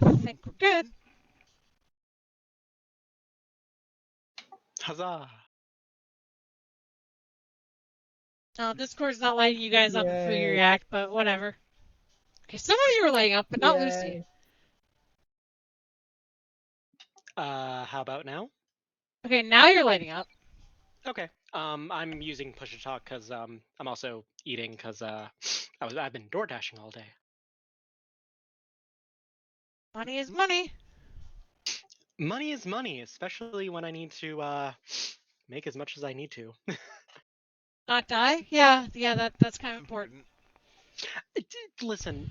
I think we're good. Huzzah! Discord's not lighting you guys up before you Yay. react, but whatever. Okay, some of you are lighting up, but not Lucy. Yay. How about now? Okay, now you're lighting up. Okay. I'm using push to talk because I'm also eating because I've been door dashing all day. Money is money. Money is money, especially when I need to make as much as I need to. Not die? Yeah, that's kind of important. Listen,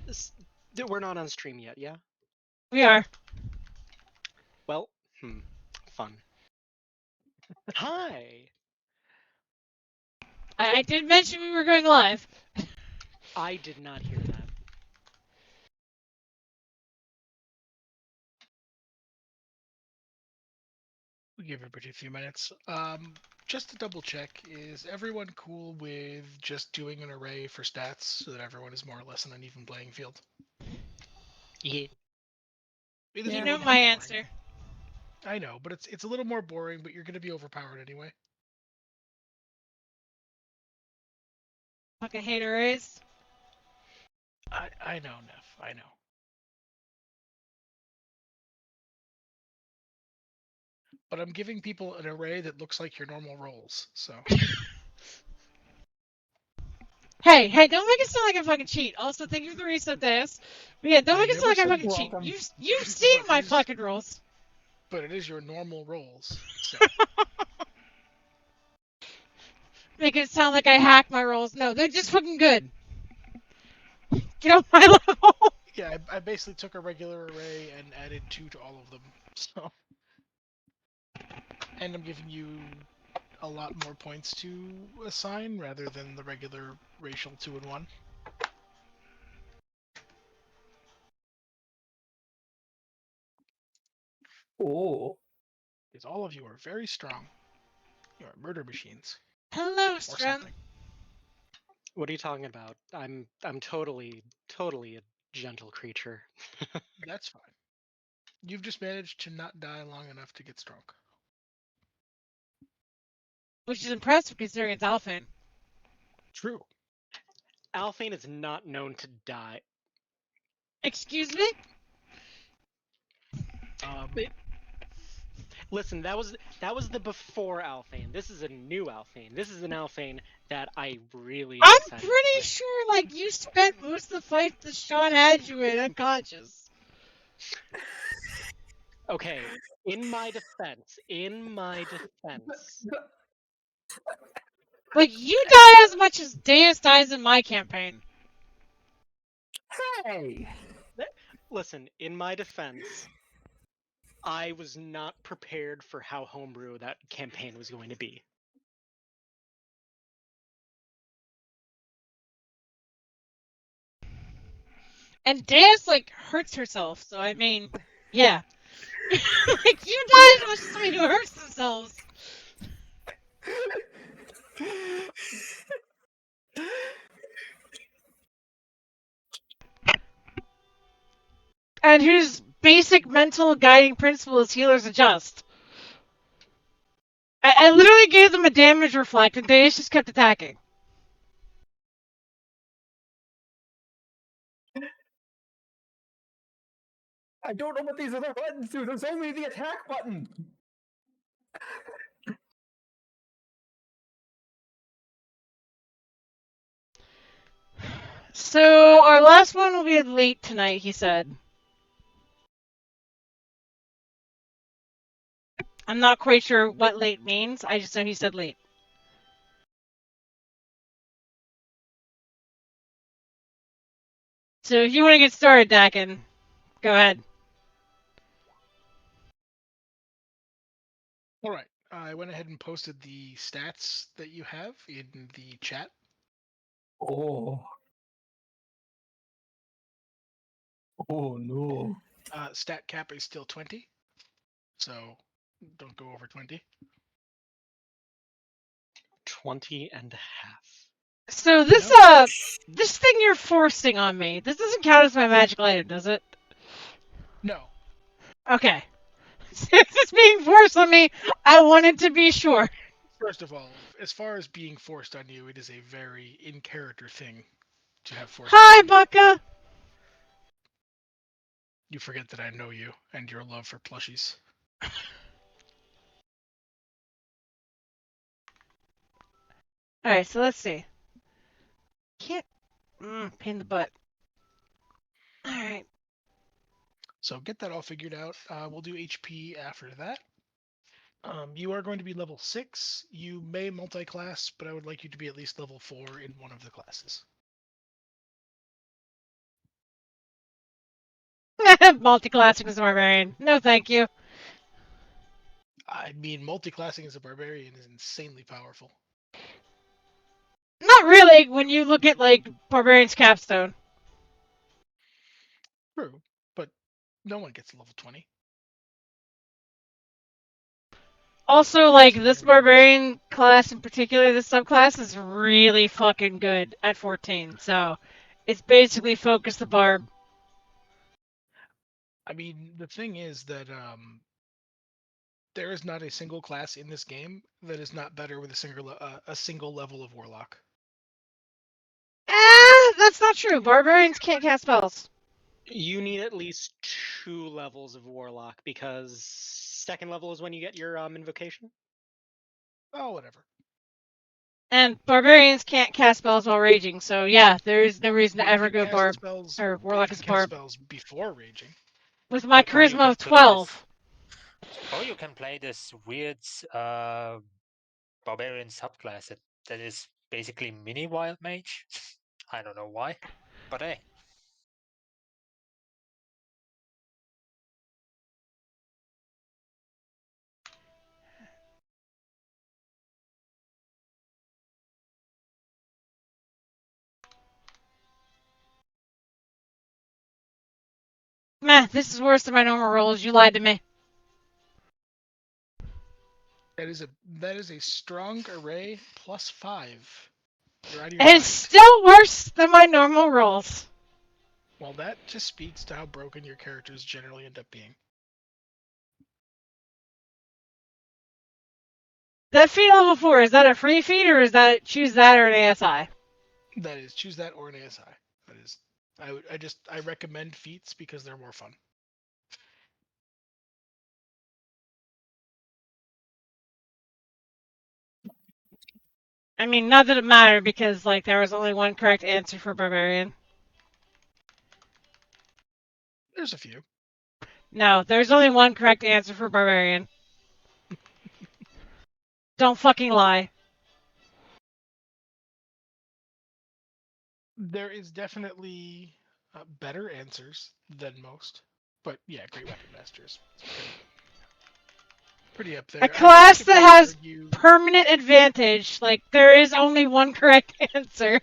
we're not on stream yet, yeah? We are. Well, fun. Hi! I did mention we were going live. I did not hear that. We'll give everybody a few minutes. Just to double check, is everyone cool with just doing an array for stats so that everyone is more or less on an even playing field? Yeah. You know my answer. I know, but it's a little more boring, but you're going to be overpowered anyway. Fucking hate arrays. I know, Neph. I know. But I'm giving people an array that looks like your normal rolls, so... Hey, don't make it sound like I fucking cheat. Also, thank you for the reset, Deus. But yeah, don't make it sound like I fucking cheat. You've seen my fucking rolls. But it is your normal rolls, so... Make it sound like I hack my rolls. No, they're just fucking good. Get off my level. Yeah, I basically took a regular array and added 2 to all of them, so... And I'm giving you a lot more points to assign rather than the regular racial 2 and 1. Oh. Because all of you are very strong. You are murder machines. Hello, Or Strum. something. What are you talking about? I'm totally a gentle creature. That's fine. You've just managed to not die long enough to get strong. Which is impressive considering it's Alphen. True. Alphane is not known to die. Excuse me? Listen, that was the before Alphane. This is a new Alphane. This is an Alphane that I really. I'm pretty sure, like, you spent most of the fight that Sean had you in unconscious. Okay, in my defense. Like, you die as much as Deus dies in my campaign. Hey! Listen, in my defense, I was not prepared for how homebrew that campaign was going to be. And Deus, like, hurts herself, so I mean, yeah. Like, you die as much as somebody who hurts themselves. And whose basic mental guiding principle is healers adjust. I literally gave them a damage reflect, and Deus just kept attacking. I don't know what these other buttons do. There's only the attack button. So, our last one will be late tonight, he said. I'm not quite sure what late means. I just know he said late. So if you want to get started, Dakin, go ahead. Alright, I went ahead and posted the stats that you have in the chat. Oh. Oh no. Stat cap is still 20, so don't go over 20. 20 and a half. So this this thing you're forcing on me, this doesn't count as my magical item, does it? No. Okay. Since it's being forced on me, I wanted to be sure. First of all, as far as being forced on you, it is a very in-character thing to have forced Hi, upon you. Bucka. You forget that I know you and your love for plushies. Alright, so let's see. Can't. Pain in the butt. Alright. So get that all figured out. We'll do HP after that. You are going to be level 6. You may multi-class, but I would like you to be at least level 4 in one of the classes. Multi-classing as a barbarian. No, thank you. I mean, multi-classing as a barbarian is insanely powerful. Not really when you look at, like, Barbarian's Capstone. True, but no one gets level 20. Also, like, this Barbarian class in particular, this subclass, is really fucking good at 14, so it's basically focus the barb. I mean, the thing is that there is not a single class in this game that is not better with a single level of Warlock. That's not true. Barbarians can't cast spells. You need at least 2 levels of Warlock, because second level is when you get your invocation. Oh, whatever. And barbarians can't cast spells while raging, so yeah, there is no reason to ever go barb or warlock as barb. Spells before raging. With my Or you charisma can of play 12. Or you can play this weird barbarian subclass that is basically mini wild mage. I don't know why, but hey. Meh, this is worse than my normal rolls. You lied to me. That is a strong array plus 5. You're out of your And mind. it's still worse than my normal rolls. Well, that just speaks to how broken your characters generally end up being. That feat level 4, is that a free feat or is that choose that or an ASI? That is, choose that or an ASI. That is, I recommend feats because they're more fun. I mean, not that it mattered because, like, there was only one correct answer for barbarian. There's a few. No, there's only one correct answer for barbarian. Don't fucking lie. There is definitely better answers than most, but yeah, Great Weapon Masters. Pretty up there. A class that has permanent advantage. Like, there is only one correct answer.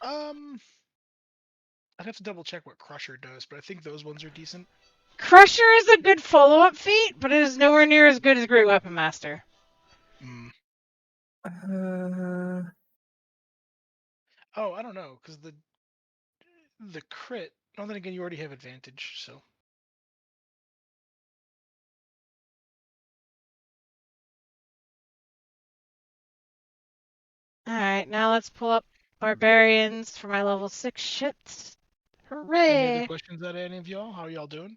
I'd have to double check what Crusher does, but I think those ones are decent. Crusher is a good follow-up feat, but it is nowhere near as good as Great Weapon Master. Oh, I don't know, because the crit. Oh, then again, you already have advantage, so. Alright, now let's pull up Barbarians for my level 6 shit. Hooray! Any other questions out of any of y'all? How are y'all doing?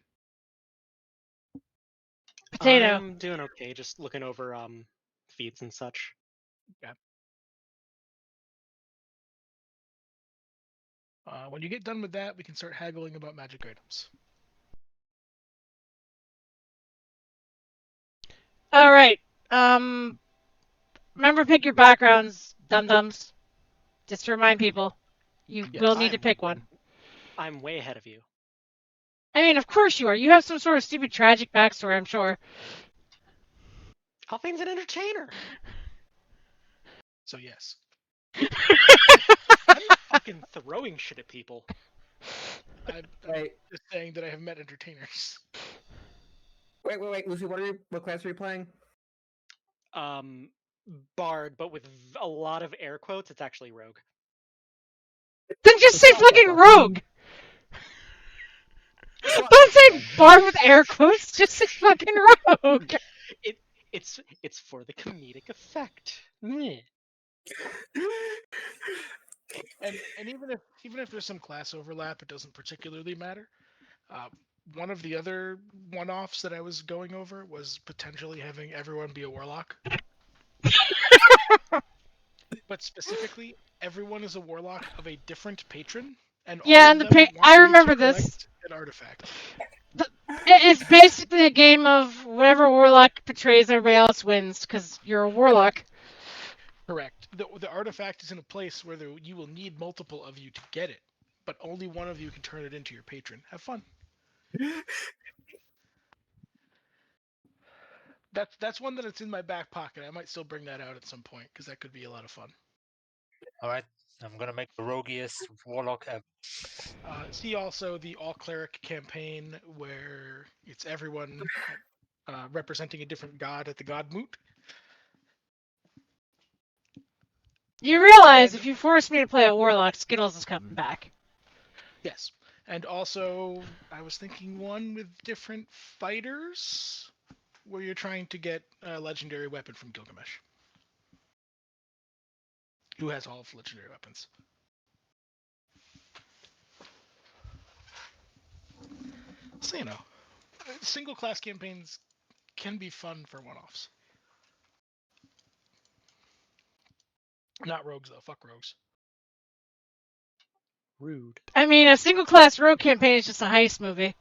Potato. I'm doing okay, just looking over feats and such. Yeah. When you get done with that, we can start haggling about magic items. Alright, remember pick your backgrounds, dum-dums. Just to remind people, you will need to pick one. I'm way ahead of you. I mean, of course you are. You have some sort of stupid tragic backstory, I'm sure. Huffing's an entertainer. So yes. I'm fucking throwing shit at people. I'm just saying that I have met entertainers. Wait, Lucy, what class are you playing? Bard, but with a lot of air quotes, it's actually rogue. Then just say fucking rogue! Don't say barb with air quotes, just say fucking rogue. It's for the comedic effect. Meh. And even if there's some class overlap, it doesn't particularly matter. Uh, one of the other one-offs that I was going over was potentially having everyone be a warlock. But specifically, everyone is a warlock of a different patron, and all Yeah, of and them want I me to remember this. collect an artifact. It's basically a game of whatever warlock betrays everybody else wins, because you're a warlock. Correct. The artifact is in a place where you will need multiple of you to get it, but only one of you can turn it into your patron. Have fun. That's one that it's in my back pocket. I might still bring that out at some point because that could be a lot of fun. All right, I'm gonna make the roguiest warlock ever. See also the all cleric campaign where it's everyone representing a different god at the god moot. You realize And if you force me to play a warlock, Skittles is coming back. yes, and also I was thinking one with different fighters where you're trying to get a legendary weapon from Gilgamesh, who has all of legendary weapons. So single class campaigns can be fun for one-offs. Not rogues though. Fuck rogues. Rude. I mean, a single class rogue campaign is just a heist movie.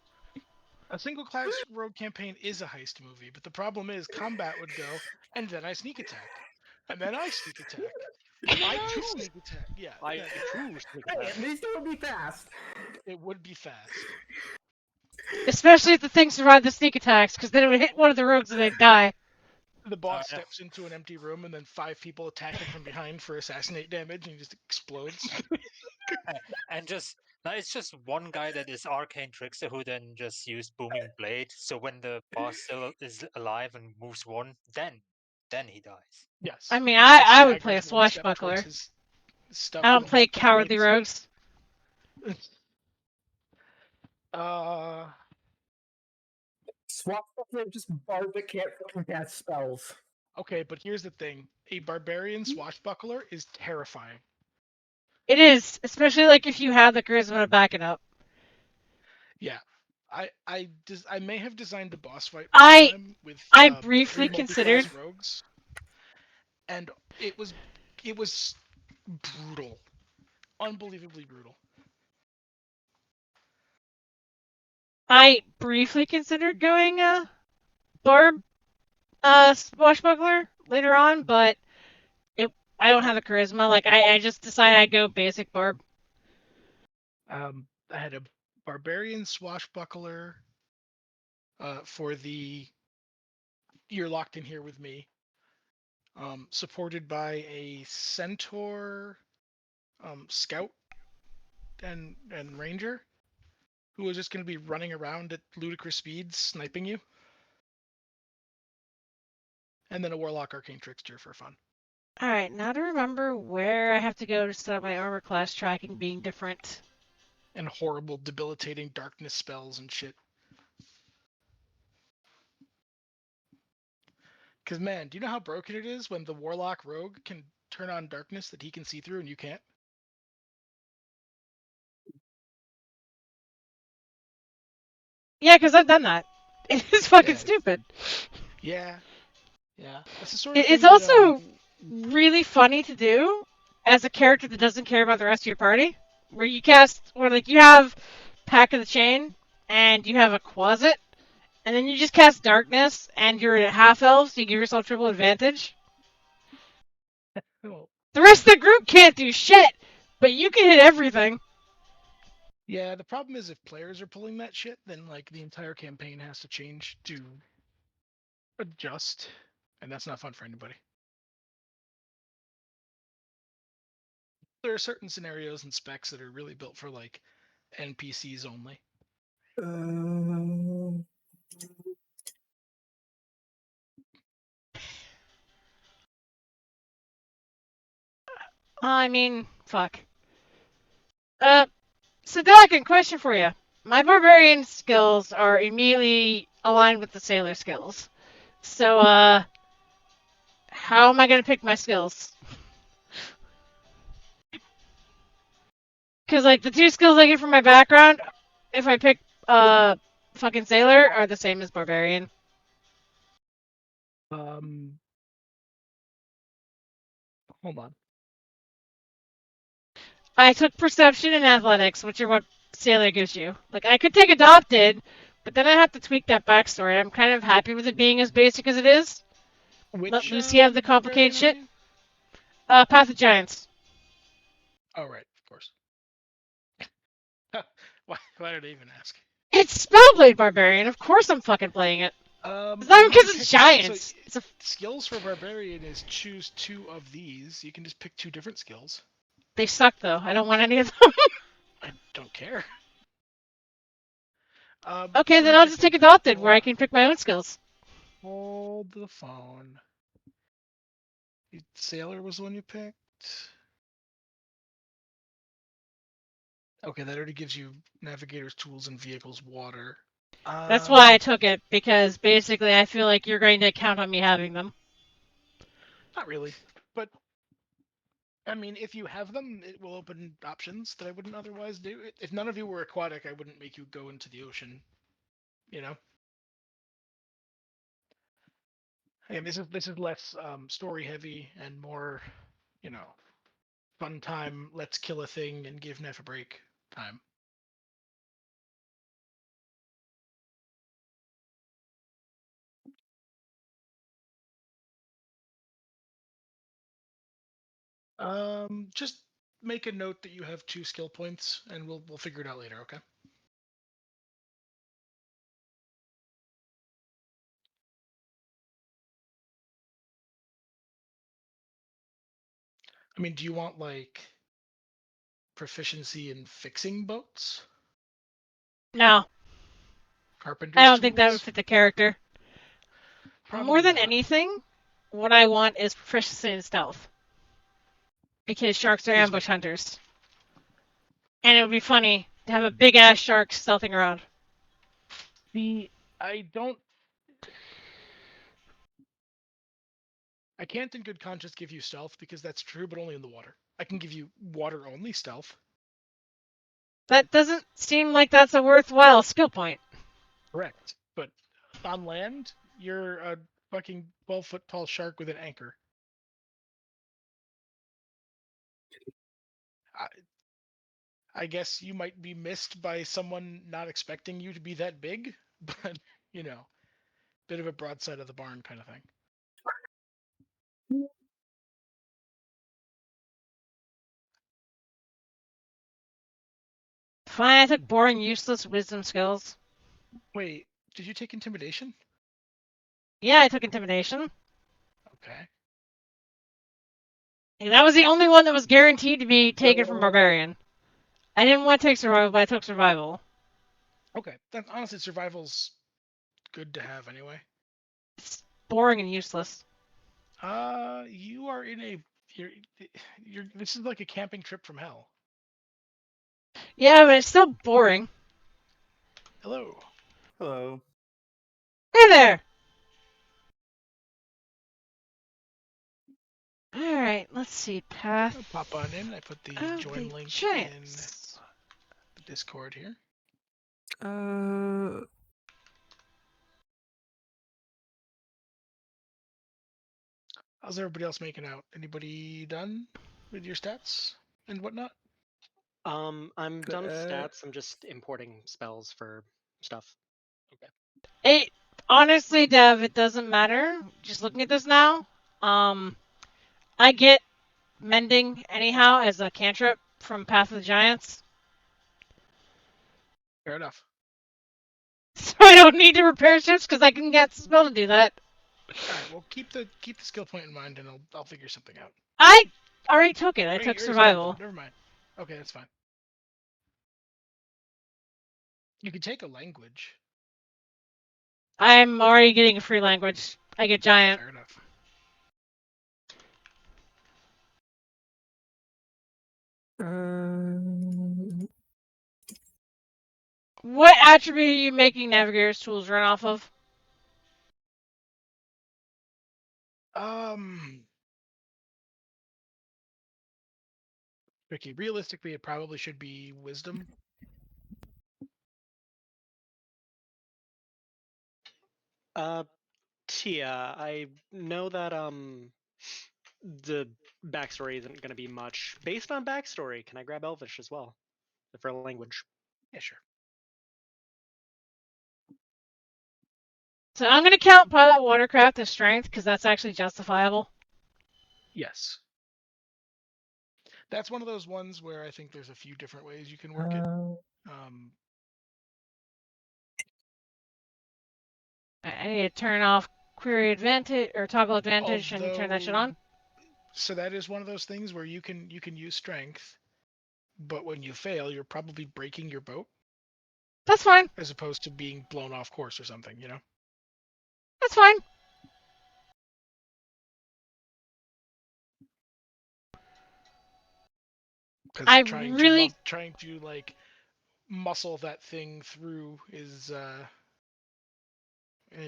A single class rogue campaign is a heist movie, but the problem is combat would go, and then I sneak attack, and then I sneak attack, and then I sneak attack. Yeah, I choose to Hey, at least it would be fast. it would be fast. Especially if the thing survived the sneak attacks, because then it would hit one of the rogues and they'd die. The boss Yeah. steps into an empty room, and then 5 people attack him from behind for assassinate damage, and he just explodes. And just now, it's just one guy that is arcane trickster who then just used booming blade. So when the boss still is alive and moves one, then he dies. Yes. I mean, He I would play a staggers one step towards swashbuckler. his stuff I don't and play cowardly blades. rogues. Swashbuckler just barb that can't fucking cast spells. Okay, but here's the thing: a barbarian swashbuckler is terrifying. It is, especially like if you have the charisma to back it up. Yeah, I may have designed a boss fight one I time with briefly 3 considered. multi-class rogues, and it was brutal, unbelievably brutal. I briefly considered going barb swashbuckler later on, but I don't have the charisma. Like I just decided I'd go basic barb. I had a barbarian swashbuckler for the "You're Locked in Here with Me," supported by a centaur scout and ranger who was just going to be running around at ludicrous speeds sniping you, and then a warlock arcane trickster for fun. All right, now to remember where I have to go to set up my armor class tracking being different. And horrible debilitating darkness spells and shit. Because man, do you know how broken it is when the warlock rogue can turn on darkness that he can see through and you can't? Yeah, because I've done that. It's fucking Yeah. stupid. Yeah. That's the sort of It's thing also really funny to do as a character that doesn't care about the rest of your party. Where you you have Pack of the Chain, and you have a Quasit, and then you just cast Darkness, and you're a half-elf, so you give yourself triple advantage. Oh. The rest of the group can't do shit, but you can hit everything. Yeah, the problem is if players are pulling that shit, then like the entire campaign has to change to adjust, and that's not fun for anybody. There are certain scenarios and specs that are really built for like NPCs only. I mean, fuck. Sadakin, question for you. my barbarian skills are immediately aligned with the sailor skills. So, how am I gonna pick my skills? Because, like, the two skills I get from my background, if I pick, fucking sailor, are the same as barbarian. Hold on. I took perception and athletics, which are what sailor gives you. Like, I could take adopted, but then I have to tweak that backstory. I'm kind of happy with it being as basic as it is. Let Which Lucy have the complicated barbarian are shit. you? Path of Giants. Oh, right, of course. Why did I even ask? It's Spellblade Barbarian. Of course I'm fucking playing it. It's not You need because to it's pick. giants. So It's a. skills for barbarian is choose 2 of these. You can just pick 2 different skills. They suck though. I don't want any of them. I don't care. Okay, let then me I'll check just take something. adopted, Hold where I on. can pick my own skills. Hold the phone. Sailor was the one you picked. Okay, that already gives you navigators, tools, and vehicles, water. That's why I took it, because basically I feel like you're going to count on me having them. Not really, but I mean, if you have them, it will open options that I wouldn't otherwise do. If none of you were aquatic, I wouldn't make you go into the ocean. You know. Again, this is less story heavy and more, you know, fun time. Let's kill a thing and give Neff a break time. Just make a note that you have 2 skill points, and we'll figure it out later. Okay. I mean, do you want like proficiency in fixing boats, No, I carpenter's don't think that would tools? fit the character. More Probably than not. anything, what I want is proficiency in stealth. Because sharks are Excuse me. ambush hunters. And it would be funny to have a big ass shark stealthing around. I don't. I can't in good conscience give you stealth because that's true, but only in the water. I can give you water only stealth. That doesn't seem like that's a worthwhile skill point. Correct. But on land, you're a fucking 12-foot tall shark with an anchor. I guess you might be missed by someone not expecting you to be that big, but you know, bit of a broadside of the barn kind of thing. Fine, I took boring, useless wisdom skills. Wait, did you take intimidation? Yeah, I took intimidation. Okay. And that was the only one that was guaranteed to be taken from barbarian. I didn't want to take survival, but I took survival. Okay. Then honestly, survival's good to have anyway. It's boring and useless. You are in a you're this is like a camping trip from hell. Yeah, but it's still boring. Hello. Hello. Hey there! Alright, let's see. Path I'll pop on in. I put the of join the link Giants. in the Discord here. Uh, How's everybody else making out? Anybody done with your stats and whatnot? I'm Good, done with stats. I'm just importing spells for stuff. It honestly, Dev, it doesn't matter. Just looking at this now, I get mending anyhow as a cantrip from Path of the Giants, Fair enough. so I don't need to repair ships because I can get the spell to do that. All right. Well, keep the skill point in mind, and I'll figure something out. I already took it. I Oh, took you already spent survival. them. Never mind. Okay, that's fine. You could take a language. I'm already getting a free language. I get giant. Fair enough. uh, What attribute are you making Navigator's tools run off of? Tricky. Realistically, it probably should be wisdom. Tia, I know that the backstory isn't going to be much. Based on backstory, can I grab Elvish as well for language? Yeah, sure. So I'm going to count pilot watercraft as strength because that's actually justifiable. Yes. That's one of those ones where I think there's a few different ways you can work it. I need to turn off query advantage or toggle advantage and turn that shit on. So that is one of those things where you can use strength, but when you fail, you're probably breaking your boat. That's fine. As opposed to being blown off course or something, you know? That's fine. Because trying to like muscle that thing through is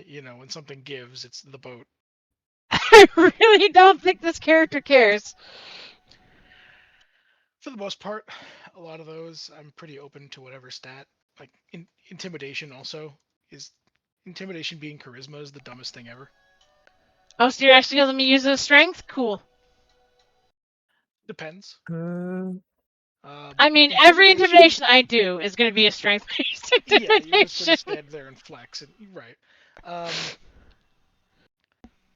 you know, when something gives, it's the boat. I really don't think this character cares. For the most part, a lot of those I'm pretty open to whatever stat. Like intimidation also is intimidation being charisma is the dumbest thing ever. Oh, so you're actually gonna let me use his strength? Cool. Depends. I mean, every intimidation I do is going to be a strength-based intimidation. Yeah, you're just going to stand there and flex, and right.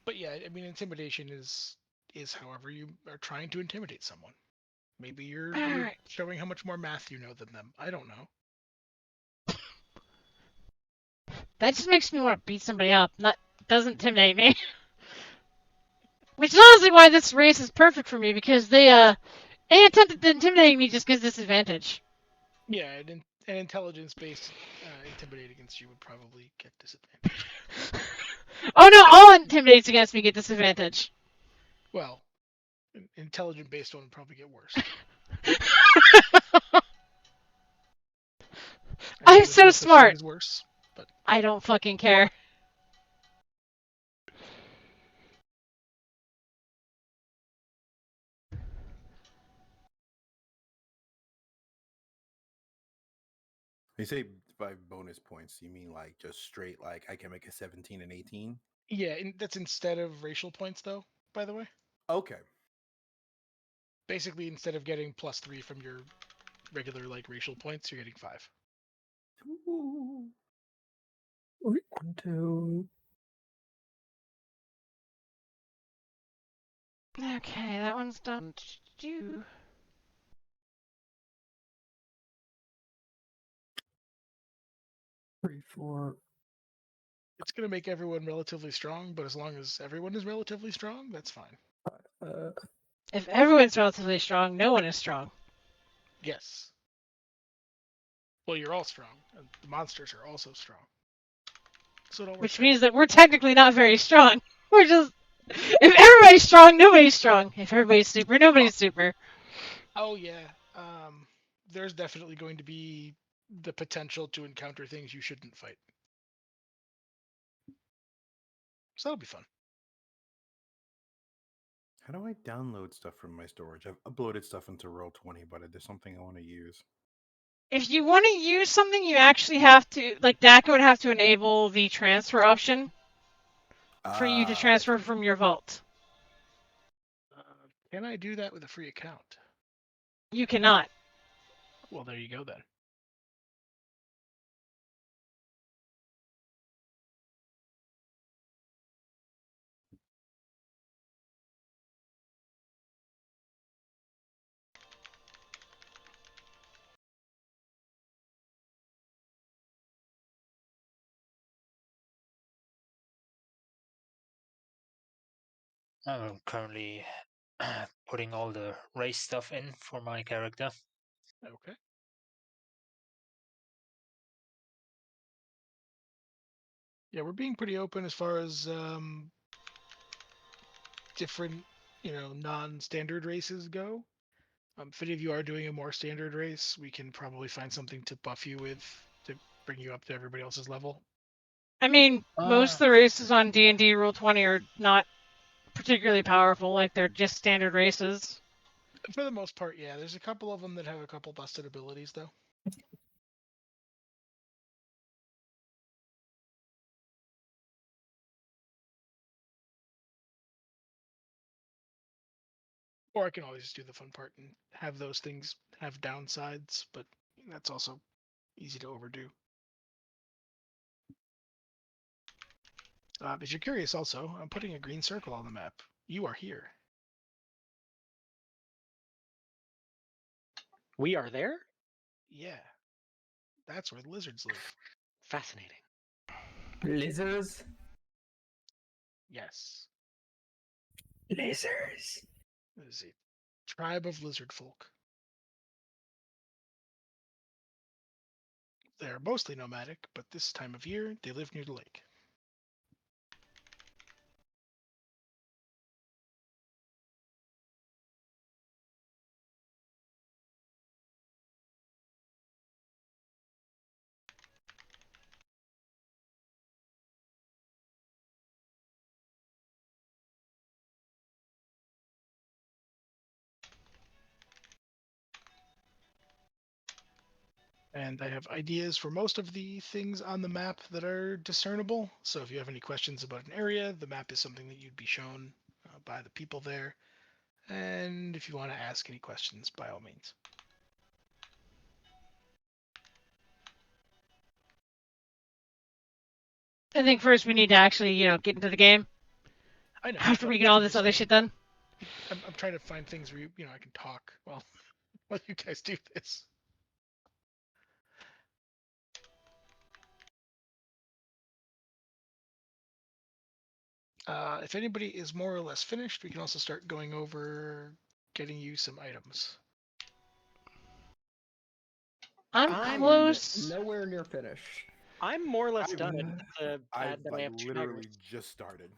But yeah, I mean, intimidation is however you are trying to intimidate someone. Maybe you're showing how much more math you know than them. I don't know. That just makes me want to beat somebody up. Doesn't intimidate me. Which is honestly why this race is perfect for me, because any attempt at intimidating me just gives disadvantage. Yeah, an intelligence-based intimidate against you would probably get disadvantage. Oh no, all intimidates against me get disadvantage. Well, an intelligent-based one would probably get worse. I'm so smart. Is worse, but I don't fucking care. When you say by bonus points, you mean like just straight, like I can make a 17 and 18? Yeah, that's instead of racial points, though, by the way. Okay. Basically, instead of getting +3 from your regular, like, racial points, you're getting 5. Ooh. 1, 2. Okay, that one's done. 3, 4. It's going to make everyone relatively strong, but as long as everyone is relatively strong, that's fine. If everyone's relatively strong, no one is strong. Yes. Well, you're all strong, and the monsters are also strong. So Which means that we're technically not very strong. We're just... If everybody's strong, nobody's strong. If everybody's super, nobody's super. Oh, yeah. There's definitely going to be the potential to encounter things you shouldn't fight. So that'll be fun. How do I download stuff from my storage? I've uploaded stuff into Roll20, but there's something I want to use. If you want to use something, you actually have to... Like, DACA would have to enable the transfer option for you to transfer from your vault. Can I do that with a free account? You cannot. Well, there you go then. I'm currently putting all the race stuff in for my character. Okay. Yeah, we're being pretty open as far as different, non-standard races go. If any of you are doing a more standard race, we can probably find something to buff you with to bring you up to everybody else's level. I mean, most of the races on D&D Rule 20 are not particularly powerful. Like, they're just standard races. For the most part, yeah. There's a couple of them that have a couple busted abilities, though. Or I can always just do the fun part and have those things have downsides, but that's also easy to overdo. If you're curious, also, I'm putting a green circle on the map. You are here. We are there? Yeah. That's where the lizards live. Fascinating. Lizards? Yes. Lizards. It is a tribe of lizard folk. They are mostly nomadic, but this time of year, they live near the lake. And I have ideas for most of the things on the map that are discernible. So if you have any questions about an area, the map is something that you'd be shown by the people there. And if you want to ask any questions, by all means. I think first we need to actually, get into the game I know. after but we get all I'm this just other saying, shit done. I'm trying to find things where I can talk while you guys do this. If anybody is more or less finished, we can also start going over getting you some items. I'm I'm close. Nowhere near finished. I'm more or less I've- done. Except to I've add that I like have 2 literally daggers. just started.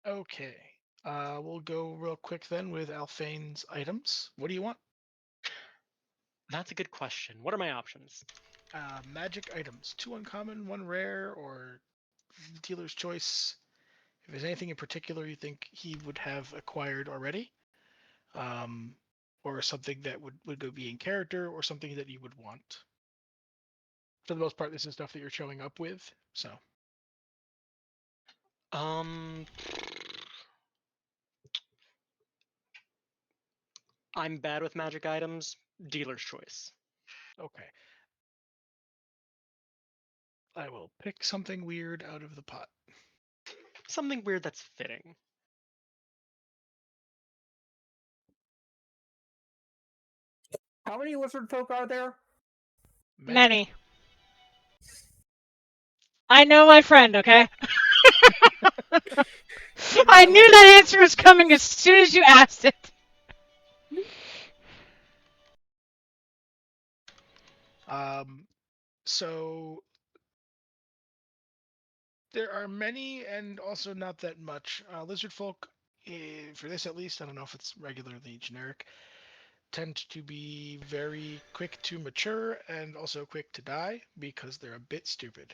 Okay. We'll go real quick then with Alphane's items. What do you want? That's a good question. What are my options? Magic items. 2 uncommon, 1 rare, or dealer's choice. If there's anything in particular you think he would have acquired already, or something that would go be in character, or something that you would want. For the most part, this is stuff that you're showing up with, so. I'm bad with magic items. Dealer's choice. Okay. I will pick something weird out of the pot. Something weird that's fitting. How many lizard folk are there? Many. I know my friend, okay? I knew that answer was coming as soon as you asked it. So there are many and also not that much. Lizard folk, for this at least, I don't know if it's regularly generic, tend to be very quick to mature and also quick to die because they're a bit stupid.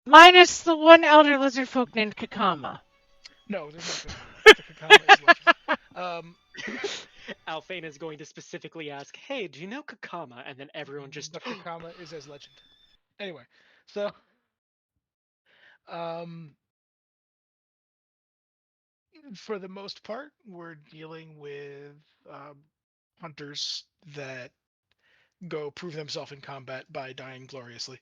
Minus the one elder lizard folk named Kakama. No, there's no Kakama. The Kakama is legend. Alphane is going to specifically ask, "Hey, do you know Kakama?" And then everyone just The Kakama is as legend. Anyway, so um, for the most part, we're dealing with hunters that go prove themselves in combat by dying gloriously.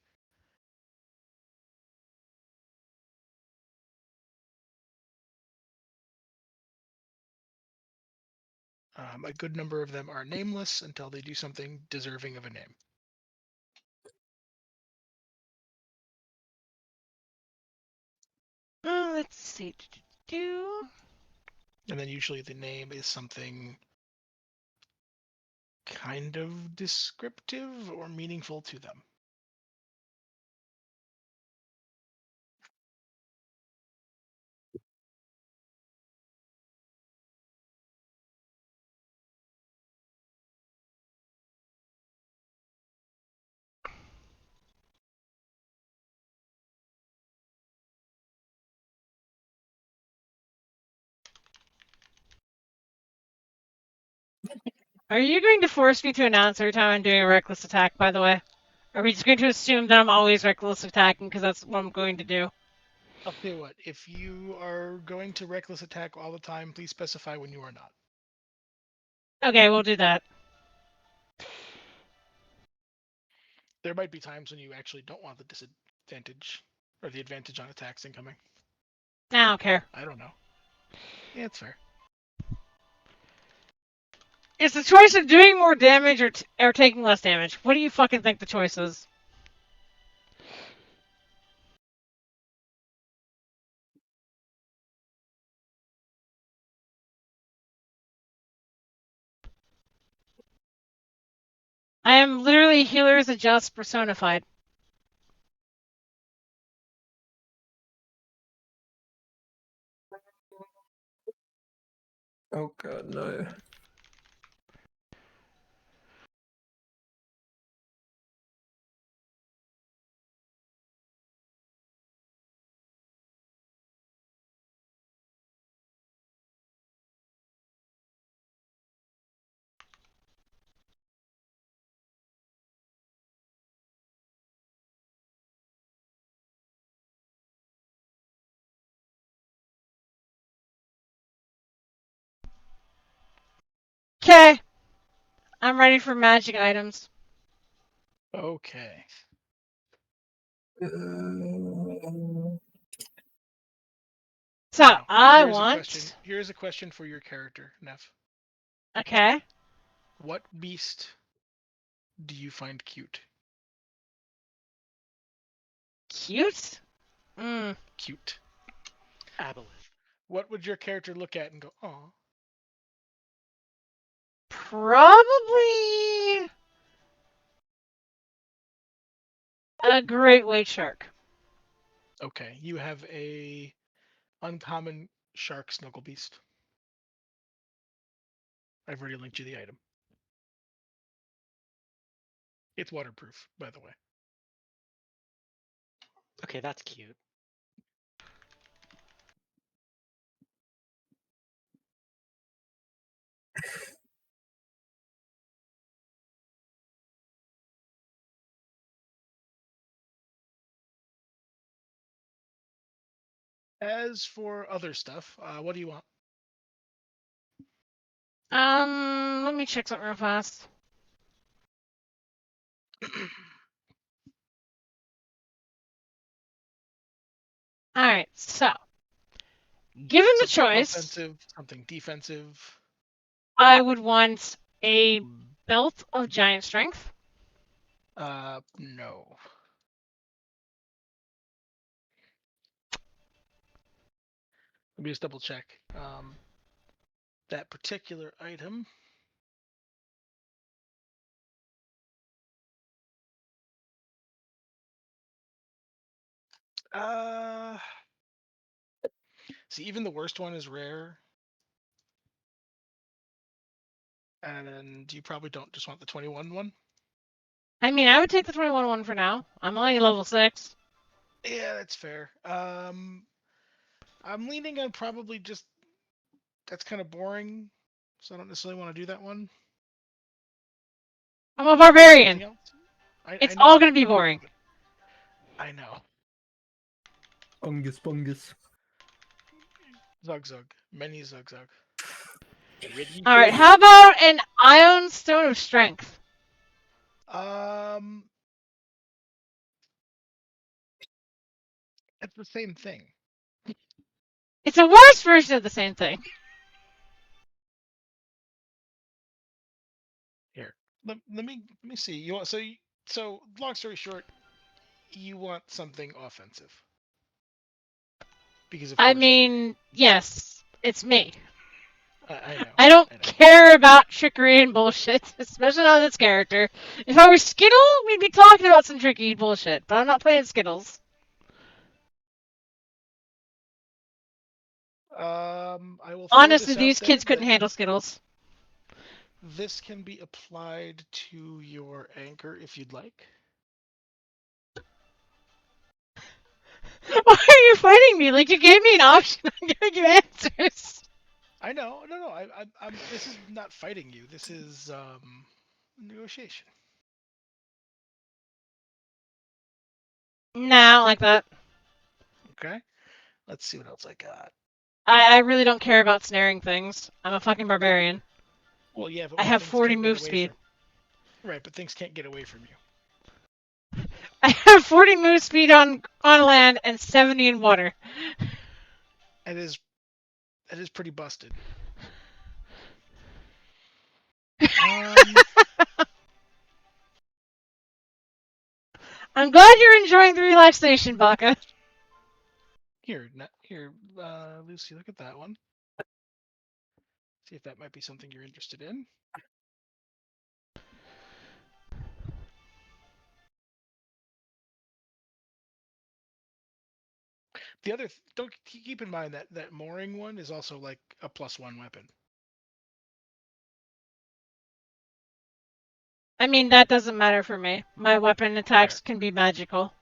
A good number of them are nameless until they do something deserving of a name. Let's see. And then usually the name is something kind of descriptive or meaningful to them. Are you going to force me to announce every time I'm doing a reckless attack, by the way? Are we just going to assume that I'm always reckless attacking because that's what I'm going to do? I'll tell you what, if you are going to reckless attack all the time, please specify when you are not. Okay, we'll do that. There might be times when you actually don't want the disadvantage or the advantage on attacks incoming. I don't care. I don't know. Yeah, it's fair. It's the choice of doing more damage or taking less damage. What do you fucking think the choice is? I am literally Healer's Adjust personified. Oh god, no. Okay. I'm ready for magic items. Okay. So, Now, I here's want... a question. Here's a question for your character, Neph. Okay. What beast do you find cute? Cute? Mm. Cute. Aboleth. What would your character look at and go, "Aw"? Probably... a great white shark. Okay, you have a uncommon shark snuggle beast. I've already linked you the item. It's waterproof, by the way. Okay, that's cute. As for other stuff, what do you want? Let me check something real fast. Alright, so... given the Something choice, offensive, something defensive. I would want a belt of giant strength. No. Let me just double check. That particular item. See, even the worst one is rare. And you probably don't just want the 21 one. I mean, I would take the 21 one for now. I'm only level 6. Yeah, that's fair. I'm leaning on probably just that's kind of boring, so I don't necessarily want to do that one. I'm a barbarian. Anything else? It's I know, all gonna be boring. I know. Bungus. Zug Zug. Many Zug Zug. Alright, how about an Ion Stone of Strength? It's the same thing. It's a worse version of the same thing. Here, let me see. You want so long story short, you want something offensive because of I course you do. mean, yes, it's me. I know. I don't I know. care about trickery and bullshit, especially on this character. If I were Skittle, we'd be talking about some tricky bullshit, but I'm not playing Skittles. I will. Honestly, this out these there kids couldn't that handle Skittles. This can be applied to your anchor if you'd like. Why are you fighting me? Like, you gave me an option. I'm giving you answers. I know. No. I'm. This is not fighting you. This is negotiation. Nah, like that. Okay. Let's see what else I got. I really don't care about snaring things. I'm a fucking barbarian. Well, yeah, but I when have things 40 can't get move away speed. Right, but things can't get away from you. I have 40 move speed on land and 70 in water. It is pretty busted. I'm glad you're enjoying the relaxation, Baka. Here, Lucy, look at that one. See if that might be something you're interested in. The other, don't keep in mind that mooring one is also like a +1 weapon. I mean, that doesn't matter for me. My weapon attacks can be magical.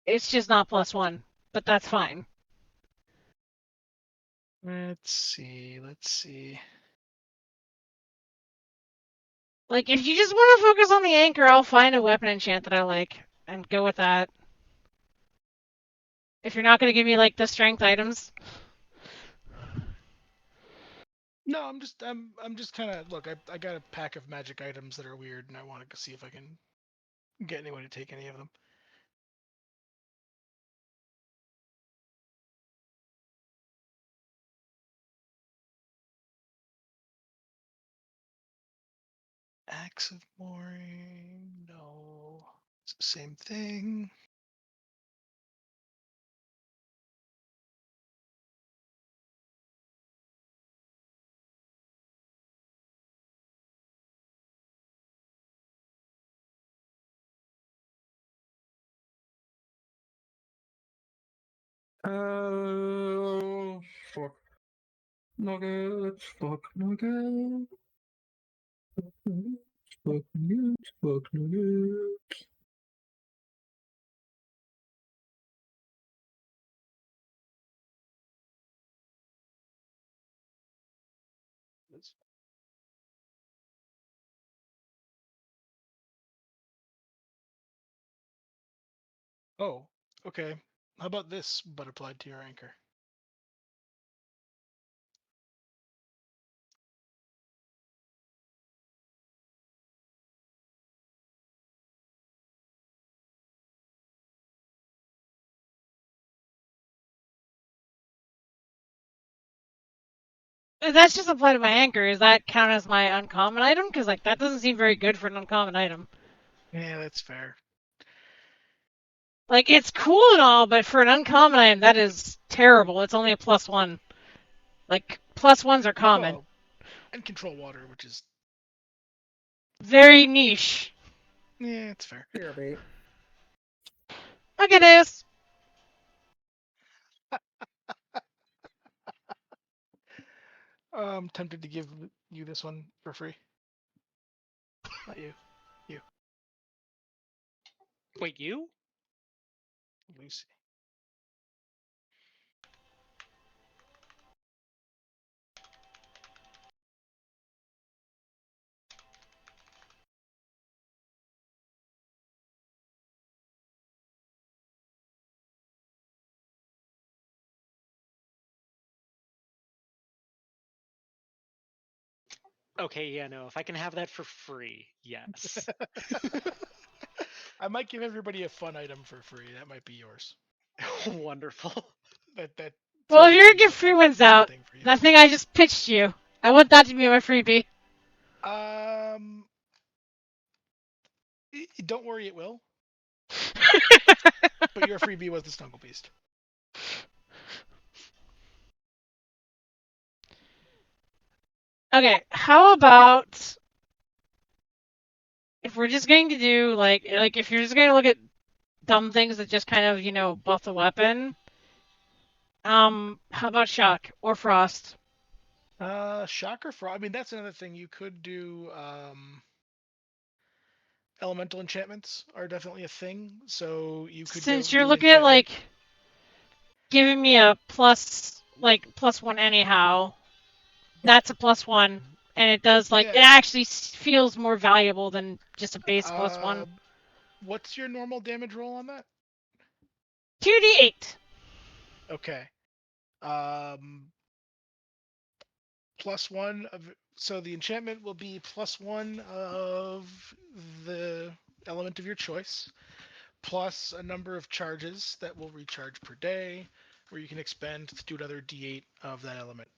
It's just not +1, but that's fine. Let's see. Like, if you just want to focus on the anchor, I'll find a weapon enchant that I like and go with that. If you're not going to give me, like, the strength items. No, I'm just kind of look. I got a pack of magic items that are weird, and I want to see if I can get anyone to take any of them. Axe of mooring, no, it's the same thing. Fuck. Nuggets, fuck nuggets. Fuck nuggets, fuck nuggets. Oh, okay. How about this, but applied to your anchor? If that's just applied to my anchor, does that count as my uncommon item? Because, like, that doesn't seem very good for an uncommon item. Yeah, that's fair. Like, it's cool and all, but for an uncommon item, that is terrible. It's only a +1. Like, +1s are common. Well, and control water, which is Very niche. yeah, it's fair. Here, mate. Look at this. I'm tempted to give you this one for free. Not you, Wait, you? Lucy. Okay, yeah, no. If I can have that for free, yes. I might give everybody a fun item for free. That might be yours. Wonderful. That. Well, if you're totally gonna give seems free like ones a out, thing for you. that thing I just pitched you, I want that to be my freebie. Don't worry, it will. But your freebie was the Snuggle Beast. Okay, how about if we're just going to do like if you're just going to look at dumb things that just kind of buff the weapon. How about shock or frost? Shock or frost. I mean, that's another thing you could do. Elemental enchantments are definitely a thing. So you could Since do you're an looking at enchantment. giving me a +1 anyhow. That's a +1, and it does it Yeah. actually feels more valuable than just a base +1. What's your normal damage roll on that? 2d8. Okay. +1 of, so the enchantment will be +1 of the element of your choice, plus a number of charges that will recharge per day, where you can expend to do another d8 of that element.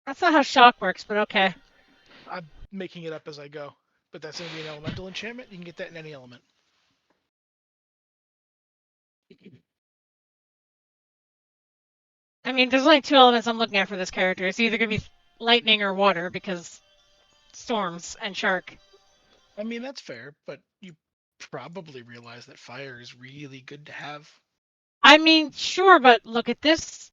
That's not how shock works, but okay. I'm making it up as I go, but that's going to be an elemental enchantment. You can get that in any element. I mean, there's only 2 elements I'm looking at for this character. It's either going to be lightning or water, because storms and shark. I mean, that's fair, but you probably realize that fire is really good to have. I mean, sure, but look at this.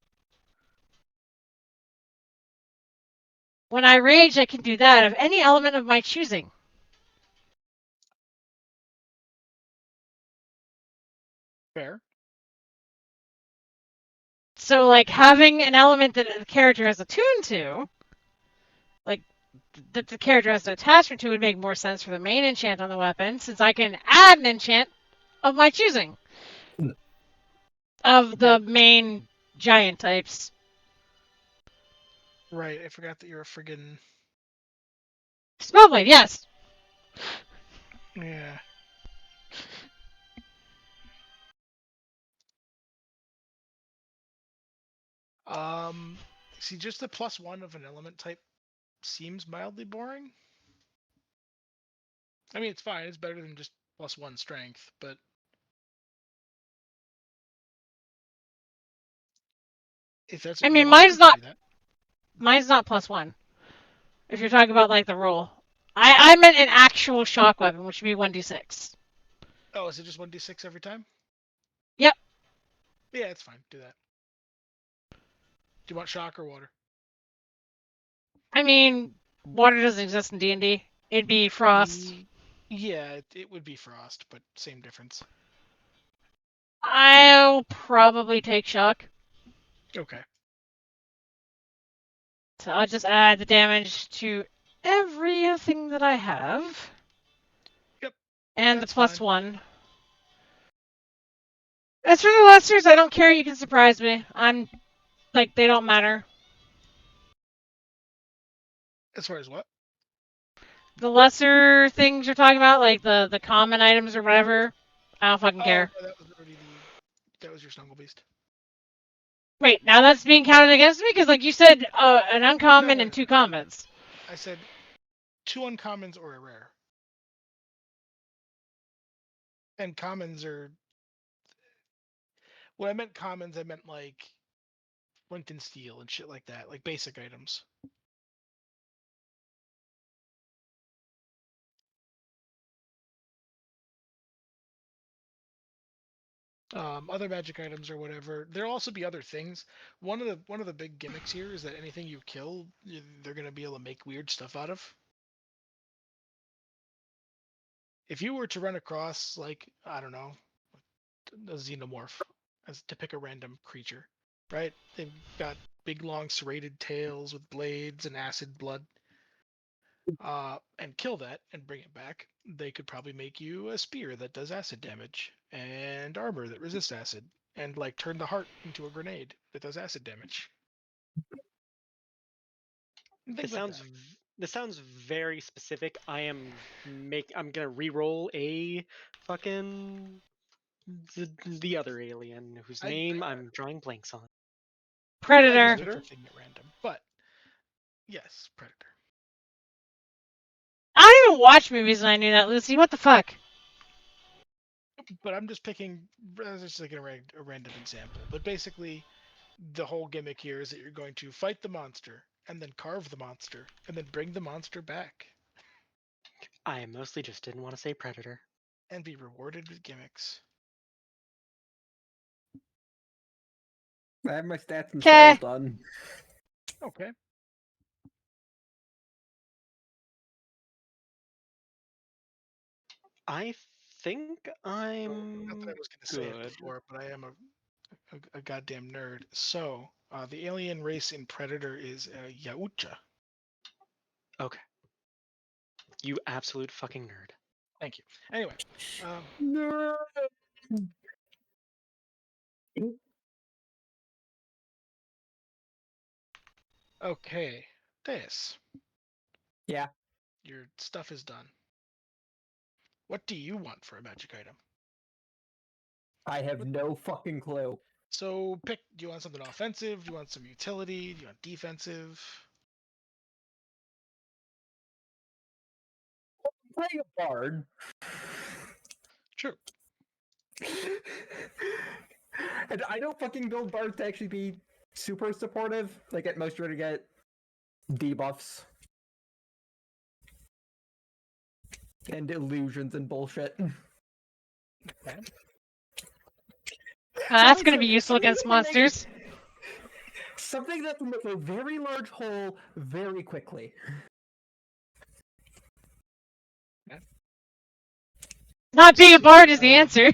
When I rage, I can do that of any element of my choosing. Fair. So, like, having an element that the character has attuned to, like, that the character has an attachment to, would make more sense for the main enchant on the weapon, since I can add an enchant of my choosing. Of the main giant types. Right, I forgot that you're a friggin'... Spellblade, yes. Yeah. See, just the +1 of an element type seems mildly boring. I mean, it's fine. It's better than just +1 strength, but if that's I what you mean, want, we can do that. mine's not +1. If you're talking about, like, the roll. I meant an actual shock weapon, which would be 1d6. Oh, is it just 1d6 every time? Yep. Yeah, it's fine. Do that. Do you want shock or water? I mean, water doesn't exist in D&D. It'd be frost. Yeah, it would be frost, but same difference. I'll probably take shock. Okay. So I'll just add the damage to everything that I have. Yep. And the That's +1. As for the lessers, I don't care. You can surprise me. They don't matter. As far as what? The lesser things you're talking about, like the common items or whatever, I don't fucking care. No, that was already that was your Snuggle Beast. Wait, now that's being counted against me? Because, like you said, an uncommon No. and 2 commons. I said 2 uncommons or a rare. And commons are... When I meant commons, I meant like flint and steel and shit like that, like basic items. Other magic items or whatever. There'll also be other things. One of the big gimmicks here is that anything you kill, they're gonna be able to make weird stuff out of. If you were to run across, like, I don't know, a xenomorph, as to pick a random creature, right? They've got big long serrated tails with blades and acid blood. And kill that and bring it back, they could probably make you a spear that does acid damage and armor that resists acid, and like turn the heart into a grenade that does acid damage. And This things like sounds that. this sounds very specific. I'm gonna re-roll a fucking the other alien whose name I'm drawing blanks on. I Predator. just picked a thing at random, but yes, Predator. I don't even watch movies and I knew that, Lucy. What the fuck? But I'm just picking, just like a random example. But basically, the whole gimmick here is that you're going to fight the monster and then carve the monster and then bring the monster back I mostly just didn't want to say predator. and be rewarded with gimmicks. I have my stats and 'Kay. spells done. Okay. I think Not I'm that I was going to say it good. before, but I am a goddamn nerd. So, the alien race in Predator is Yaucha. Okay. You absolute fucking nerd. Thank you. Anyway, No. okay, Deus, Yeah, your stuff is done. What do you want for a magic item? I have no fucking clue. So pick. Do you want something offensive? Do you want some utility? Do you want defensive? Playing a bard. True. And I don't fucking build bards to actually be super supportive. Like at most you're gonna get debuffs. And illusions and bullshit. That's going to be useful against monsters. Something that can make a very large hole very quickly. Not being a bard is the answer.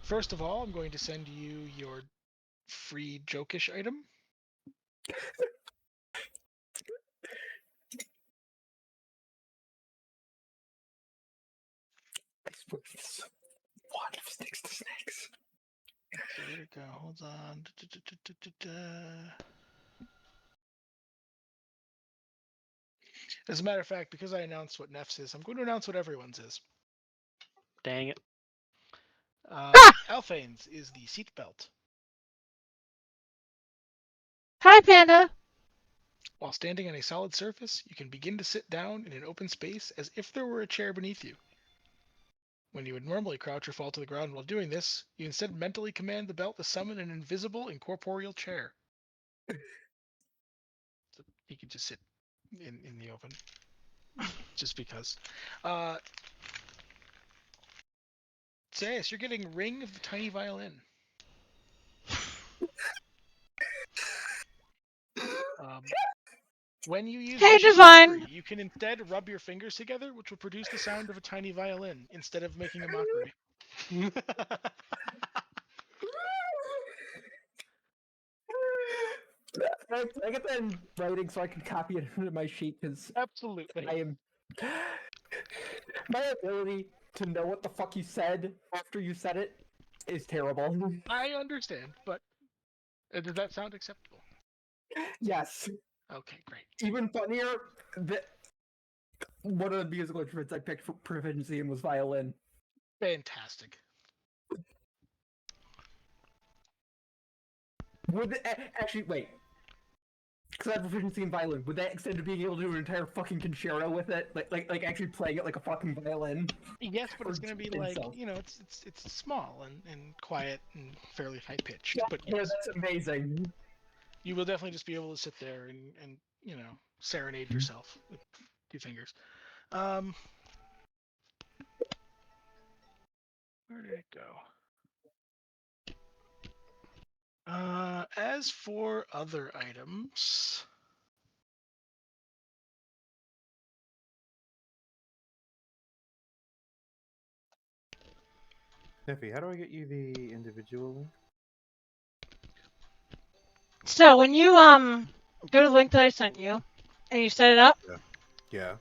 First of all, I'm going to send you your free jokish item. I swear this one sticks to snakes. So where'd it go? Hold on. As a matter of fact, because I announced what Neff's is, I'm going to announce what everyone's is. Dang it. Alphane's is the seat belt. Hi, Panda. While standing on a solid surface, you can begin to sit down in an open space as if there were a chair beneath you. When you would normally crouch or fall to the ground while doing this, you instead mentally command the belt to summon an invisible, incorporeal chair. So you can just sit in the open. Just because. Sayas, you're getting Ring of the Tiny Violin. When you use Hey, Vicious Divine. Mockery, you can instead rub your fingers together, which will produce the sound of a tiny violin, instead of making a mockery. I get that in writing so I can copy it into my sheet because Absolutely. I am. My ability to know what the fuck you said after you said it is terrible. I understand, but does that sound acceptable? Yes. Okay, great. Even funnier, that one of the musical instruments I picked for proficiency in was violin. Fantastic. Would actually wait? Because I have proficiency in violin. Would that extend to being able to do an entire fucking concerto with it? Like actually playing it like a fucking violin? Yes, but it's Or going to be in like, itself. it's small and quiet and fairly high pitched. Yeah, But yeah, yes, that's amazing. you will definitely just be able to sit there and serenade yourself with 2 fingers. Where did it go? As for other items, Nephi, how do I get you the individual link? So when you go to the link that I sent you, and you set it up, Yeah.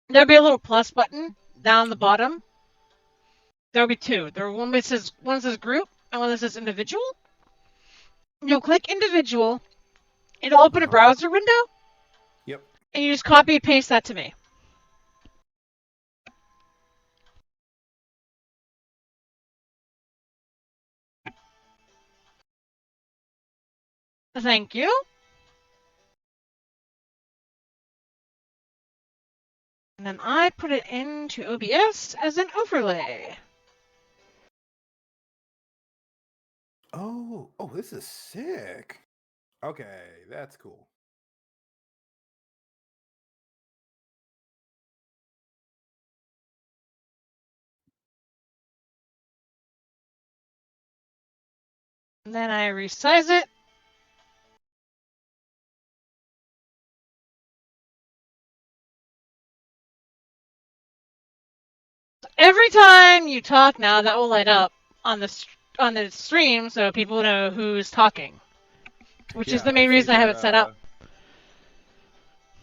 there'll be a little plus button down the bottom. There'll be 2. One that says group and one that says individual. You'll click individual. It'll open a browser window. Yep. And you just copy and paste that to me. Thank you. And then I put it into OBS as an overlay. Oh, this is sick. Okay, that's cool. And then I resize it. every time you talk now, that will light up on the stream, so people know who's talking. Which is Yeah, the I main see reason I have that. it set up.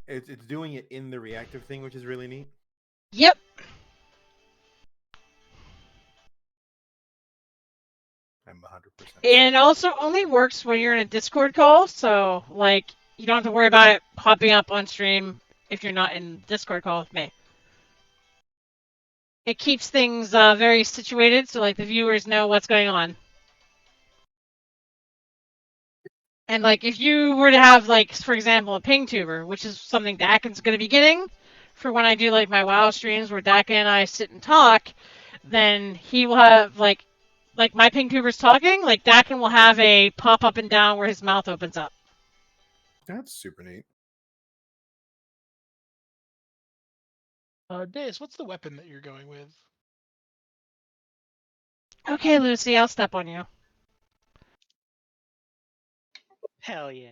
It's doing it in the reactive thing, which is really neat. Yep. I'm 100%. And it also only works when you're in a Discord call, so like you don't have to worry about it popping up on stream if you're not in Discord call with me. It keeps things very situated, so like the viewers know what's going on. And like if you were to have like, for example, a ping tuber, which is something Dakin's going to be getting for when I do like my WoW streams where Dakin and I sit and talk, then he will have like my ping tuber's talking, like Dakin will have a pop up and down where his mouth opens up. That's super neat. Deus, what's the weapon that you're going with? Okay, Lucy, I'll step on you. Hell yeah.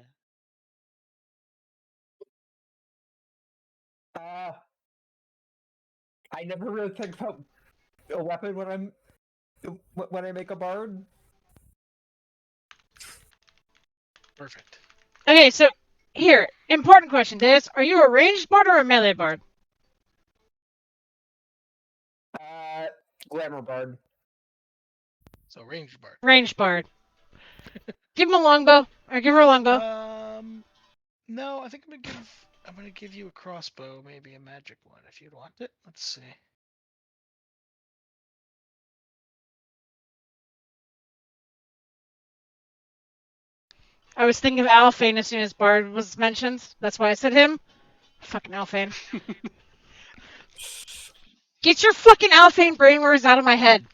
I never really think about a weapon when I make a bard. Perfect. Okay, so here, important question, Deus. Are you a ranged bard or a melee bard? Glamour bard. So ranged bard. Ranged bard. Give him a longbow, or give her a longbow. No, I think I'm gonna give you a crossbow, maybe a magic one if you'd want it. Let's see. I was thinking of Alphane as soon as bard was mentioned. That's why I said him. Fucking Alphane. Get your fucking Alphane brainworms out of my head.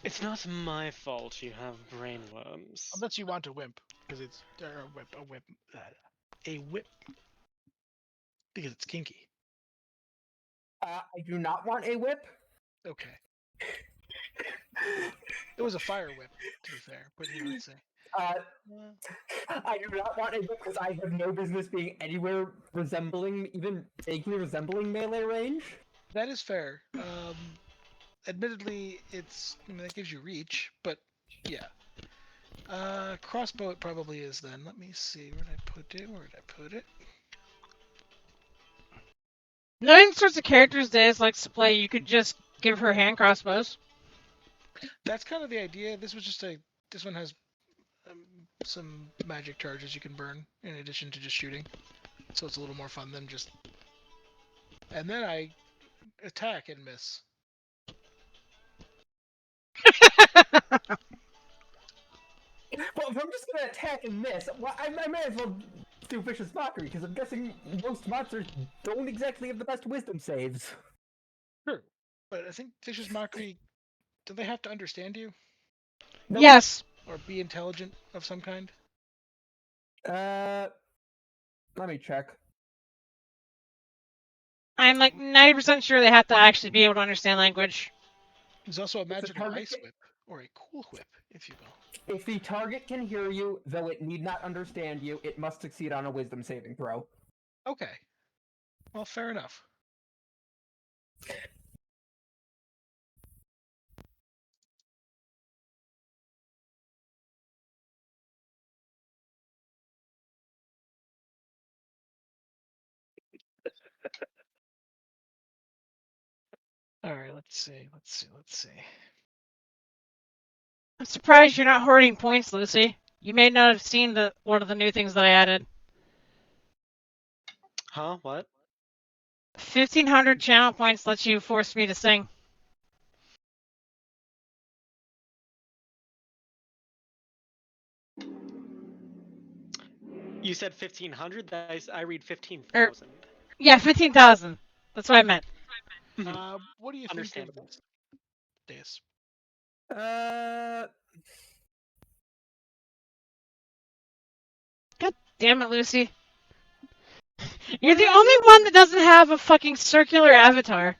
It's not my fault you have brainworms. Unless you want a wimp, because it's a whip, because it's kinky. I do not want a whip. Okay. It was a fire whip, to be fair, but you know, let's say. I do not want a whip because I have no business being anywhere resembling, even vaguely resembling melee range. That is fair. Admittedly, that gives you reach, but yeah. Crossbow it probably is then. Let me see. Where did I put it? Knowing sorts of characters Deus likes to play, you could just give her hand crossbows. That's kind of the idea. This one has some magic charges you can burn in addition to just shooting, so it's a little more fun than just. And then I attack and miss. Well, if I'm just gonna attack and miss, well, I might as well do vicious mockery because I'm guessing most monsters don't exactly have the best wisdom saves. True, but I think vicious mockery. Do they have to understand you? Nope. Yes. Or be intelligent of some kind? Let me check. I'm like 90% sure they have to actually be able to understand language. There's also a magical target ice whip, or a cool whip, if you will. If the target can hear you, though it need not understand you, it must succeed on a wisdom saving throw. Okay. Well, fair enough. All right, let's see. I'm surprised you're not hoarding points, Lucy. You may not have seen one of the new things that I added. Huh? What? 1,500 channel points lets you force me to sing. You said 1,500? I read 15,000. Yeah, 15,000. That's what I meant. What do you think of Understandable. this? God damn it, Lucy. You're the only one that doesn't have a fucking circular avatar.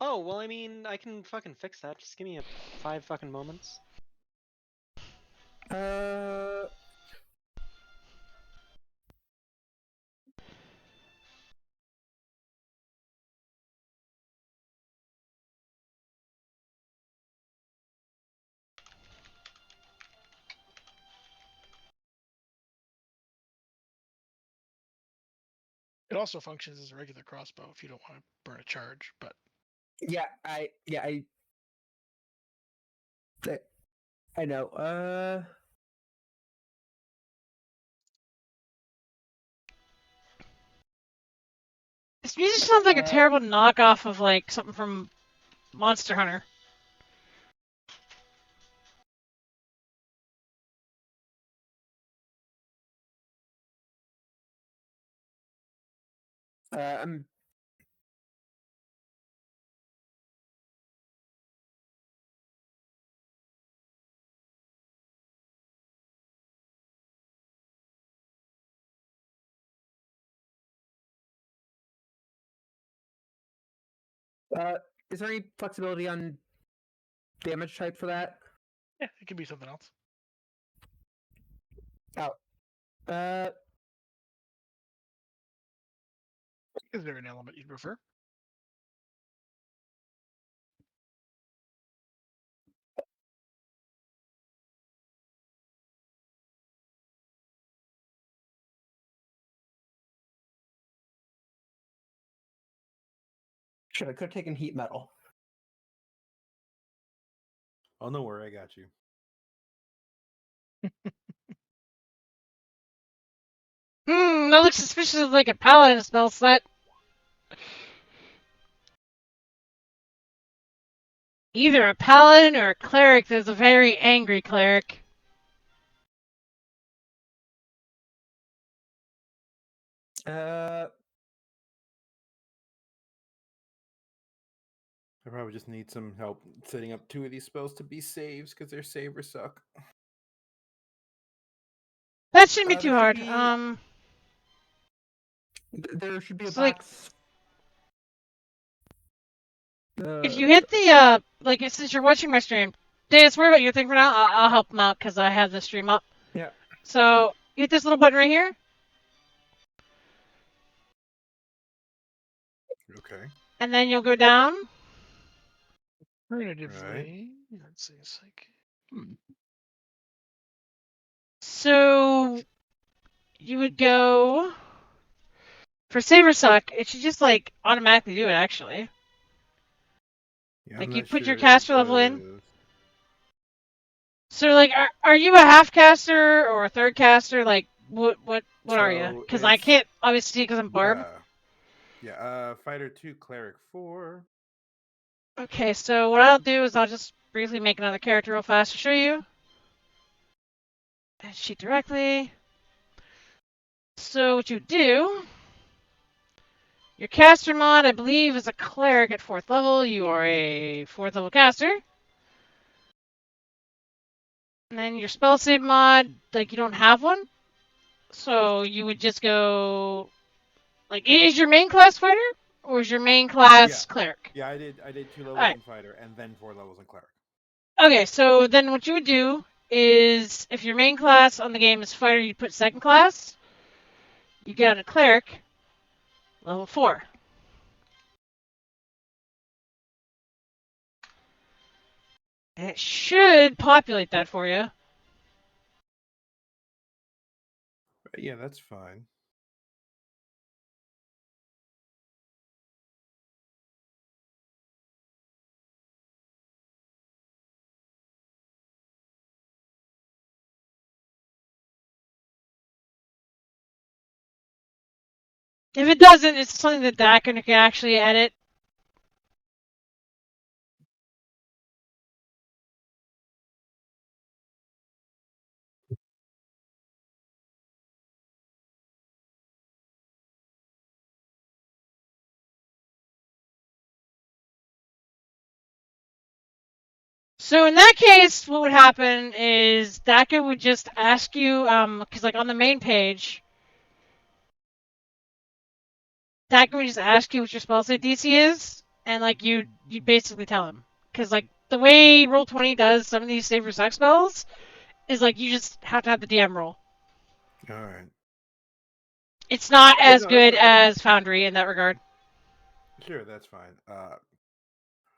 Oh, well, I mean, I can fucking fix that. Just give me 5 fucking moments. It also functions as a regular crossbow if you don't want to burn a charge, but I know. This music sounds like a terrible knockoff of like something from Monster Hunter. I'm is there any flexibility on damage type for that? yeah, it could be something else. Uh, Is there an element you'd prefer? Shit, I could have taken heat metal. Oh, no worry, I got you. That looks suspiciously like a paladin spell set. Either a paladin or a cleric that's a very angry cleric. I probably just need some help setting up 2 of these spells to be saves because their savers suck. That shouldn't be There too should hard. be- There should be a It's like- box. If you hit the like, since you're watching my stream, Dennis, worry about your thing for now. I'll help him out because I have the stream up. Yeah. So you hit this little button right here, Okay. and then you'll go down. Alternatively, let's see, it's like So you would go for Saber Suck. It should just like automatically do it. Actually, Yeah, like I'm you not put your sure caster level in. So like, are you a half caster or a third caster? Like, what are you? So Because I it's- can't obviously because I'm Barb. Yeah, Fighter 2, Cleric 4. Okay, so what I'll do is I'll just briefly make another character real fast to show you. And sheet directly. So what you do, your caster mod, I believe, is a cleric at 4th level. You are a 4th level caster. And then your spell save mod, like you don't have one. So you would just go, like, is your main class fighter? Or is your main class cleric? Yeah, I did 2 levels Alright. in Fighter and then 4 levels in Cleric. Okay, so then what you would do is, if your main class on the game is fighter, you put second class. You get a cleric, level 4. And it should populate that for you. Yeah, that's fine. If it doesn't, it's something that Dakin can actually edit. So in that case, what would happen is Dakin would just ask you, because like on the main page, Dakin would just ask you what your spell save DC is, and like you'd basically tell him. Because like the way Roll20 does some of these saver suck spells is like you just have to have the DM roll. Alright. It's not Yeah, as no, good that's- as Foundry in that regard. Sure, that's fine.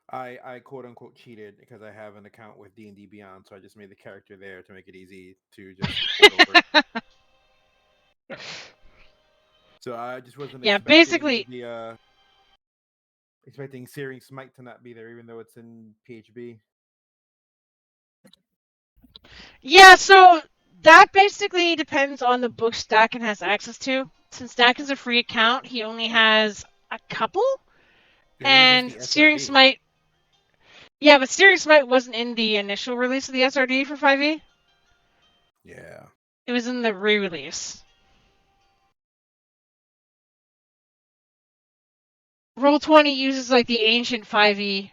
I quote unquote cheated because I have an account with D&D Beyond, so I just made the character there to make it easy to just port over. So I just wasn't Yeah, expecting basically, the expecting Searing Smite to not be there, even though it's in PHB. yeah. So that basically depends on the books Dakin has access to. Since Dakin's a free account, he only has a couple. Yeah, I think it's And just the Searing SRD. Smite, yeah, but Searing Smite wasn't in the initial release of the SRD for 5e. Yeah. It was in the re-release. Roll20 uses like the ancient 5e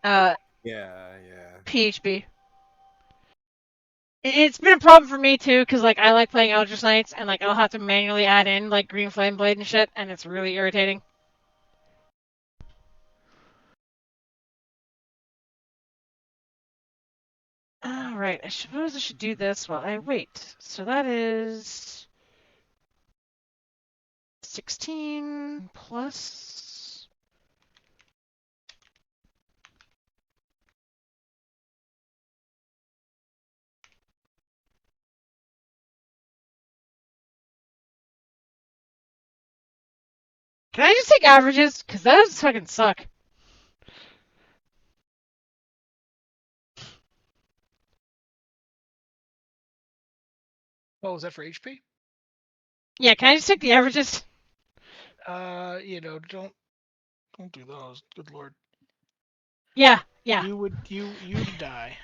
Yeah, yeah. PHB. It's been a problem for me too, because like I like playing Eldritch Knights, and like I'll have to manually add in like Green Flame Blade and shit, and it's really irritating. Alright, I suppose I should do this while I wait. So that is 16 plus. Can I just take averages? Because that does fucking suck. Oh, is that for HP? Yeah, can I just take the averages? Don't do those. Good lord. Yeah. You'd die.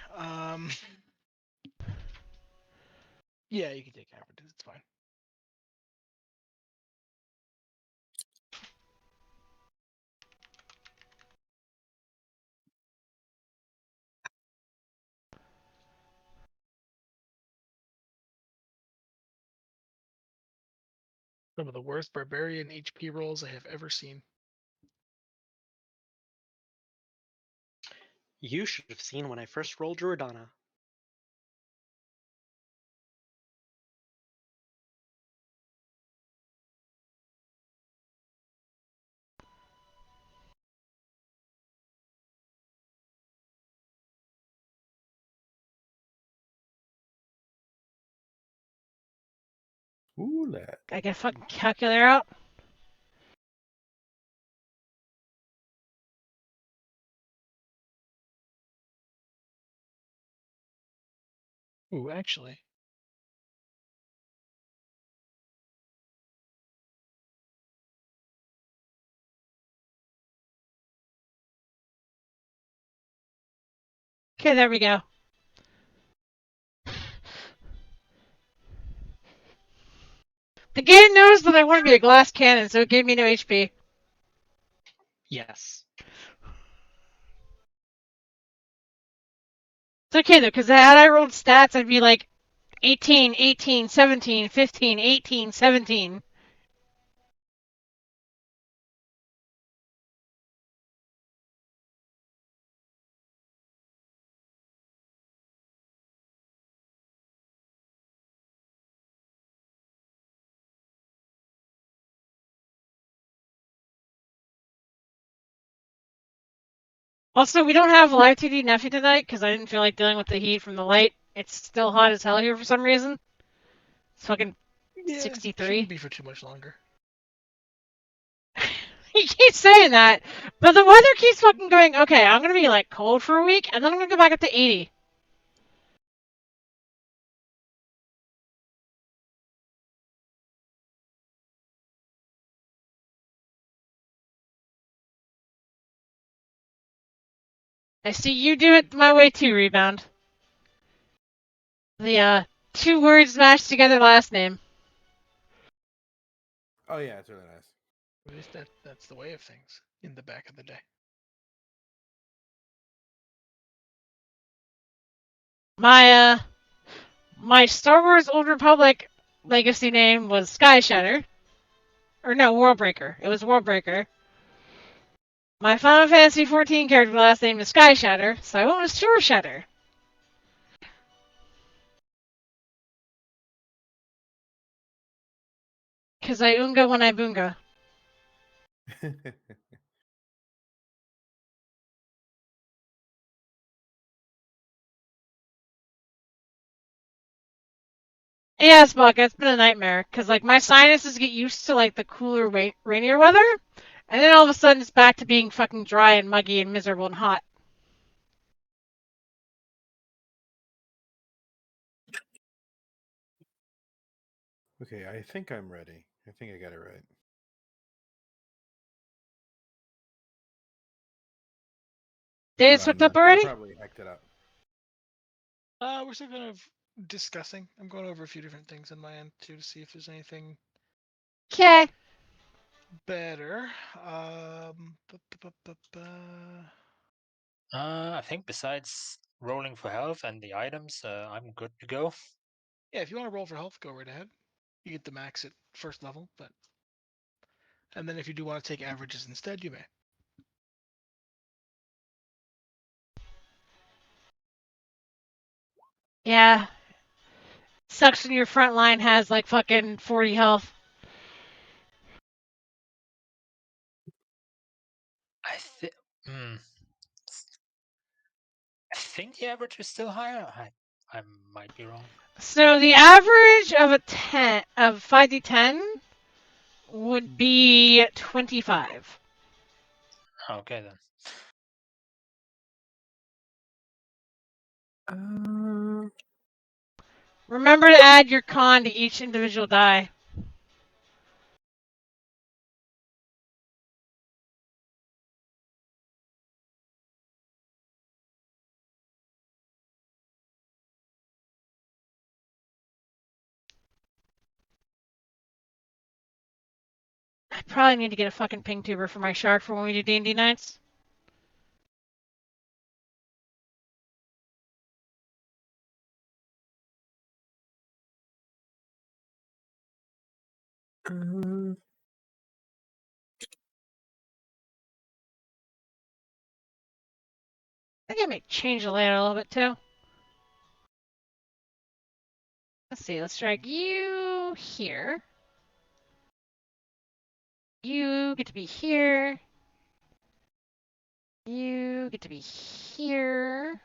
Yeah, you can take averages. It's fine. Some of the worst barbarian HP rolls I have ever seen. You should have seen when I first rolled Jordana. Ooh, that. I get a fucking calculator out. Ooh, actually. Okay, there we go. The game knows that I want to be a glass cannon, so it gave me no HP. Yes. It's okay though, because had I rolled stats, I'd be like 18, 18, 17, 15, 18, 17. Also, we don't have live 2D Nephi tonight because I didn't feel like dealing with the heat from the light. It's still hot as hell here for some reason. It's fucking Yeah, 63. shouldn't be for too much longer. You keep saying that, but the weather keeps fucking going, okay, I'm gonna be like cold for a week, and then I'm gonna go back up to 80. I see you do it my way too, Rebound. The, two words mashed together last name. Oh yeah, it's really nice. At least that's the way of things in the back of the day. My Star Wars Old Republic legacy name was Sky Shatter. Or no, Worldbreaker. It was Worldbreaker. My Final Fantasy XIV character last name is Sky Shatter, so I went with Shore Shatter. Cause I unga when I boonga. Yeah, Spock, it's been a nightmare because like my sinuses get used to like the cooler, rainier weather, and then all of a sudden it's back to being fucking dry and muggy and miserable and hot. Okay, I think I'm ready. I think I got it right. Dave's But I'm hooked up not sure. I already? probably hacked it up. We're still kind of discussing. I'm going over a few different things on my end too to see if there's anything Okay. better. I think besides rolling for health and the items, I'm good to go. Yeah, if you want to roll for health, go right ahead. You get the max at first level, and then if you do want to take averages instead, you may. Yeah. Sucks when your front line has like fucking 40 health. I think. I think the average is still higher. I might be wrong. So the average of a 10 of 5d10 would be 25. Okay then. Remember to add your con to each individual die. I probably need to get a fucking ping tuber for my shark for when we do D&D nights. I think I may change the layout a little bit too. Let's see, let's drag you here. You get to be here. You get to be here.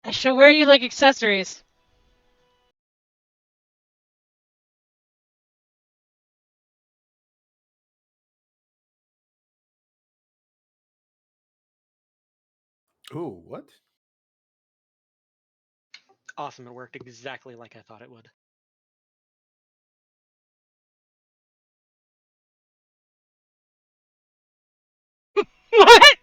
I shall wear you like accessories. Ooh, what? Awesome, it worked exactly like I thought it would. What?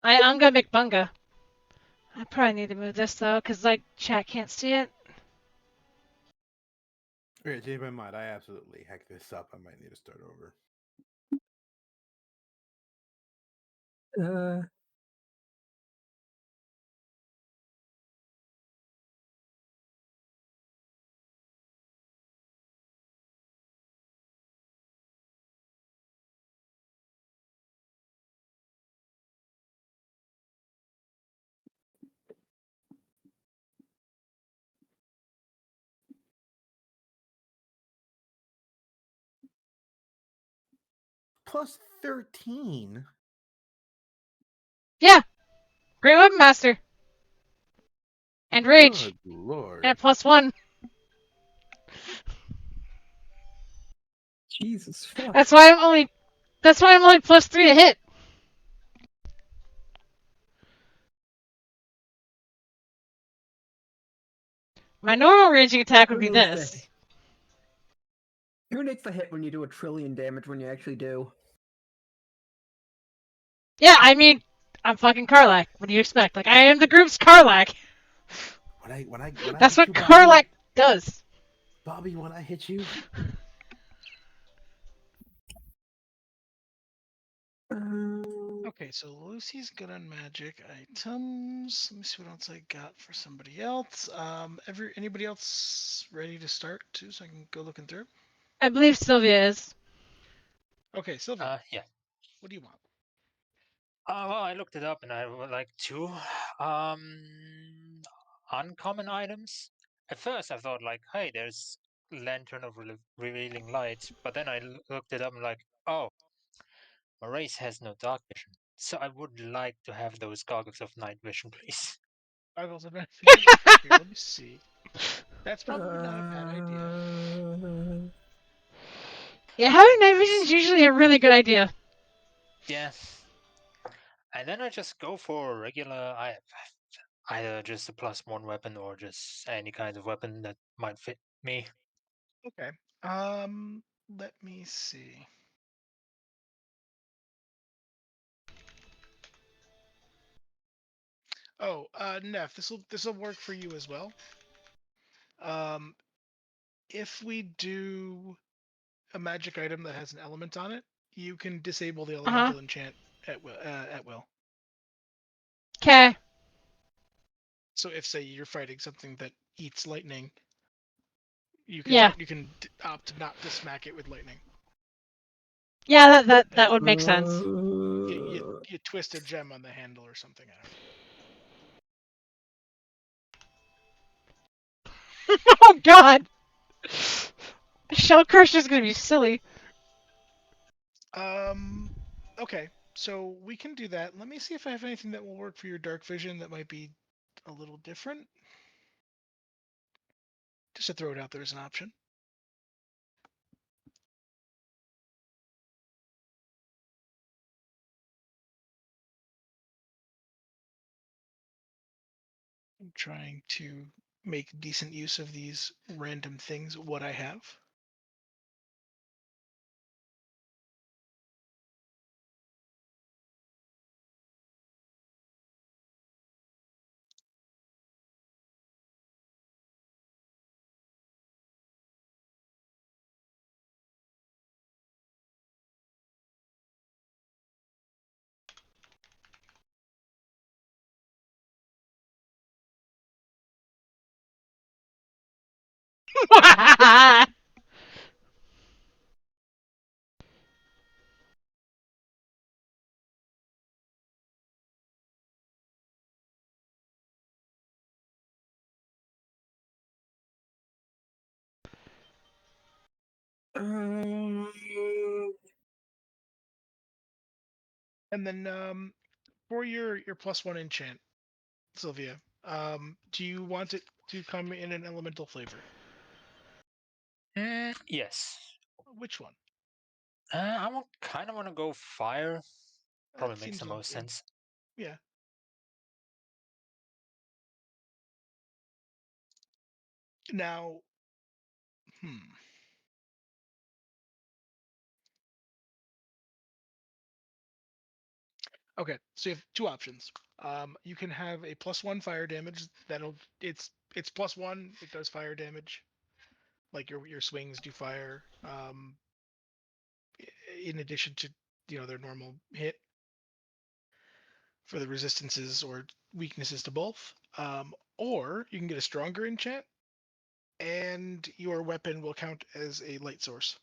I'm gonna make bunga. I probably need to move this though, because like chat can't see it. Okay, change my mind. I absolutely hacked this up. I might need to start over. Plus 13. Yeah, Great Weapon Master. And Rage. Good lord. And +1. Jesus fuck. That's why I'm only +3 to hit. My normal raging attack would be What do they this. say? Who takes the hit when you do 1,000,000,000 damage when you actually do? Yeah, I mean, I'm fucking Karlak. What do you expect? Like, I am the group's Karlak. When I That's hit what you, Bobby, Karlak does. Bobby, when I hit you, Okay, so Lucy's good on magic items. Let me see what else I got for somebody else. Anybody else ready to start too, so I can go looking through? I believe Sylvia is. Okay, Sylvia, Yeah. what do you want? Well, I looked it up and I would like two uncommon items. At first, I thought like, hey, there's Lantern of Revealing Light, but then I looked it up and like, oh, my race has no dark vision, so I would like to have those goggles of night vision, please. Goggles of night vision. Okay, here, let me see. That's probably not a bad idea. Yeah, having Like, night vision is usually a really good idea. yeah. And then I just go for regular, either just a +1 weapon or just any kind of weapon that might fit me. Okay. Let me see. Oh, Neff, this will work for you as well. Um, if we do a magic item that has an element on it, you can disable the Uh huh. elemental enchant at will. At will. Okay. So if say you're fighting something that eats lightning, you can Yeah. opt not to smack it with lightning, Yeah, that and would make sense. you twist a gem on the handle or something. I Oh God. Shell Crusher is gonna be silly. don't know. Okay, so we can do that. Let me see if I have anything that will work for your dark vision that might be a little different. Just to throw it out there as an option. I'm trying to make decent use of these random things, what I have. And then for your +1 enchant, Sylvia, do you want it to come in an elemental flavor? Yes. Which one? I kind of want to go fire. That Probably makes seems the like most good. sense. Yeah. Now, hmm. Okay, so you have two options. You can have a +1 fire damage. It's +1. It does fire damage. Like your swings do fire. In addition to their normal hit for the resistances or weaknesses to both. Or you can get a stronger enchant, and your weapon will count as a light source.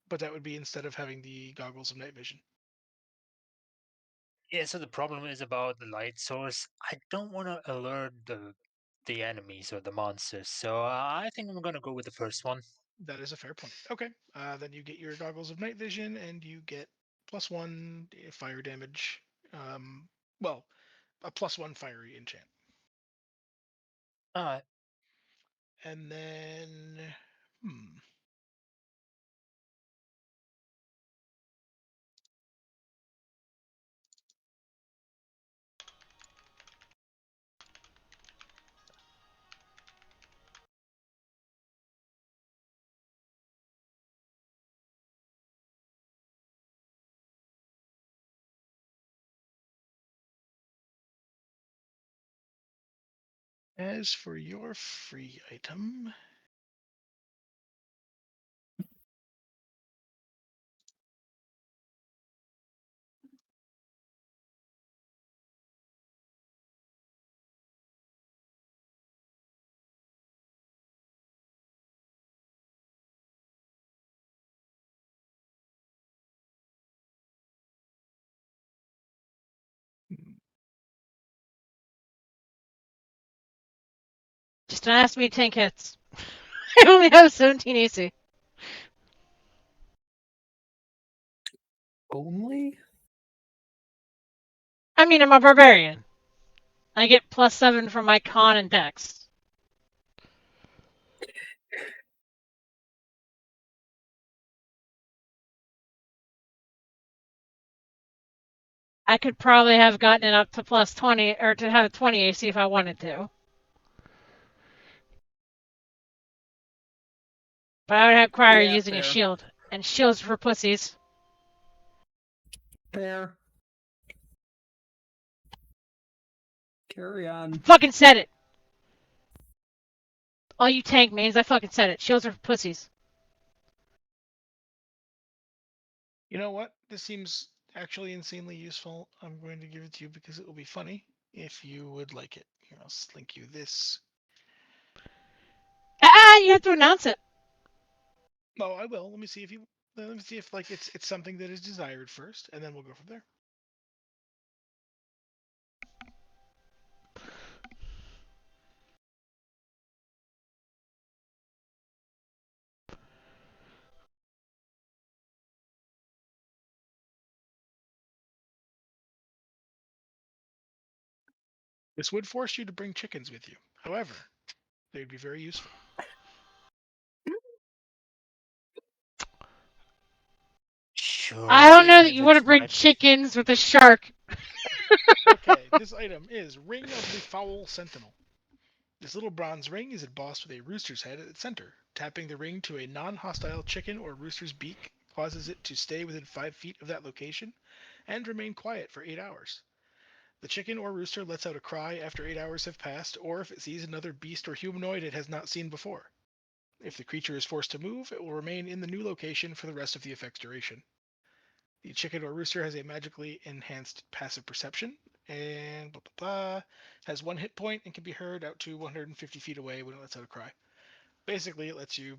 But that would be instead of having the goggles of night vision. Yeah, so the problem is about the light source. I don't want to alert the enemies or the monsters, so I think I'm gonna go with the first one. That is a fair point. Okay, then you get your goggles of night vision, and you get +1 fire damage. Well, a +1 fiery enchant, Alright. and then As for your free item, Just don't ask me to tank hits. I only have 17 AC. Only? I mean, I'm a barbarian. I get +7 from my con and dex. I could probably have gotten it up to +20 or to have 20 AC if I wanted to. But I would require Yeah, using a fair. shield. And shields for pussies. Fair. Carry on. Fucking said it. All you tank mains, I fucking said it. Shields are for pussies. you know what? This seems actually insanely useful. I'm going to give it to you because it will be funny if you would like it. Here, I'll link you this. You have to announce it. Oh, I will. Let me see if you. Let me see if like it's something that is desired first, and then we'll go from there. This would force you to bring chickens with you. However, they would be very useful. Sure. I don't know that If you want to it's bring my chickens with a shark. Okay, this item is Ring of the Foul Sentinel. This little bronze ring is embossed with a rooster's head at its center. Tapping the ring to a non-hostile chicken or rooster's beak causes it to stay within 5 feet of that location and remain quiet for 8 hours. The chicken or rooster lets out a cry after 8 hours have passed, or if it sees another beast or humanoid it has not seen before. If the creature is forced to move, it will remain in the new location for the rest of the effect's duration. The chicken or rooster has a magically enhanced passive perception, and blah blah blah. Has 1 hit point and can be heard out to 150 feet away when it lets out a cry. Basically, it lets you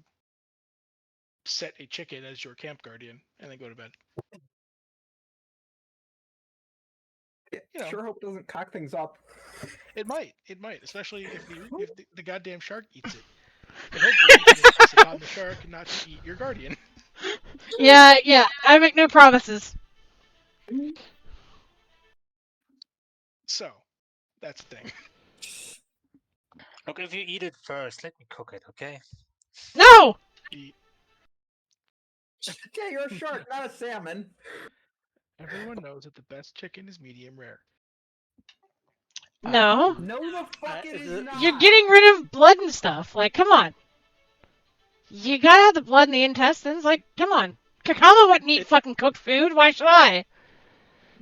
set a chicken as your camp guardian and then go to bed. You know, Sure hope it doesn't cock things up. it might, especially if the goddamn shark eats it. But hopefully, you can impress upon the shark not to eat your guardian. Yeah. I make no promises. So, that's the thing. Look, if you eat it first, let me cook it, okay? No! The, Yeah, you're a shark, not a salmon. everyone knows that the best chicken is medium rare. No. No, the fuck it is not. You're getting rid of blood and stuff. Like, come on. You gotta have the blood in the intestines. Like, come on. Kakama wouldn't eat fucking cooked food. Why should I?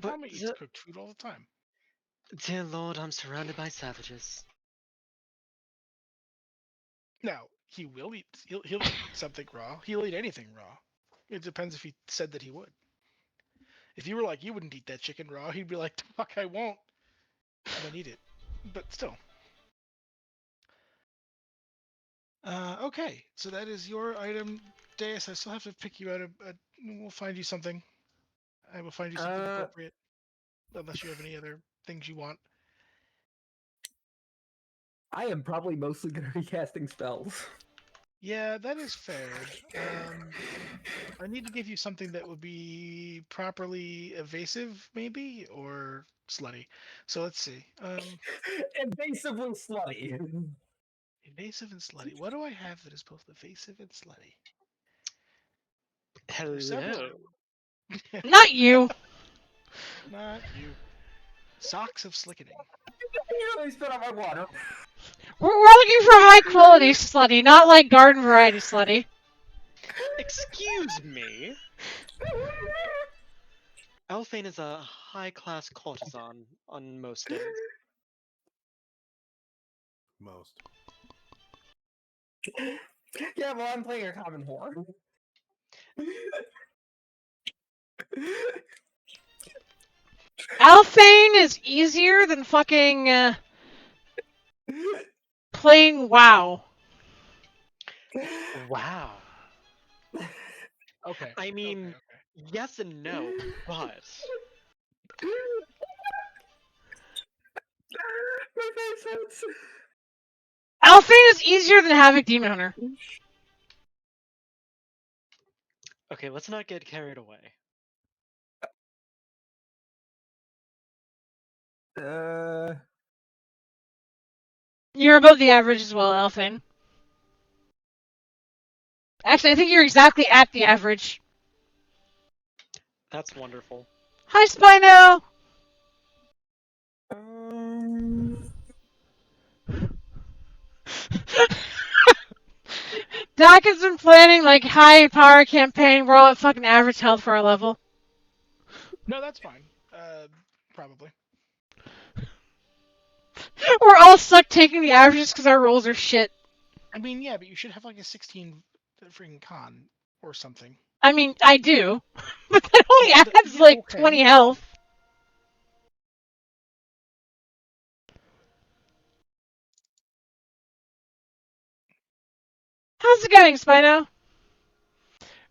But Mama eats cooked food all the time. dear Lord, I'm surrounded by savages. Now, he will eat. He'll eat something raw. He'll eat anything raw. It depends if he said that he would. If you were like, you wouldn't eat that chicken raw, he'd be like, fuck, I won't, and then eat it. But still. Okay, so that is your item, Deus. I still have to pick you out we'll find you something. I will find you something appropriate, unless you have any other things you want. I am probably mostly going to be casting spells. Yeah, that is fair. I need to give you something that would be properly evasive, maybe, or slutty. So let's see. Invasively slutty. Evasive and slutty. What do I have that is both evasive and slutty? Hello. There's several. Not you. Not you. Socks of slickening. You really spit out my water. We're looking for high quality slutty, not like garden variety slutty. Excuse me. Elfane is a high-class courtesan on most days. most. Yeah, well, I'm playing a common whore. Alphane is easier than fucking playing WoW. Wow. Okay. I mean, okay. yes and no, but My face hurts. Alphane is easier than Havoc Demon Hunter. okay, let's not get carried away. You're above the average as well, Alphane. Actually, I think you're exactly at the average. That's wonderful. Hi, Spino! Doc has been planning like high power campaign. We're all at fucking average health for our level. No, that's fine. Probably. We're all stuck taking the averages because our rolls are shit. I mean, yeah, but you should have like a 16 freaking con or something. I mean, I do, but that only Well, adds yeah, like okay. 20 health. How's it going, Spino?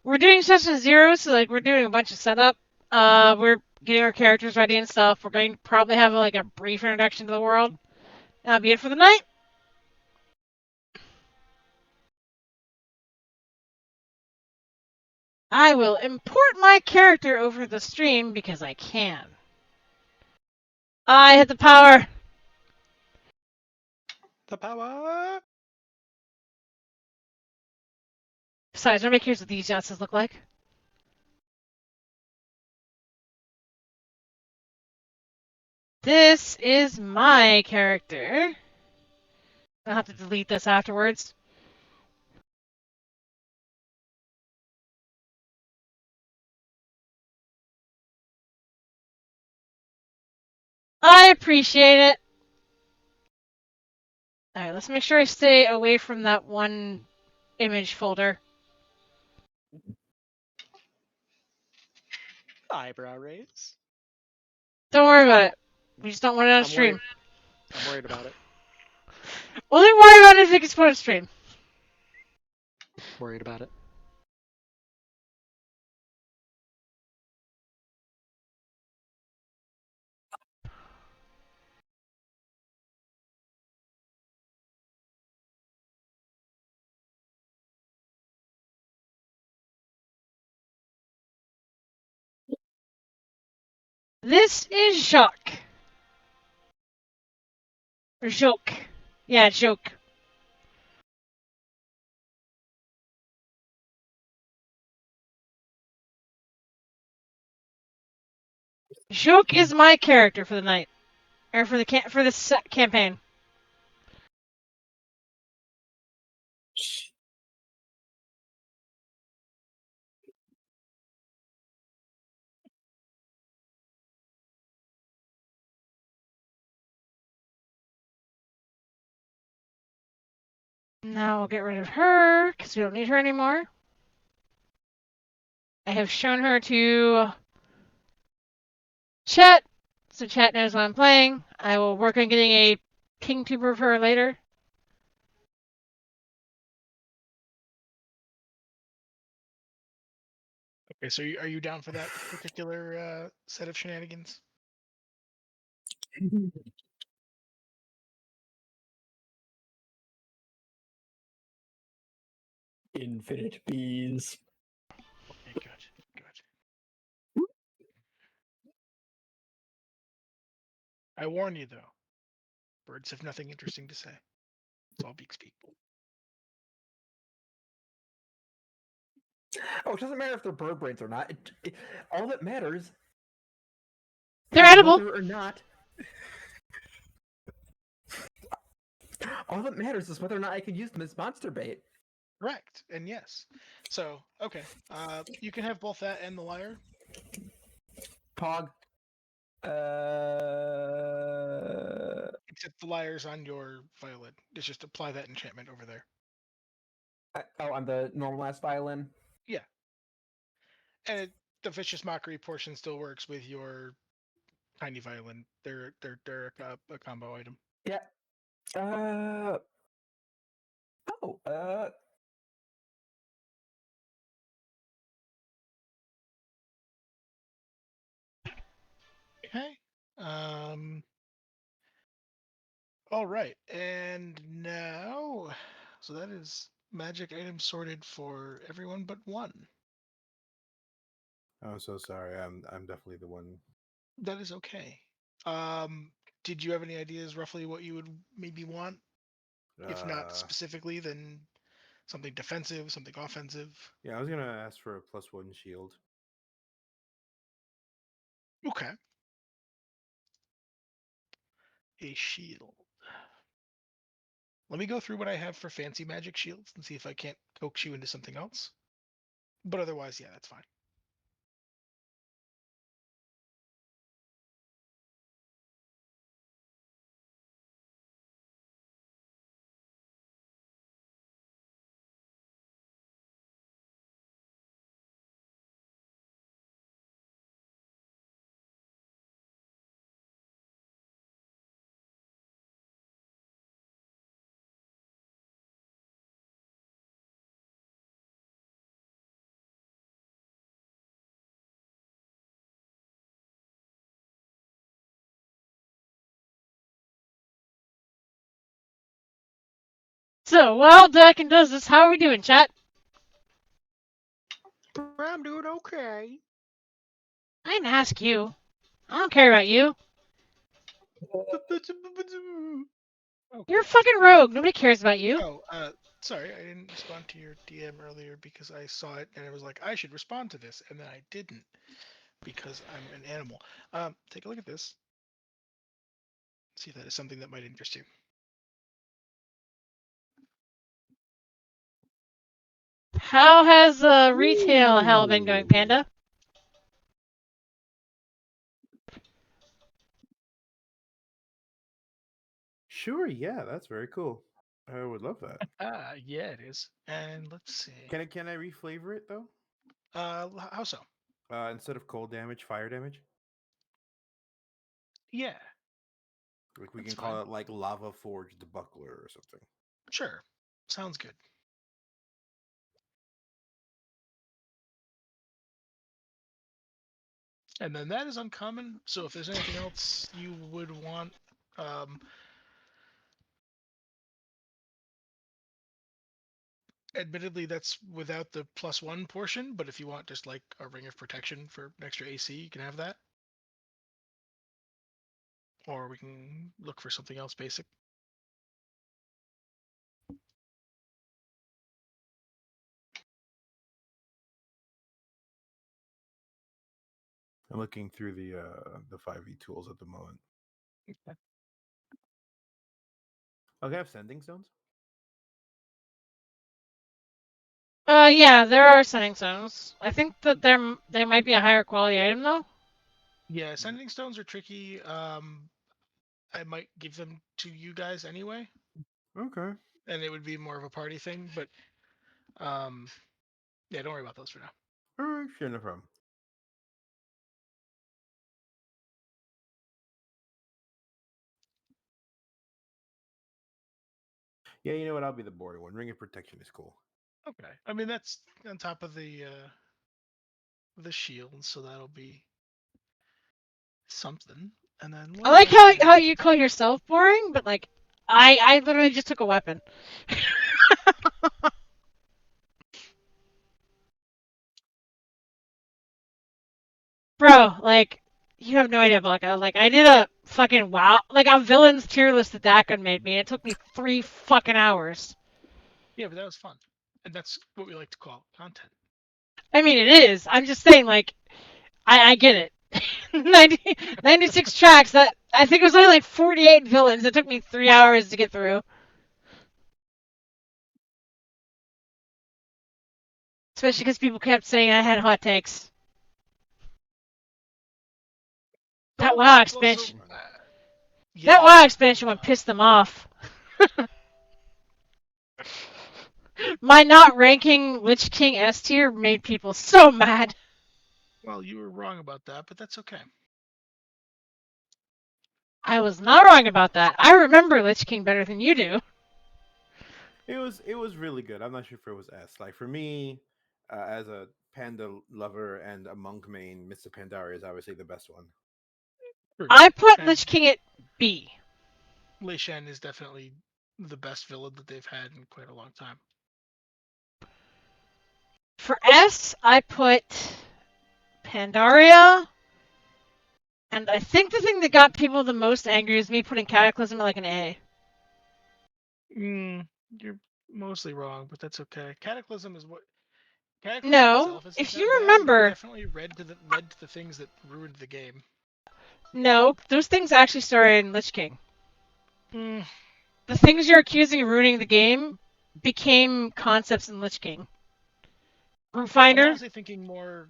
We're doing session 0, so like we're doing a bunch of setup. We're getting our characters ready and stuff. We're going to probably have like a brief introduction to the world. That'll be it for the night. I will import my character over the stream because I can. I hit the power. The power. Besides, nobody cares what these Johnsons look like. This is my character. I'll have to delete this afterwards. I appreciate it. Alright, let's make sure I stay away from that one image folder. Eyebrow raise. Don't worry about it. We just don't want it on stream. I'm worried about it. Only worry about it if it gets put on stream. Worried about it. This is Jacques. Or Joke. Yeah, Joke. Joke is my character for the night. Or for the for this campaign. Now we'll get rid of her, because we don't need her anymore. I have shown her to chat, so chat knows what I'm playing. I will work on getting a king tuber of her later. Okay, so are you down for that particular set of shenanigans? Infinite bees. Okay, good. I warn you, though. Birds have nothing interesting to say. It's all beaks people. Oh, it doesn't matter if they're bird brains or not. All that matters They're is edible. whether or not. All that matters is whether or not I can use them as monster bait. Correct, and yes. So, okay. You can have both that and the liar. Pog. except the lyre's on your violin. Just apply that enchantment over there. On the normal ass violin. Yeah, and the vicious mockery portion still works with your tiny violin. They're a combo item. Yeah. Oh. Okay. All right, and now, so that is magic items sorted for everyone but one. I'm so sorry. I'm definitely the one. That is okay. Um, did you have any ideas roughly what you would maybe want? If not Uh, specifically, then something defensive, something offensive. yeah, I was gonna ask for a +1 shield. Okay. A shield. Let me go through what I have for fancy magic shields and see if I can't coax you into something else. But otherwise, yeah, that's fine. So while Dakin does this, how are we doing, chat? I'm doing okay. I didn't ask you. I don't care about you. You're a fucking rogue. Nobody cares about you. Oh, sorry, I didn't respond to your DM earlier because I saw it and it was like I should respond to this, and then I didn't because I'm an animal. Take a look at this. See if that is something that might interest you. How has retail hell been going, Panda? Sure, yeah, that's very cool. I would love that. Yeah, it is. And let's see. Can I reflavor it though? How so? Instead of cold damage, fire damage. Yeah, Like we that's can call fine. it like lava forged buckler or something. Sure, sounds good. And then that is uncommon. So if there's anything else you would want, um, admittedly that's without the +1 portion. But if you want just like a ring of protection for an extra AC, you can have that. Or we can look for something else basic. I'm looking through the 5e tools at the moment. Okay. Okay, I have sending stones. Yeah, there are sending stones. I think that they might be a higher quality item though. Yeah, sending stones are tricky. I might give them to you guys anyway, Okay. and it would be more of a party thing. But yeah, don't worry about those for now. All right, sure, no problem. Yeah, you know what? I'll be the boring one. Ring of protection is cool. Okay. I mean that's on top of the shield, so that'll be something. And then I what like else? how you call yourself boring, but like I literally just took a weapon. Bro, like you have no idea, Blanca. Like I did a fucking wow, like a villains tier list that Dakin made me. It took me 3 fucking hours. Yeah, but that was fun, and that's what we like to call content. I mean, it is. I'm just saying, like I get it. 96 tracks. That I think it was only like 48 villains. It took me 3 hours to get through. Especially because people kept saying I had hot takes. That Well, WoW well, so, expansion. That WoW expansion would piss them off. My not ranking Lich King S tier made people so mad. Well, you were wrong about that, but that's okay. I was not wrong about that. I remember Lich King better than you do. It was really good. I'm not sure if it was S. Like for me, as a panda lover and a monk main, Mr. Pandaria is obviously the best one. True. I put And Lich King at B. Lei Shen is definitely the best villain that they've had in quite a long time. For S, I put Pandaria. And I think the thing that got people the most angry is me putting Cataclysm at like an A. You're mostly wrong, but that's okay. Cataclysm is what. Cataclysm No, itself isn't if that you bad, but it remember, definitely led to the things that ruined the game. no, those things actually started in Lich King. Mm, The things you're accusing of ruining the game became concepts in Lich King. Room I'm Finder, honestly thinking more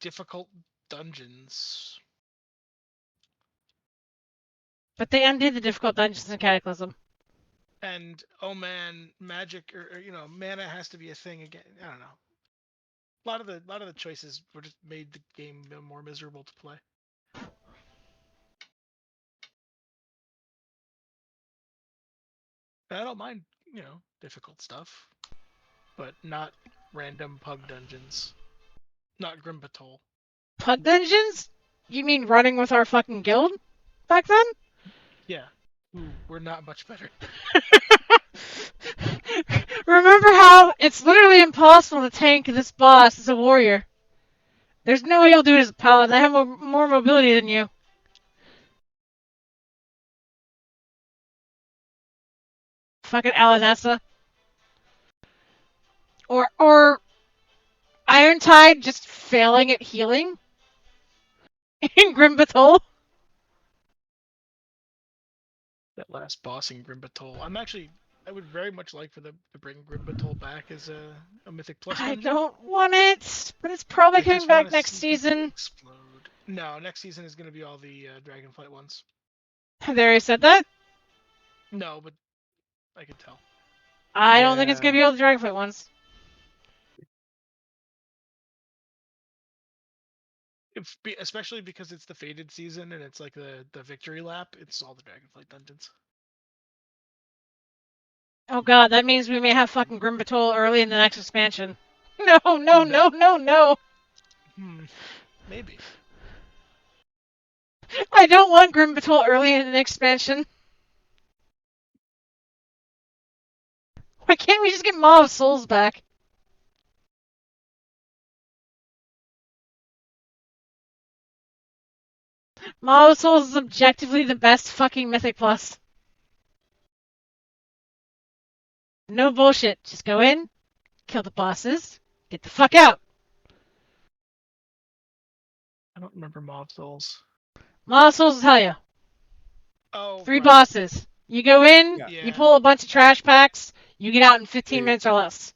difficult dungeons. but they undid the difficult dungeons in Cataclysm. And oh man, magic or mana has to be a thing again. I don't know. A lot of the choices were just made the game more miserable to play. I don't mind, difficult stuff, but not random pug dungeons. Not Grim Patrol. Pug dungeons? You mean running with our fucking guild back then? Yeah, who were not much better. Remember how it's literally impossible to tank this boss as a warrior. There's no way you'll do it as a paladin. I have more mobility than you. Fucking Alanessa. Or Irontide just failing at healing in Grim Battle. That last boss in Grim Patrol. I would very much like for them to bring Grim Patrol back as a Mythic Plus I dungeon. don't want it, but it's probably I coming just back want to next see people season. explode. No, next season is going to be all the Dragonflight ones. Have they already said that? No, but I can tell. I don't think it's Yeah. gonna be all the Dragonflight ones. Especially because it's the Fated season and it's like the victory lap. It's all the Dragonflight dungeons. Oh god, that means we may have fucking Grim Battle early in the next expansion. No. Maybe. I don't want Grim Battle early in an expansion. Why can't we just get Maw of Souls back? Maw of Souls is objectively the best fucking Mythic Plus. No bullshit. Just go in, kill the bosses, get the fuck out. I don't remember Mob Souls. Maw of Souls will tell you. Oh, 3 right. bosses. You go in, Yeah. you pull a bunch of trash packs, you get out in 15 Hey. minutes or less.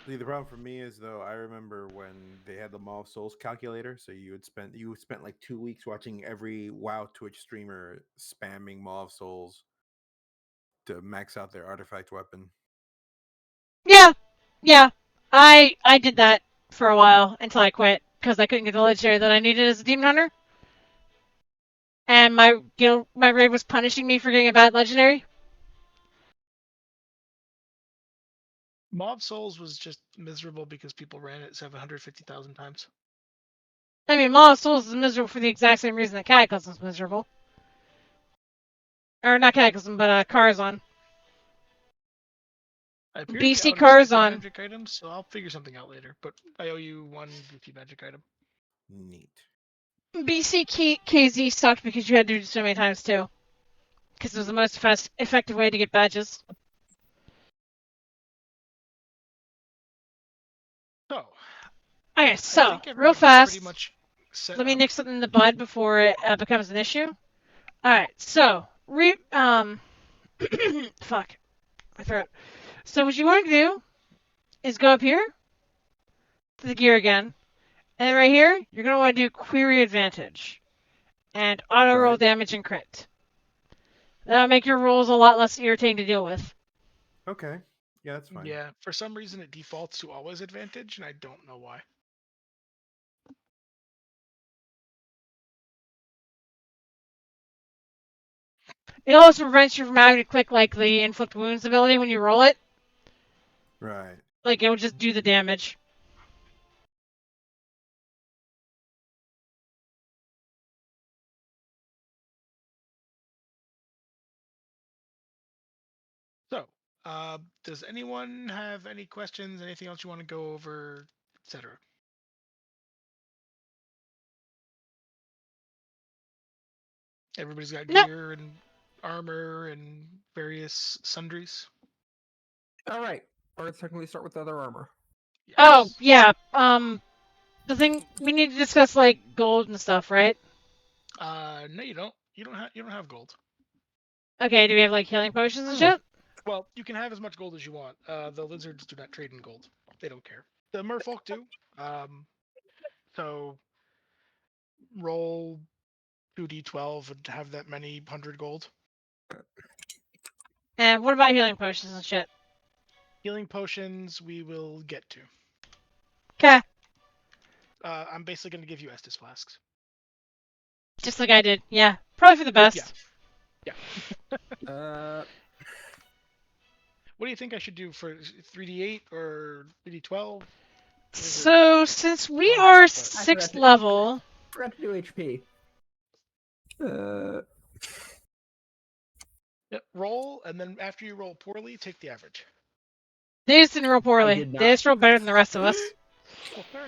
See, the problem for me is though I remember when they had the Maw of Souls calculator, so you spent like 2 weeks watching every WoW Twitch streamer spamming Maw of Souls to max out their artifact weapon. Yeah. I did that for a while until I quit because I couldn't get the legendary that I needed as a demon hunter. And my raid was punishing me for getting a bad legendary. Mob Souls was just miserable because people ran it 750,000 times. I mean, Maw of Souls is miserable for the exact same reason that Cataclysm is miserable. Or not Cataclysm, but Karazhan. I appear BC to be out of Karazhan. magic items, so I'll figure something out later. But I owe you 1 BT magic item. Neat. BC KZ sucked because you had to do it so many times too. Because it was the most effective way to get badges. So, Okay, I so, think real everybody's fast, pretty much set let me up. nick something in the bud before it becomes an issue. Alright, so, fuck, my throat. So what you want to do is go up here to the gear again, and right here, you're going to want to do Query Advantage, and auto roll Right. damage and crit. That'll make your rolls a lot less irritating to deal with. Okay. Yeah, that's fine. Yeah, for some reason it defaults to always advantage, and I don't know why. It also prevents you from having to click like the inflict wounds ability when you roll it. Right. Like it will just do the damage. So, does anyone have any questions? Anything else you want to go over, etc.? Everybody's got No. gear and armor and various sundries. All right. Or let's technically start with the other armor. Yes. Oh yeah. The thing we need to discuss like gold and stuff, right? No, you don't. You don't have gold. Okay. Do we have like healing potions and Oh. shit? Well, you can have as much gold as you want. The lizards do not trade in gold. They don't care. The merfolk do. So roll 2d12 and have that many 100 gold. And what about healing potions and shit? Healing potions we will get to. Okay. I'm basically going to give you Estus flasks. Just like I did. Yeah. Probably for the best. Yeah. What do you think I should do for 3d8 or 3d12? So since we Oh, are but- 6th to- level, Forgot to do HP. Yep, roll, and then after you roll poorly, take the average. they just didn't roll poorly. did They not. just rolled better than the rest of us. Well, fair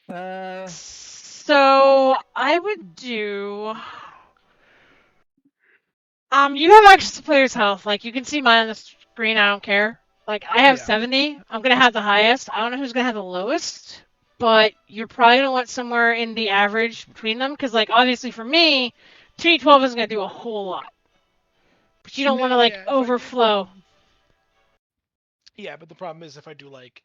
enough. So I would do. You have access to player's health. Like you can see mine on the screen. I don't care. Like I have Yeah. 70. I'm gonna have the highest. I don't know who's gonna have the lowest, but you're probably gonna want somewhere in the average between them. Because like obviously for me, 2d12 isn't gonna do a whole lot. But you don't want to like if I overflow. Yeah, but the problem is if I do like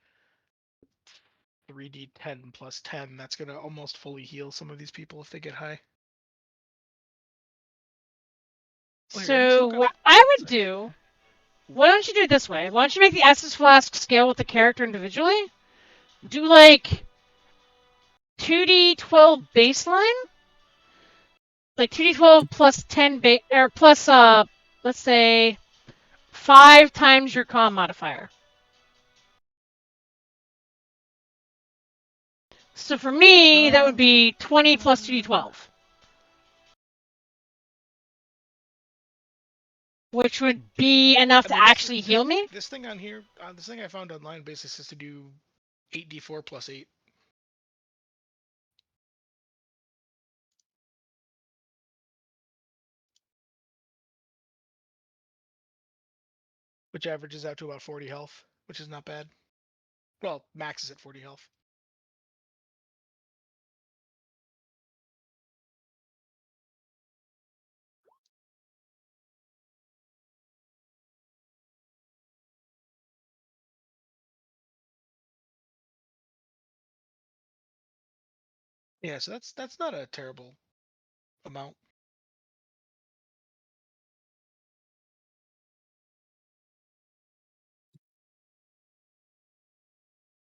3d10 plus 10, that's gonna almost fully heal some of these people if they get high. Well, here, I'm So still what got I would 6. do. Why don't you do it this way? Why don't you make the Essence Flask scale with the character individually? Do like 2d12 baseline, like 2d12 plus 10 or plus let's say 5 times your con modifier. So for me, that would be 20 plus 2d12, which would be enough to actually heal me. This thing on here, this thing I found online basically says to do 8d4 plus 8. Which averages out to about 40 health, which is not bad. Well, max is at 40 health. Yeah, so that's not a terrible amount.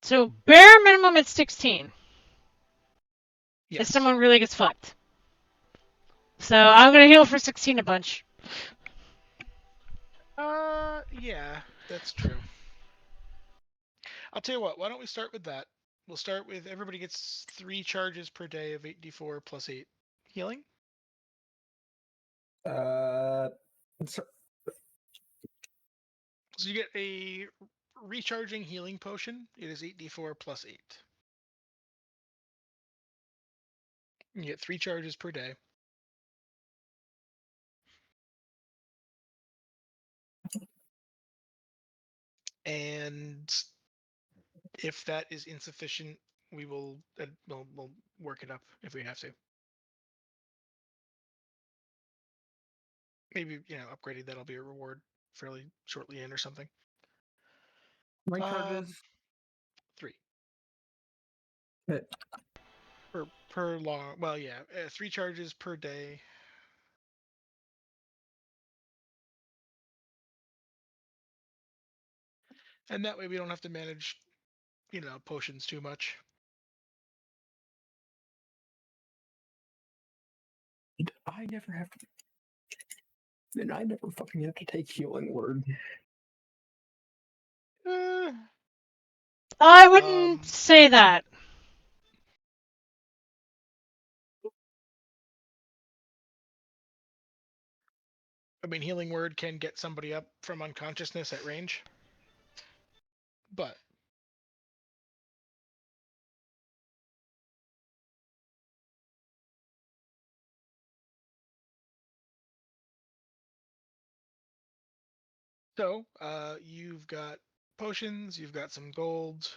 So bare minimum it's 16. Yes. If someone really gets fucked. So I'm gonna heal for 16 a bunch. Yeah, that's true. I'll tell you what, why don't we start with that? We'll start with everybody gets 3 charges per day of 8d4 plus 8 healing. So, So you get a recharging healing potion. It is 8d4 plus 8. You get 3 charges per day. And if that is insufficient, we'll work it up if we have to. Maybe, upgrading that'll be a reward fairly shortly in or something. my charges. 3 Hit. per long. Well, yeah, 3 charges per day. And that way we don't have to manage, potions too much. I never have to. Then I never fucking have to take healing word. I wouldn't say that. I mean, healing word can get somebody up from unconsciousness at range, but so you've got potions, you've got some gold,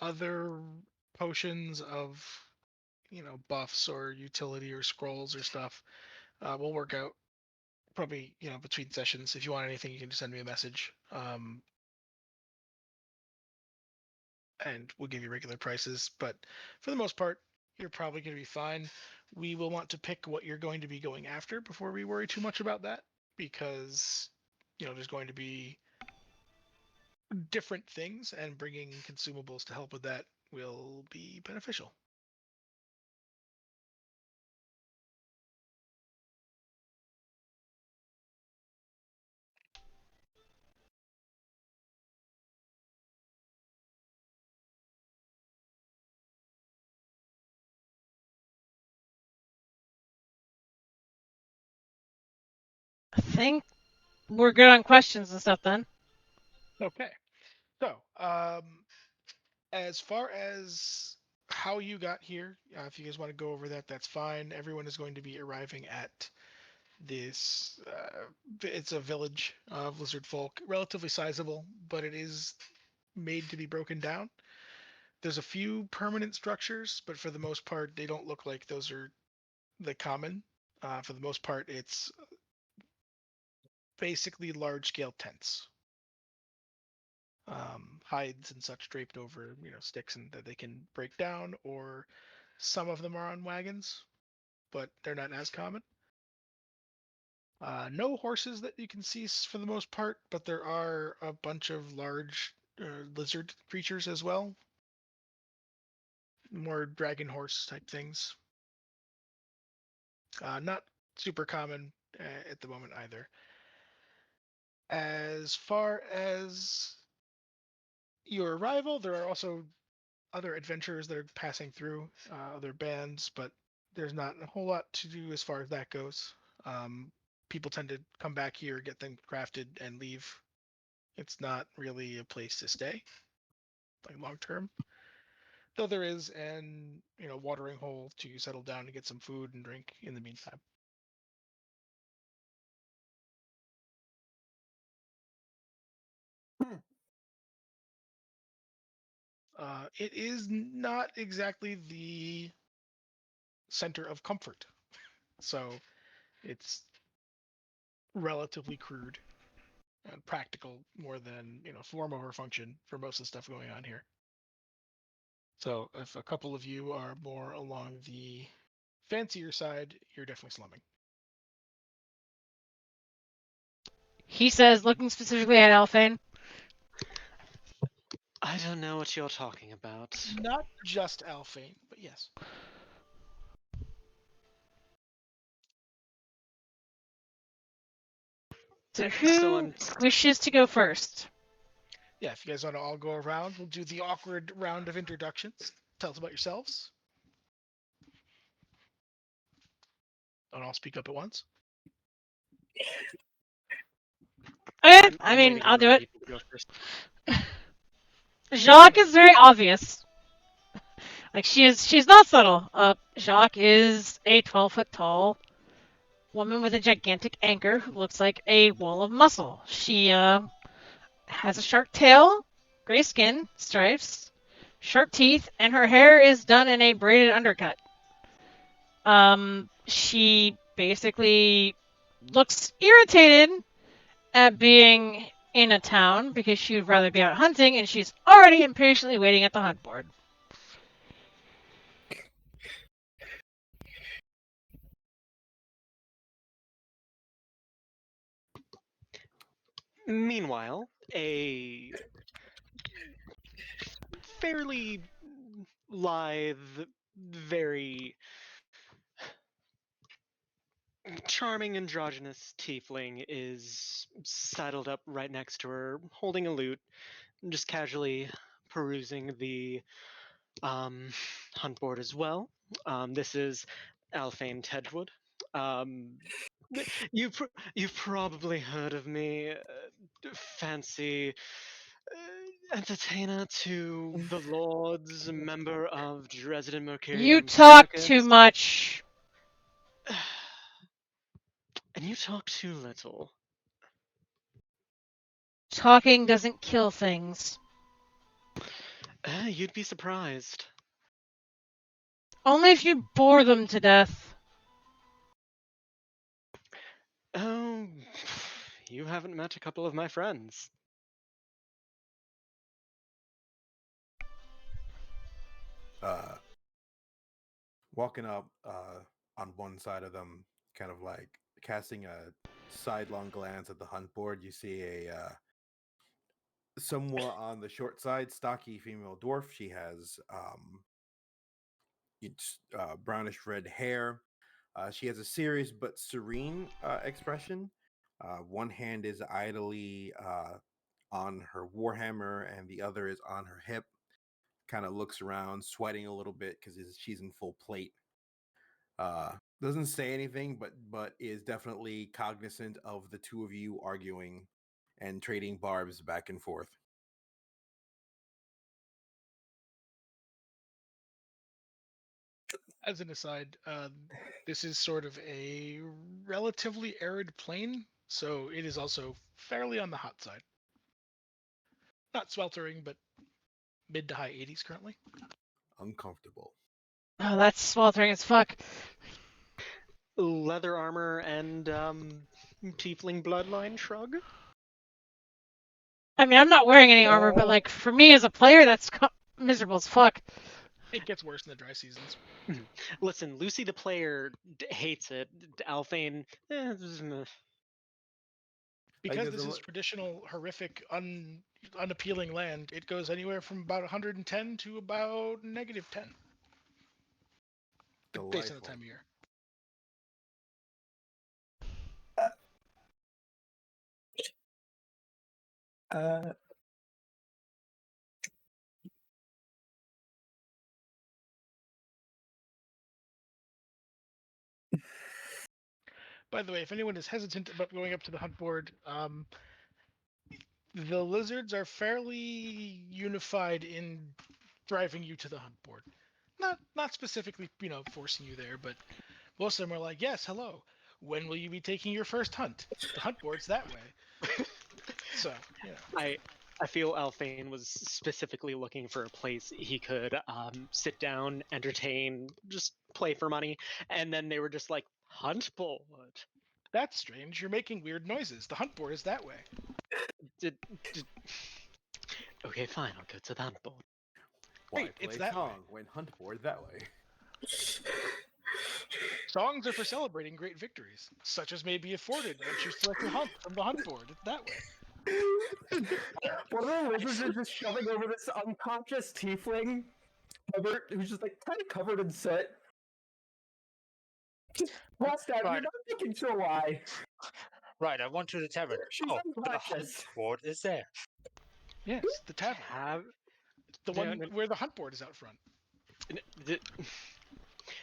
other potions of buffs or utility or scrolls or stuff. We'll work out probably between sessions. If you want anything, you can just send me a message. And we'll give you regular prices. But for the most part, you're probably going to be fine. We will want to pick what you're going to be going after before we worry too much about that, because there's going to be different things, and bringing consumables to help with that will be beneficial. I think we're good on questions and stuff then. Okay. So, as far as how you got here, if you guys want to go over that, that's fine. Everyone is going to be arriving at this. It's a village of lizard folk, relatively sizable, but it is made to be broken down. There's a few permanent structures, but for the most part, they don't look like those are the common. For the most part, it's basically large-scale tents. Hides and such draped over, sticks and that they can break down, or some of them are on wagons, but they're not as common. No horses that you can see for the most part, but there are a bunch of large lizard creatures as well. More dragon horse type things. Not super common at the moment either. As far as your arrival, there are also other adventurers that are passing through, other bands, but there's not a whole lot to do as far as that goes. People tend to come back here, get things crafted, and leave. It's not really a place to stay, like long term. Though there is an watering hole to settle down to get some food and drink in the meantime. It is not exactly the center of comfort, so it's relatively crude and practical more than form over function for most of the stuff going on here. So if a couple of you are more along the fancier side, you're definitely slumming. He says, looking specifically at Alphane. I don't know what you're talking about. Not just Alphane, but yes. So who wishes to go first? Yeah, if you guys want to all go around, we'll do the awkward round of introductions. Tell us about yourselves. Don't all speak up at once. Okay, I'm I mean, waiting I'll on do other it. people to go first. Jacques is very obvious. Like, she's not subtle. Jacques is a 12-foot tall woman with a gigantic anchor who looks like a wall of muscle. She has a sharp tail, gray skin, stripes, sharp teeth, and her hair is done in a braided undercut. She basically looks irritated at being in a town because she would rather be out hunting, and she's already impatiently waiting at the hunt board. Meanwhile, a fairly lithe, very charming androgynous tiefling is saddled up right next to her, holding a lute, just casually perusing the hunt board as well. This is Alphane Tedgewood. Um, you've probably heard of me. Fancy entertainer to the lords, member of Dresden You Mercurium talk too Circus. much. And you talk too little. Talking doesn't kill things. You'd be surprised. Only if you bore them to death. Oh, you haven't met a couple of my friends. Walking up on one side of them, kind of like casting a sidelong glance at the hunt board, you see a somewhat on the short side, stocky female dwarf. She has brownish red hair. She has a serious but serene expression. One hand is idly on her warhammer, and the other is on her hip. Kind of looks around, sweating a little bit because she's in full plate. Doesn't say anything, but is definitely cognizant of the two of you arguing and trading barbs back and forth. As an aside, this is sort of a relatively arid plain, so it is also fairly on the hot side. Not sweltering, but mid to high 80s currently. Uncomfortable. Oh, that's sweltering as fuck. Leather armor and tiefling bloodline shrug. I mean, I'm not wearing any armor, but like for me as a player, that's miserable as fuck. It gets worse in the dry seasons. Listen, Lucy the player hates it. Alphane, Because this is traditional, horrific, unappealing land, it goes anywhere from about 110 to about -10. Based on the time of year. By the way, if anyone is hesitant about going up to the hunt board, the lizards are fairly unified in driving you to the hunt board. Not specifically, forcing you there, but most of them are like, yes, hello. When will you be taking your first hunt? The hunt board's that way. So, I feel Alphane was specifically looking for a place he could sit down, entertain, just play for money, and then they were just like, hunt board. That's strange. You're making weird noises. The hunt board is that way. Okay, fine. I'll go to the hunt board. Why Wait, play it's that song way. when hunt board that way? Songs are for celebrating great victories, such as may be afforded once you select a hunt from the hunt board. It's that way. One of the wizards is just shoving over this unconscious tiefling, Hubbard, who's just like kind of covered in soot. Just lost out. Right. You're not making sure why. Right, I want to the tavern. She's Oh, the hunt unconscious. board is there. Yes, the tavern. The one where the hunt board is out front.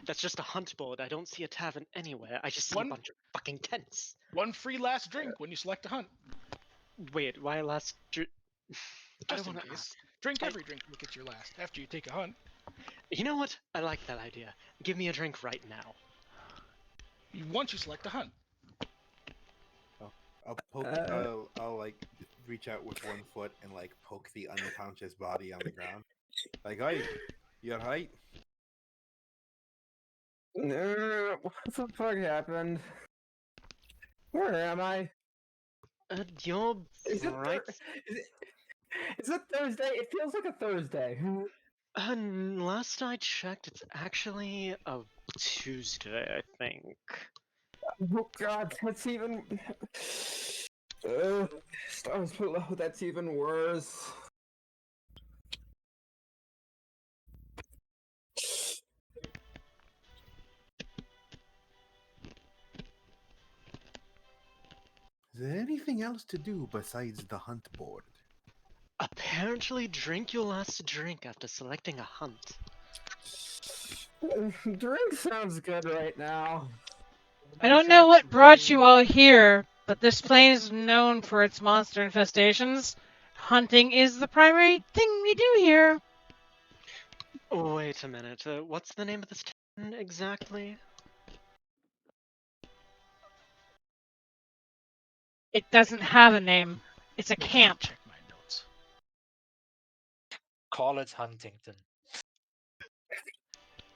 That's just a hunt board. I don't see a tavern anywhere. I just see a bunch of fucking tents. One free last drink when you select a hunt. Wait, why last? Just in case. Drink every drink that gets your last after you take a hunt. You know what? I like that idea. Give me a drink right now. Once you select a hunt. I'll poke. I'll like reach out with one foot and like poke the unconscious body on the ground. Like, hey, you alright? What the fuck happened? Where am I? You're Is it, right. is it Thursday? It feels like a Thursday. Last I checked, it's actually a Tuesday, I think. Oh god, that's even... Stars below, that's even worse. Is there anything else to do besides the hunt board? Apparently, drink your last drink after selecting a hunt. Drink sounds good right now. I don't know what brought you all here, but this plane is known for its monster infestations. Hunting is the primary thing we do here. Wait a minute. What's the name of this town exactly? It doesn't have a name. It's a Wait, let me camp. check my notes. Call it Huntington.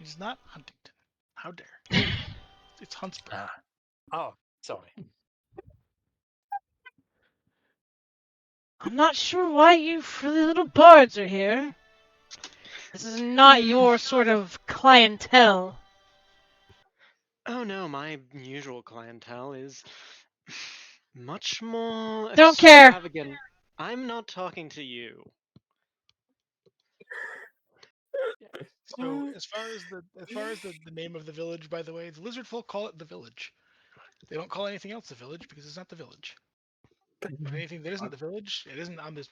It's not Huntington. How dare? It's Huntsburg. Ah. Oh, sorry. I'm not sure why you frilly little bards are here. This is not your sort of clientele. Oh no, my usual clientele is much more Don't care. extravagant. I'm not talking to you. So as far as the name of the village, by the way, the lizard folk call it the village. They don't call anything else the village because it's not the village. But anything that isn't the village, it isn't on this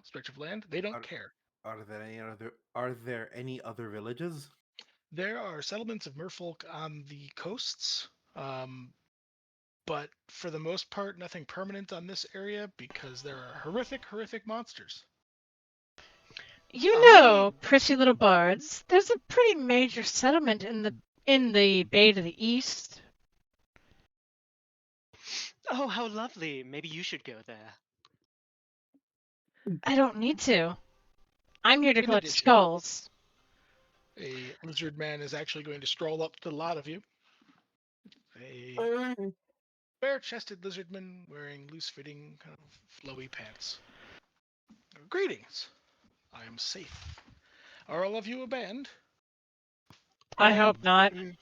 stretch of land. They don't Are, care. are there any other villages? There are settlements of merfolk on the coasts, but for the most part, nothing permanent on this area because there are horrific monsters. You know, prissy little bards, there's a pretty major settlement in the bay to the east. Oh, how lovely. Maybe you should go there. I don't need to. I'm here to In collect addition, skulls. a lizard man is actually going to stroll up to the lot of you. A bare-chested lizard man wearing loose-fitting, kind of flowy pants. Greetings. I am safe. Are all of you a band? I hope not. Mm,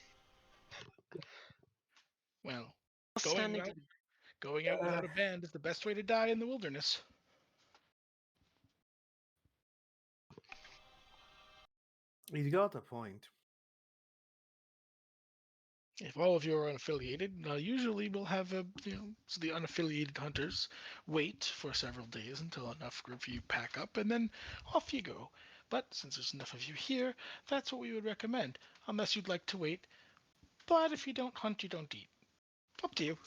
Well, standing to going out without a band is the best way to die in the wilderness. He's got a point. If all of you are unaffiliated, usually we'll have so the unaffiliated hunters wait for several days until enough of you pack up, and then off you go. But since there's enough of you here, that's what we would recommend, unless you'd like to wait. But if you don't hunt, you don't eat. Up to you.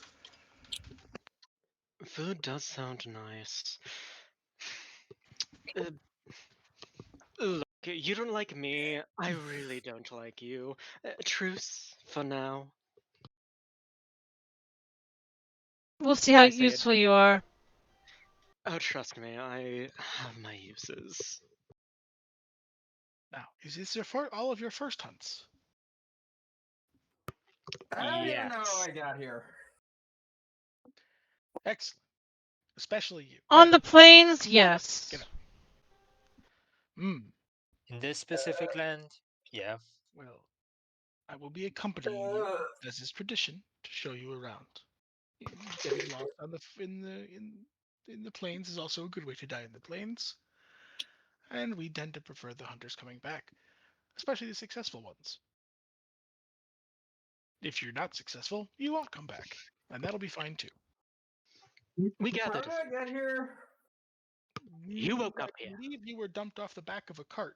Food does sound nice. Uh, Look, you don't like me. I really don't like you. Truce for now. We'll see how I say it. useful you are. Oh, trust me, I have my uses. Now, is this all of your first hunts? I don't even know how Yes. I got here. Excellent. Especially you. On the plains, yes. Get up. Hmm. In this specific land, yeah. Well, I will be accompanying you, as is tradition, to show you around. Getting lost on in the plains is also a good way to die in the plains, and we tend to prefer the hunters coming back, especially the successful ones. If you're not successful, you won't come back, and that'll be fine too. We How gathered. did I get here? You woke up I here. believe you were dumped off the back of a cart.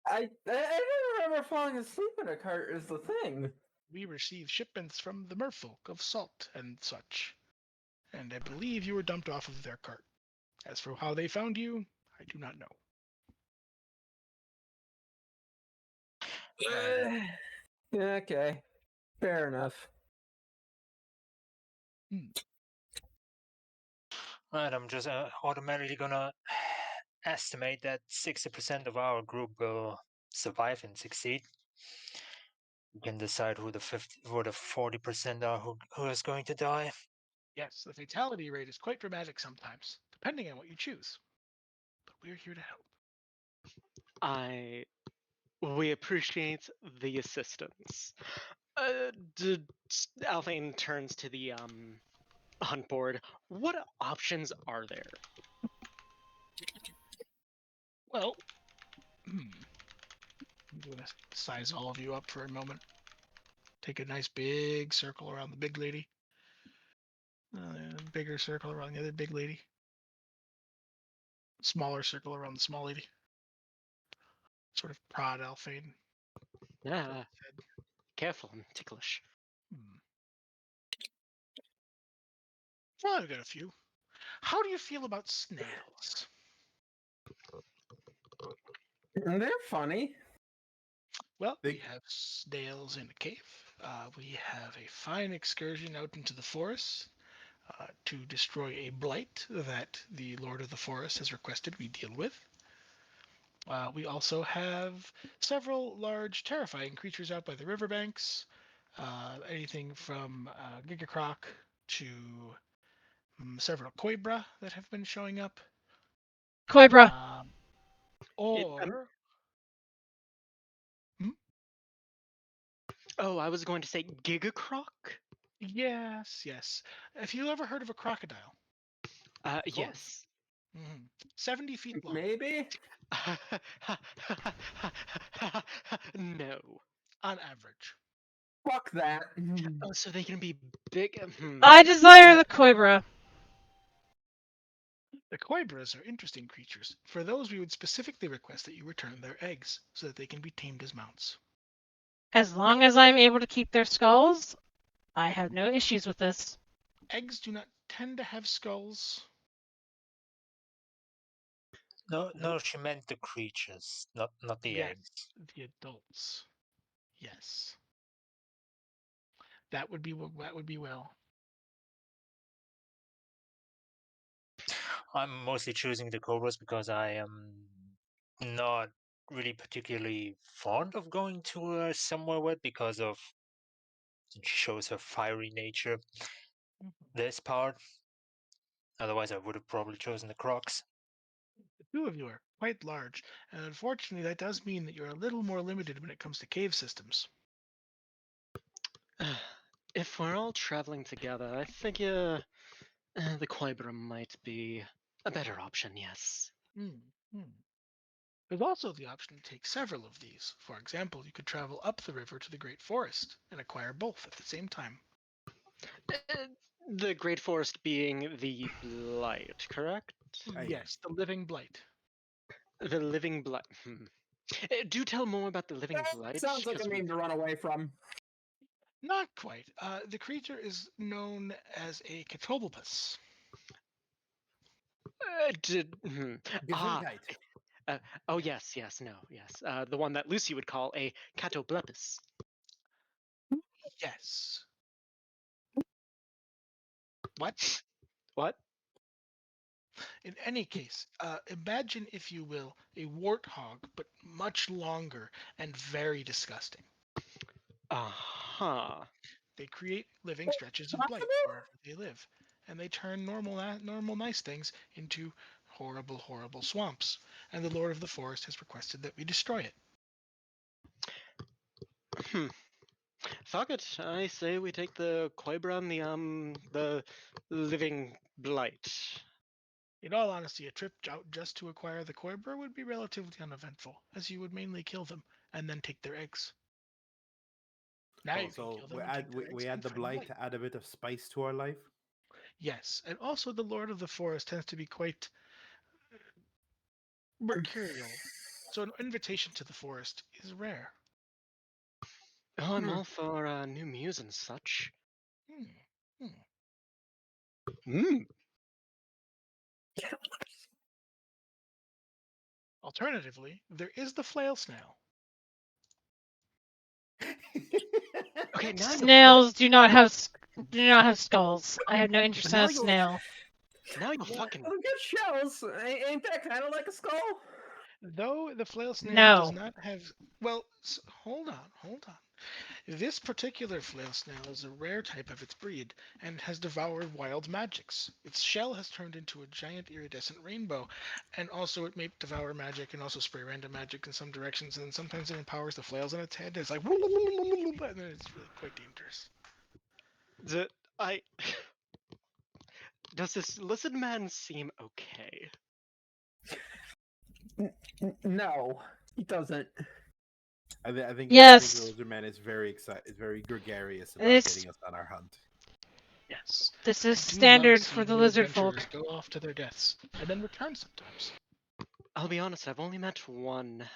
I don't remember falling asleep in a cart. Is the thing. We received shipments from the merfolk of salt and such, and I believe you were dumped off of their cart. As for how they found you, I do not know. Okay, fair enough. Right, I'm just automatically gonna estimate that 60% of our group will survive and succeed. We can decide who the 40% are who is going to die. Yes, the fatality rate is quite dramatic sometimes, depending on what you choose. But we're here to help. We appreciate the assistance. Althane turns to the hunt board. What options are there? Well, I'm gonna size all of you up for a moment. Take a nice big circle around the big lady. Bigger circle around the other big lady. Smaller circle around the small lady. Sort of prod Alphane. Ah, careful, I'm ticklish. Well, I've got a few. How do you feel about snails? They're funny. Well, They- we have snails in a cave. We have a fine excursion out into the forest to destroy a blight that the Lord of the Forest has requested we deal with. We also have several large, terrifying creatures out by the riverbanks. Anything from Gigacroc to several Koibra that have been showing up. Koibra. Or Oh, I was going to say Gigacroc? yes. Have you ever heard of a crocodile? Yes. 70 feet long. Maybe. No. On average. Fuck that. Oh, so they can be big. I desire the Koibra. The Koibras are interesting creatures. For those, we would specifically request that you return their eggs so that they can be tamed as mounts. As long as I'm able to keep their skulls, I have no issues with this. Eggs do not tend to have skulls. No, she meant the creatures, not the Yes, eggs. the adults. Yes. That would be well. I'm mostly choosing the cobras because I am not really particularly fond of going to somewhere wet because of it shows her fiery nature. This part. Otherwise, I would have probably chosen the Crocs. The two of you are quite large, and unfortunately that does mean that you're a little more limited when it comes to cave systems. If we're all traveling together, I figure the Quibra might be a better option, yes. There's also the option to take several of these. For example, you could travel up the river to the Great Forest and acquire both at the same time. The Great Forest being the Blight, correct? Yes, the Living Blight. The Living Blight. Do tell more about the Living Blight. Sounds like a 'cause name to run away from. Not quite. The creature is known as a Catoblepus. Gesundheit. Oh yes, no, yes. The one that Lucy would call a Catoblepus. Yes. What? What? In any case, imagine, if you will, a warthog, but much longer and very disgusting. Uh-huh. They create living stretches of blight wherever they live, and they turn normal, nice things into horrible, horrible swamps. And the Lord of the Forest has requested that we destroy it. Fuck it. I say we take the Quibra and the Living Blight. In all honesty, a trip out just to acquire the Koibra would be relatively uneventful, as you would mainly kill them and then take their eggs. Now you can So kill them we and add take their eggs we add and the find blight to add a bit of spice to our life. Yes, and also the Lord of the Forest tends to be quite mercurial, so an invitation to the forest is rare. Oh, I'm all for new muse and such. Alternatively, there is the flail snail. Okay, now Snails do not have skulls. I have no interest in Now a snail. Now you fucking. Look at shells. Ain't that kind of like a skull? Though the flail snail does No. not have. Well, hold on, hold on. This particular flail snail is a rare type of its breed and has devoured wild magics. Its shell has turned into a giant iridescent rainbow, and also it may devour magic and also spray random magic in some directions, and sometimes it empowers the flails on its head. It's like, and then it's really quite dangerous. I does this lizard man seem okay? No, he doesn't. I think Yes. the lizard man is very excited, is very gregarious about It's getting us on our hunt. Yes. this I is do love standard for seeing the new lizard adventurers folk. go off to their deaths and then return sometimes. I'll be honest, I've only met one.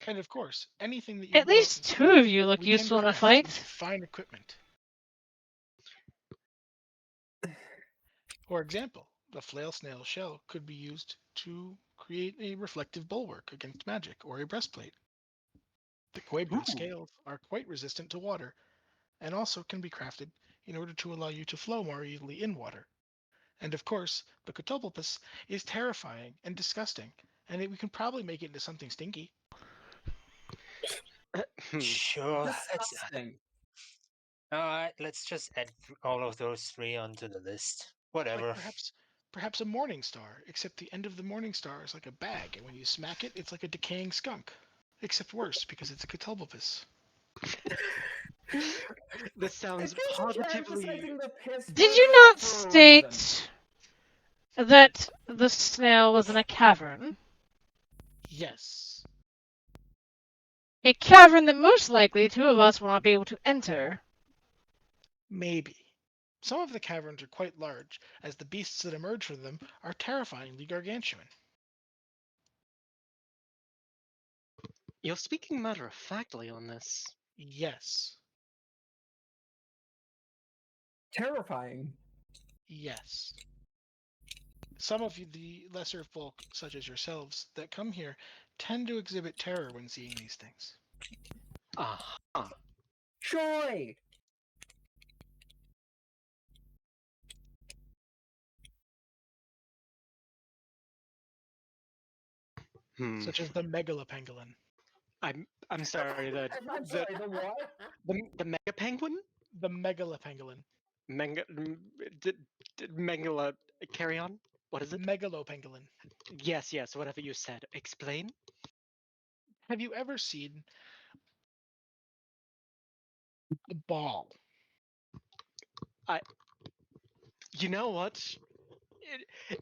And of course, anything that you At go out least and two find, of you look we can useful in a craft into fight. fine equipment. For example, the flail snail shell could be used to create a reflective bulwark against magic or a breastplate. The Quabra Ooh. scales are quite resistant to water and also can be crafted in order to allow you to flow more easily in water. And of course, the Cotobulbus is terrifying and disgusting, and we can probably make it into something stinky. Sure. Disgusting. All right. Let's just add all of those three onto the list. Like Whatever. perhaps a morning star, except the end of the morning star is like a bag, and when you smack it, it's like a decaying skunk. Except worse, because it's a Cotobulbus. This sounds If you're positively. emphasizing the piss Did word, you not that's for a reason. state that the snail was in a cavern? Yes. A cavern that most likely two of us will not be able to enter. Maybe. Some of the caverns are quite large, as the beasts that emerge from them are terrifyingly gargantuan. You're speaking matter of factly on this. Yes. Terrifying. Yes. Some of the lesser folk, such as yourselves, that come here tend to exhibit terror when seeing these things. Uh-huh. Joy. Such as the megalopangolin. I'm sorry, I'm sorry, the what? the mega penguin? The megalopangolin. Mangala carry on? What is it? Megalopangolin. Yes, whatever you said. Explain? Have you ever seen a ball? You know what?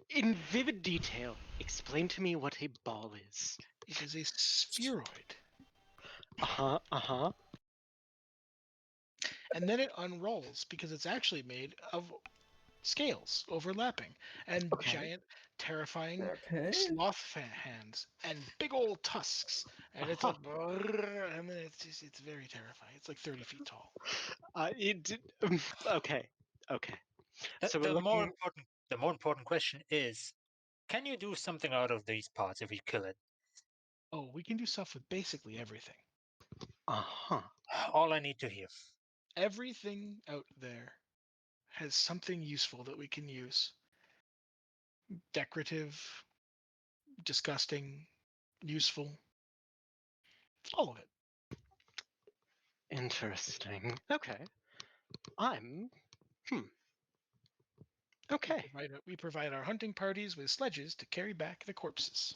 In vivid detail, explain to me what a ball is. It is a spheroid. Uh-huh. And then it unrolls because it's actually made of scales overlapping and Okay. giant, terrifying Okay. sloth hands and big old tusks. And it's Uh-huh. like, brrr, and then it's very terrifying. It's like 30 feet tall. Okay. The, So we're the more looking. important the more important question is, can you do something out of these parts if you kill it? Oh, we can do stuff with basically everything. Uh-huh. All I need to hear. Everything out there has something useful that we can use. Decorative, disgusting, useful. All of it. Interesting. Okay. I'm. We Okay. provide our hunting parties with sledges to carry back the corpses.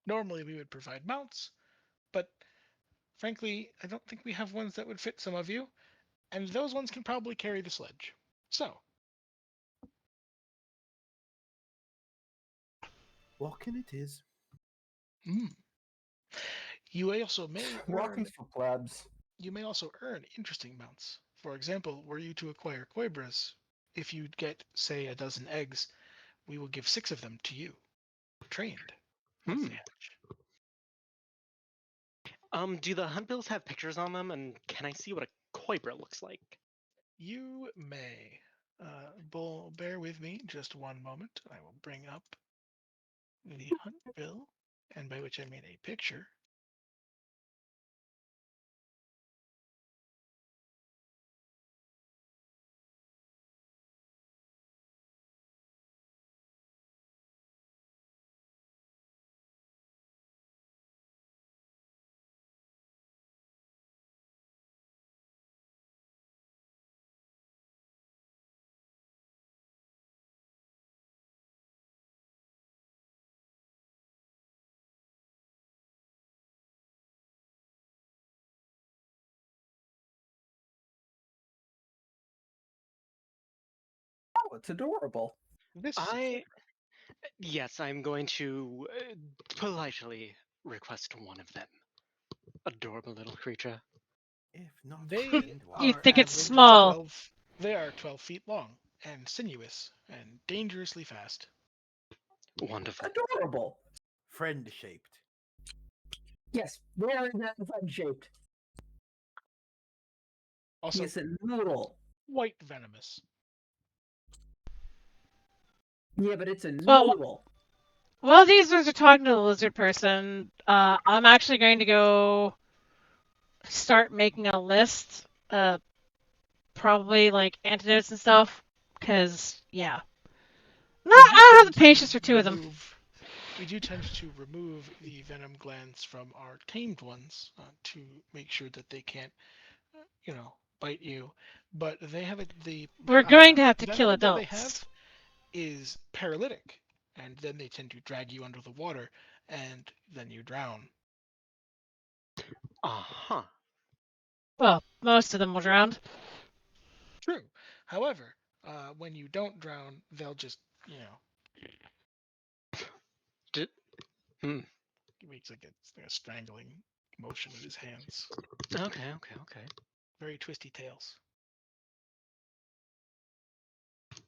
Normally we would provide mounts, but frankly, I don't think we have ones that would fit some of you, and those ones can probably carry the sledge. So, Walking it is. mm, you also may earn Walking's for plebs. interesting mounts. For example, were you to acquire Quabras, if you get, say, a dozen eggs, we will give 6 of them to you, trained, once they Hmm. hatch. Do the hunt bills have pictures on them, and can I see what a Koibra looks like? You may. Bull, bear with me just one moment. I will bring up the hunt bill, and by which I mean a picture. it's adorable. This Yes, I'm going to politely request one of them. Adorable little creature. If not they trained, why? You are think it's average of small? 12. They are 12 feet long and sinuous and dangerously fast. Wonderful. Adorable. Friend shaped. Yes, very fun shaped. Also, Yes, a noodle. quite venomous. Yeah, but it's a Well, noodle. while these ones are talking to the lizard person, I'm actually going to go start making a list. Probably like antidotes and stuff. Cause yeah, no, We do I don't have tend the patience for to two of them. we do tend to remove the venom glands from our tamed ones to make sure that they can't, bite you. But they have the We're going to have to kill venom that they have adults. is paralytic, and then they tend to drag you under the water, and then you drown. Uh-huh. Well, most of them will drown. True. However, when you don't drown, they'll just, D- hmm. he makes like a strangling motion with his hands. Okay. Very twisty tails.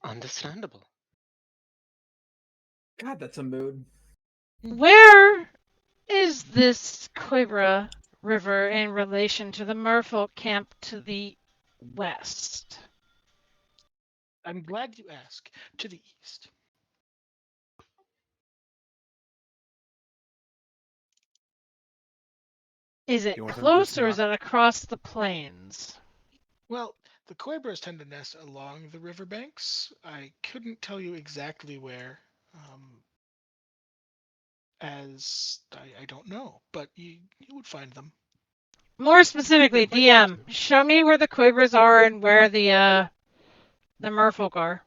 Understandable. God, that's a mood. Where is this Quibra River in relation to the merfolk camp to the west? I'm glad you ask. To the east. Is Do it you want them to just close or is not? it across the plains? Well, the Quabras tend to nest along the riverbanks. I couldn't tell you exactly where, as I don't know, but you would find them. More specifically, They're quite DM, active. show me where the Quibras are and where the merfolk are.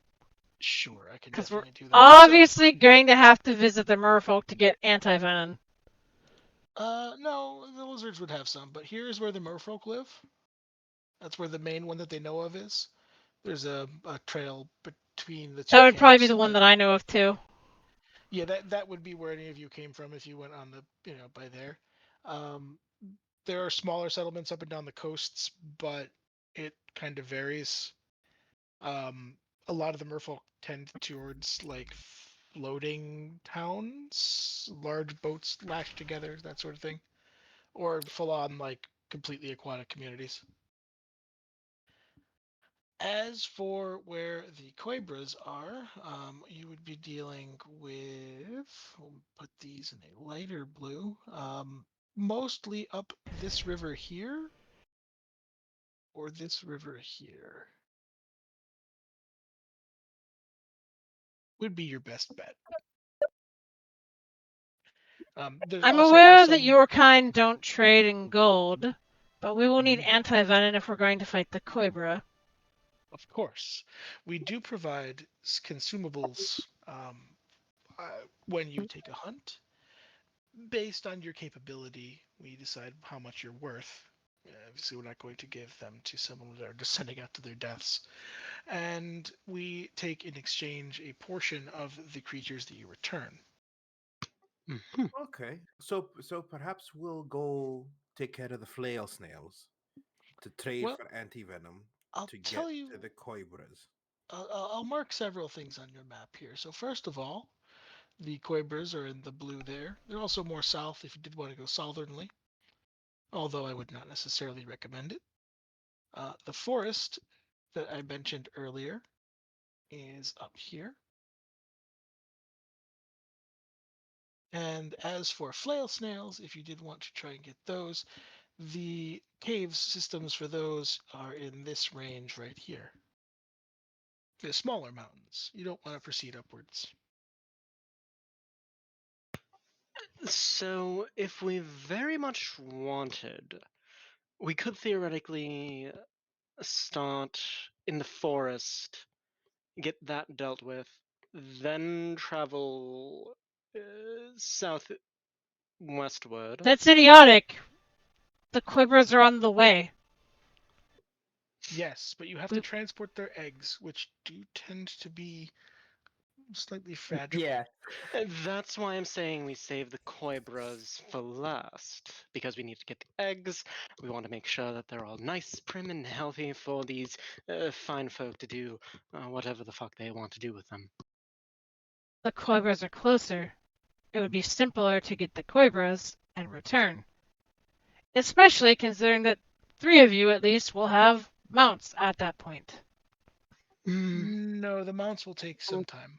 Sure, I can Because we're definitely do that. obviously going to have to visit the merfolk to get anti-venom. No, the lizards would have some, but here's where the merfolk live. That's where the main one that they know of is. There's a trail between the two That would probably be camps. the one that I know of too. Yeah, that would be where any of you came from if you went on the by there. Um, there are smaller settlements up and down the coasts, but it kind of varies. A lot of the merfolk tend towards like floating towns, large boats lashed together, that sort of thing, or full on like completely aquatic communities. As for where the Quabras are, you would be dealing with, we'll put these in a lighter blue, mostly up this river here, or this river here. Would be your best bet. There's I'm also are aware that some, your kind don't trade in gold, but we will need Mhm. anti-venom if we're going to fight the Quibra. Of course, we do provide consumables when you take a hunt. Based on your capability, we decide how much you're worth. Obviously, we're not going to give them to someone that are just sending out to their deaths. And we take in exchange a portion of the creatures that you return. Mhm. Okay, so perhaps we'll go take care of the flail snails to trade Well, for anti venom I'll to get tell to you, the coibras. I'll mark several things on your map here. So, first of all, the Quabras are in the blue there. They're also more south if you did want to go southernly, although I would not necessarily recommend it. The forest that I mentioned earlier is up here. And as for flail snails, if you did want to try and get those, the cave systems for those are in this range right here. The smaller mountains. You don't want to proceed upwards. So, if we very much wanted, we could theoretically start in the forest, get that dealt with, then travel southwestward. That's idiotic. The Quibras are on the way. Yes, but you have to transport their eggs, which do tend to be slightly fragile. Yeah. That's why I'm saying we save the Koibras for last, because we need to get the eggs. We want to make sure that they're all nice, prim, and healthy for these fine folk to do whatever the fuck they want to do with them. The Koibras are closer. It would be simpler to get the Koibras and return. Especially considering that 3 of you at least will have mounts at that point. No, the mounts will take some time.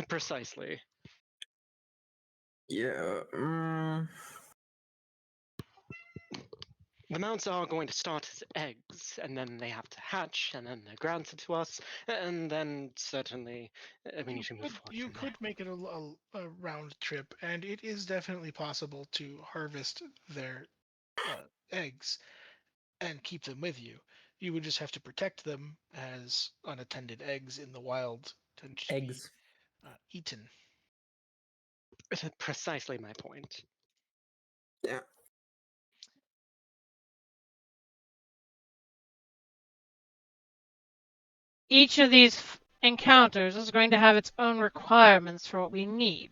Precisely. Yeah. The mounts are going to start as eggs, and then they have to hatch, and then they're granted to us, and then certainly we need to move forward You from there. could make it a round trip, and it is definitely possible to harvest their eggs and keep them with you. You would just have to protect them, as unattended eggs in the wild tend to Eggs. be eaten. Precisely my point. Yeah. Each of these encounters is going to have its own requirements for what we need.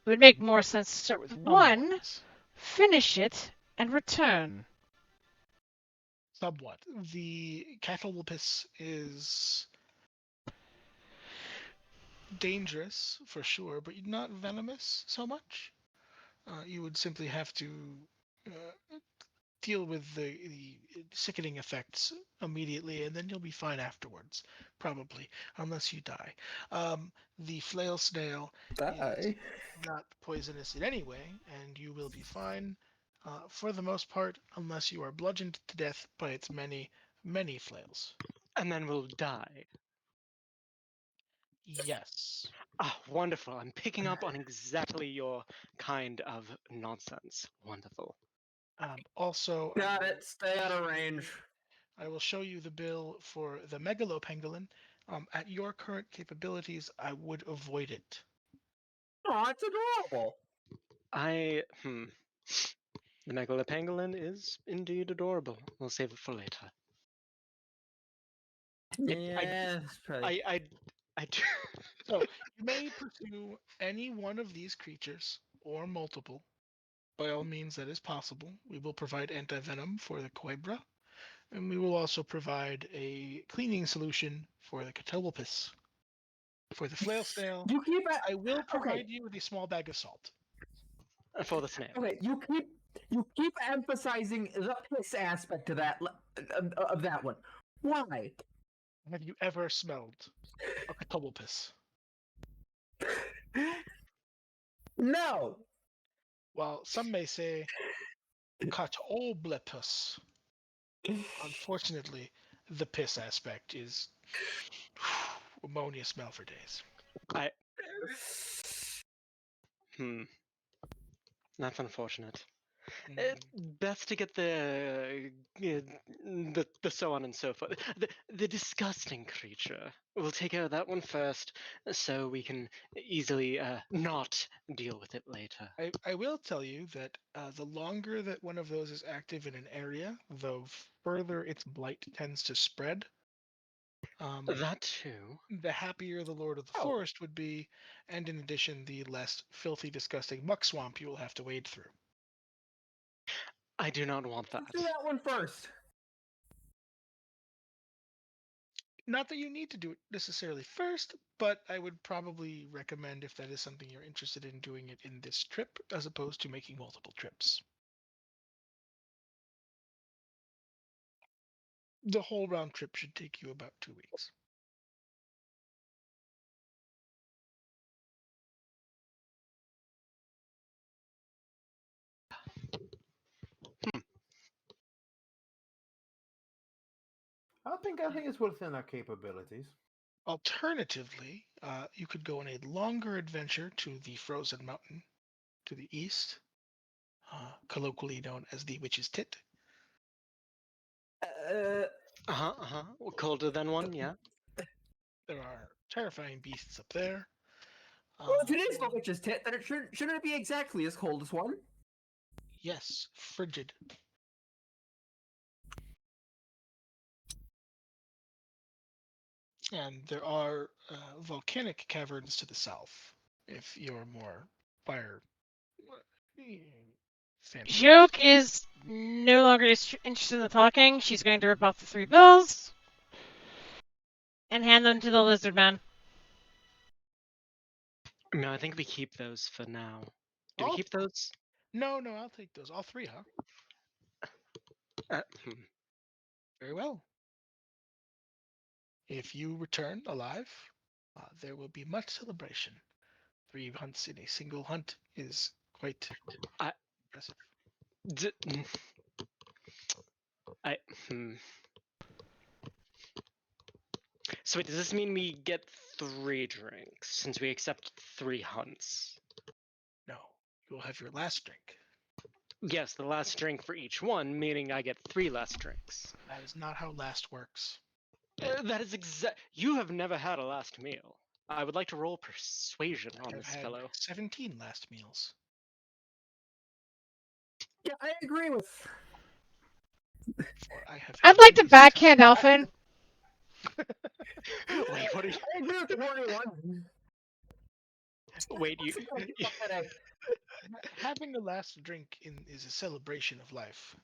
It would make more sense to start with one, Somewhat. finish it, and return. Somewhat. The Catalopus is dangerous for sure, but not venomous so much. You would simply have to uh, deal with the sickening effects immediately, and then you'll be fine afterwards, probably, unless you die. The flail snail is Die. not poisonous in any way, and you will be fine for the most part, unless you are bludgeoned to death by its many, many flails. And then we'll die. Yes. Ah, wonderful. I'm picking up on exactly your kind of nonsense. Wonderful. Also, Got it. Stay out of range. I will show you the bill for the megalopangolin. At your current capabilities, I would avoid it. Oh, it's adorable. The megalopangolin is indeed adorable. We'll save it for later. Yeah, I do. So you may pursue any one of these creatures or multiple. By all means, that is possible. We will provide antivenom for the Coibra, and we will also provide a cleaning solution for the Catoblepus. For the flail snail, You keep it. I will Okay. provide you with a small bag of salt. For the snail. Okay. You keep emphasizing the piss aspect of that one. Why? Have you ever smelled a Catoblepus? No. Well, some may say Catoblepus. Unfortunately, the piss aspect is ammonia smell for days. That's unfortunate. Mm. Best to get the so on and so forth. The disgusting creature. We'll take care of that one first, so we can easily not deal with it later. I will tell you that the longer that one of those is active in an area, the further its blight tends to spread. That too. The happier the Lord of the Oh. Forest would be, and in addition, the less filthy, disgusting muck swamp you will have to wade through. I do not want that. Do that one first. Not that you need to do it necessarily first, but I would probably recommend, if that is something you're interested in, doing it in this trip as opposed to making multiple trips. The whole round trip should take you about 2 weeks. I think it's within our capabilities. Alternatively, you could go on a longer adventure to the Frozen Mountain to the east, colloquially known as the Witch's Tit. Colder than one, yeah. There are terrifying beasts up there. Well, if it is the witch's tit, then it shouldn't it be exactly as cold as one? Yes, frigid. And there are volcanic caverns to the south, if you're more fire fancy. Joke is no longer interested in the talking. She's going to rip off the 3 bills and hand them to the lizard man. No, I think we keep those for now. Do we All- keep those? No, I'll take those. All 3, huh? Hmm. Very well. If you return alive, there will be much celebration. 3 hunts in a single hunt is quite I- impressive. I. Hmm. So wait, does this mean we get 3 drinks since we accept 3 hunts? No, you will have your last drink. Yes, the last drink for each one, meaning I get 3 last drinks. That is not how last works. That is exact. You have never had a last meal. I would like to roll persuasion on I've this had fellow. 17 last meals. Yeah, I agree with. Or I have I'd had like to many backhand successful- Alfin. Wait, what are you? I agree with the warrior one. Wait, you? Having the last drink is a celebration of life.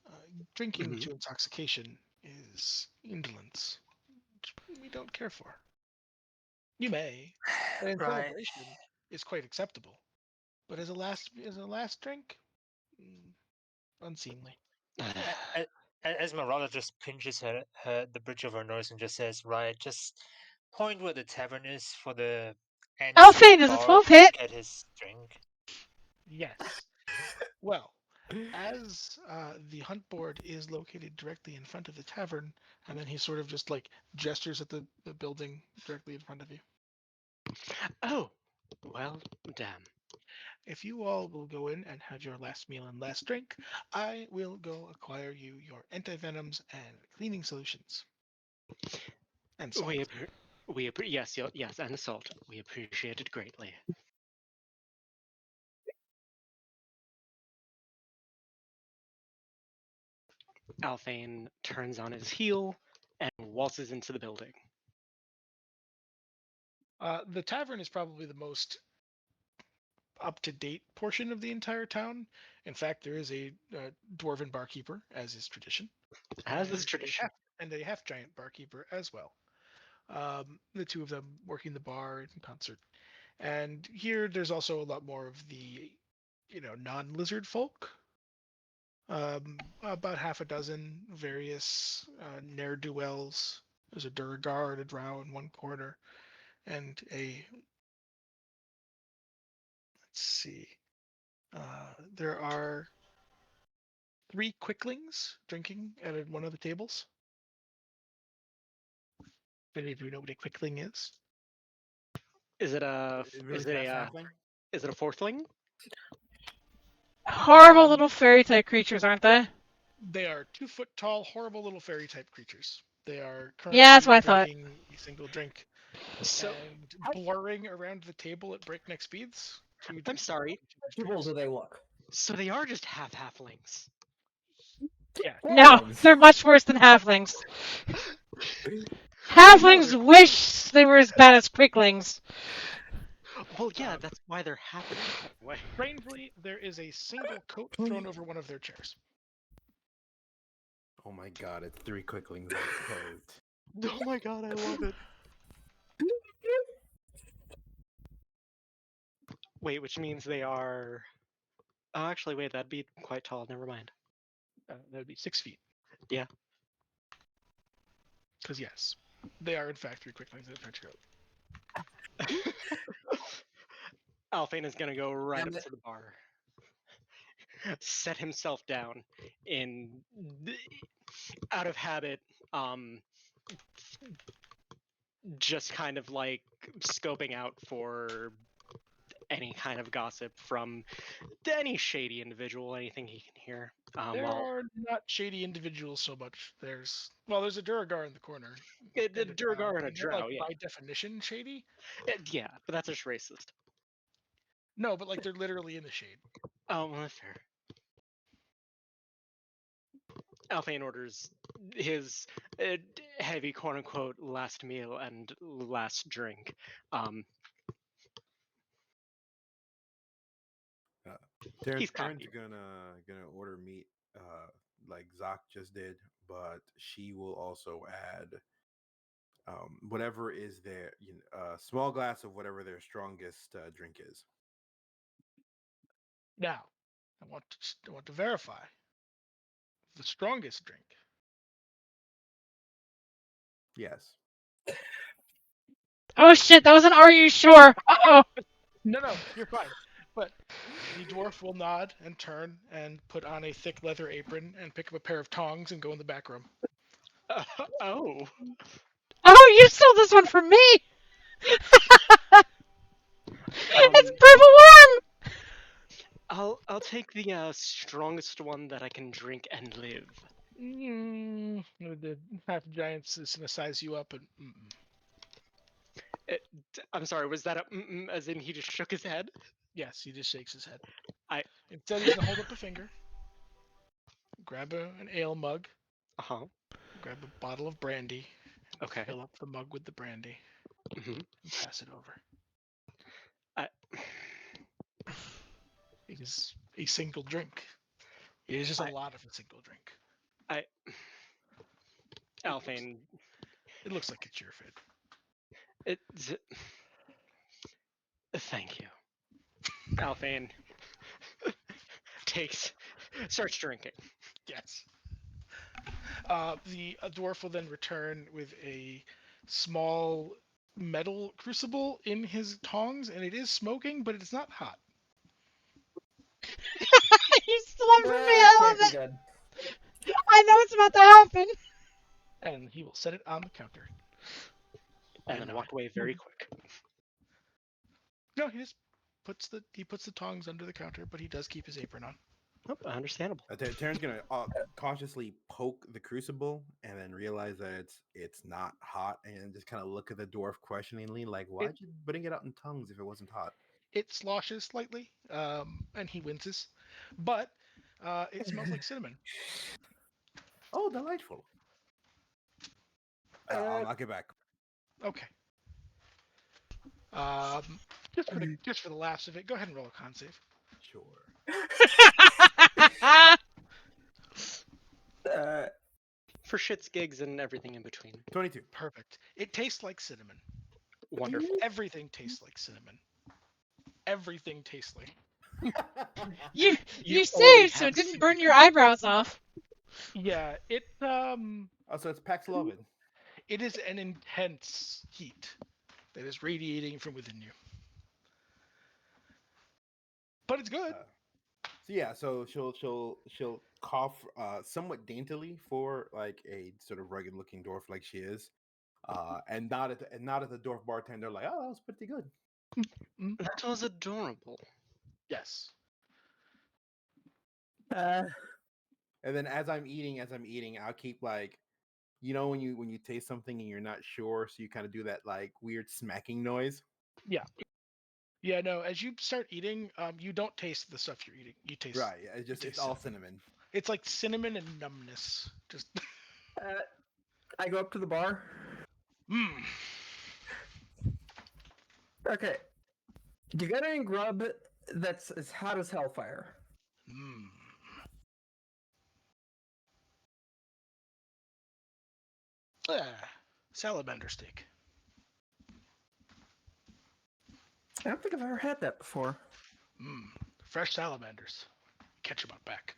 Drinking Mhm. to intoxication is indolence, which we don't care for. You may, but in Right. celebration is quite acceptable. But as a last drink, mm, unseemly. Esmeralda just pinches the bridge of her nose and just says, "Right, just point where the tavern is for the Alfin, ancient does a bard 12 hit? get his drink." Yes. Well, as the hunt board is located directly in front of the tavern, and then he sort of just like gestures at the building directly in front of you. Oh, well, damn. If you all will go in and have your last meal and last drink, I will go acquire you your antivenoms and cleaning solutions. And salt. Yes, and salt. We appreciate it greatly. Alphane turns on his heel and waltzes into the building. The tavern is probably the most up-to-date portion of the entire town. In fact, there is a dwarven barkeeper, as is tradition. As is and tradition. and a half-giant barkeeper as well. The two of them working the bar in concert. And here, there's also a lot more of the, non-lizard folk. About half a dozen various ne'er-do-wells. There's a Durgar and a drow in one corner, and let's see, there are 3 quicklings drinking at one of the tables. Any of you know what a quickling is? Is it a? Really Is it a? fast halfling? Is it a fourthling? Horrible Um, little fairy type creatures, aren't they? They are 2 foot tall, horrible little fairy type creatures. They are currently Yeah, that's what I thought. drinking a single drink So and blurring around the table at breakneck speeds. I'm sorry. People do they look? So they are just halflings. Yeah. No, Dwarves. they're much worse than halflings. they're- Halflings wish they were as bad as quicklings. Well, yeah, that's why they're halflings that way. Strangely, there is a single coat thrown over one of their chairs. Oh my god, it's 3 quicklings on a coat. Oh my god, I love it. Wait, which means they are. Oh, actually, wait, that'd be quite tall. Never mind. That would be 6 feet. Yeah. Because yes, they are in fact 3 quicklings in a trench coat. Alphane is gonna go right Damn up it. to the bar, set himself down in out of habit, just kind of like scoping out for any kind of gossip from any shady individual, anything he can hear. There Well, are not shady individuals so much. There's a Duragar in the corner. the and a drow, Durgar and a and they're, drow, yeah. by definition shady. Yeah, but that's just racist. No, but they're literally in the shade. Oh, well, that's fair. Alphane orders his heavy quote unquote last meal and last drink. He's Terrence cocky. gonna order meat, like Zoc just did, but she will also add whatever is their small glass of whatever their strongest drink is. Now, I want to verify the strongest drink. Yes. Oh shit, that was an "Are you sure?" Uh-oh. No, you're fine. But the dwarf will nod and turn and put on a thick leather apron and pick up a pair of tongs and go in the back room. Oh. Oh, you stole this one from me! It's Um, purple worm! I'll take the strongest one that I can drink and live. The half giants is gonna size you up and. I'm sorry, was that a as in he just shook his head? Yes, he just shakes his head. I- Instead, he's gonna hold up a finger, grab an ale mug, Uh-huh. grab a bottle of brandy, Okay. fill up the mug with the brandy, hmm and pass it over. I, It is a single drink. It is just a I- lot of a single drink. I It looks, Alphane, it looks like it's your fate. it thank you. Alphane starts drinking. Yes. The dwarf will then return with a small metal crucible in his tongs, and it is smoking, but it's not hot. You stole it from me, That I can't love be it! good. I know it's about to happen! And he will set it on the counter. And then walk away very quick. No, he just puts the tongs under the counter, but he does keep his apron on. Oh, understandable. Terrence gonna cautiously poke the crucible and then realize that it's not hot, and then just kind of look at the dwarf questioningly, like, "Why'd you bring it out in tongues if it wasn't hot?" It sloshes slightly, and he winces, but it smells like cinnamon. Oh, delightful! I'll knock it back. Okay. Just for the laughs of it, go ahead and roll a con save. Sure. For shits, gigs, and everything in between. 22. Perfect. It tastes like cinnamon. Wonderful. Everything tastes like cinnamon. Everything tastes like. You You saved so it didn't burn your eyebrows off. Yeah, it Oh, so it's Paxlovid. it is an intense heat that is radiating from within you. But it's good. So yeah, so she'll cough somewhat daintily for like a sort of rugged looking dwarf like she is, and nod at the dwarf bartender like, "Oh, that was pretty good." That was adorable. Yes. And then as I'm eating, I'll keep like, when you taste something and you're not sure, so you kind of do that like weird smacking noise. Yeah. Yeah, no, as you start eating, you don't taste the stuff you're eating. You taste Right. Yeah, it's taste all cinnamon. cinnamon. It's like cinnamon and numbness. Just I go up to the bar. mmm. Okay. You got any grub that's as hot as hellfire? Mmm. Salamander steak. I don't think I've ever had that before. Mmm. Fresh salamanders. Catch them out back.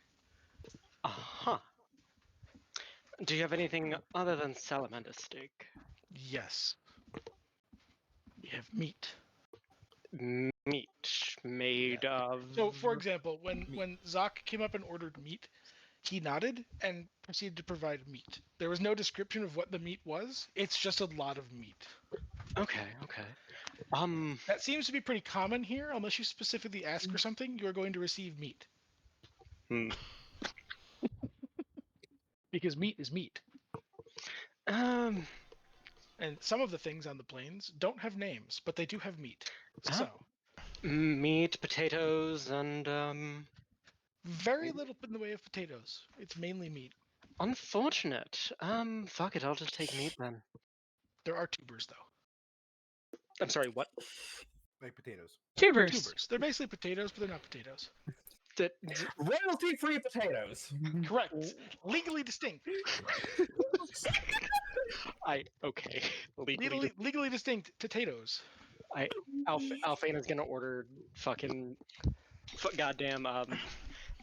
Uh-huh. Do you have anything other than salamander steak? Yes. We have meat. Meat made of... So, for example, when Zoc came up and ordered meat, he nodded and proceeded to provide meat. There was no description of what the meat was. It's just a lot of meat. Okay. That seems to be pretty common here. Unless you specifically ask for something, you are going to receive meat. Hmm. Because meat is meat. Um, And some of the things on the plains don't have names, but they do have meat. So, meat, potatoes, and very little in the way of potatoes. It's mainly meat. Unfortunate. Fuck it, I'll just take meat then. There are tubers though. I'm sorry, what? Like potatoes. Tubers. Tubers. They're basically potatoes, but they're not potatoes. Royalty-free potatoes. Correct. Legally distinct. Okay. Legally distinct potatoes. Alfana's gonna order fucking goddamn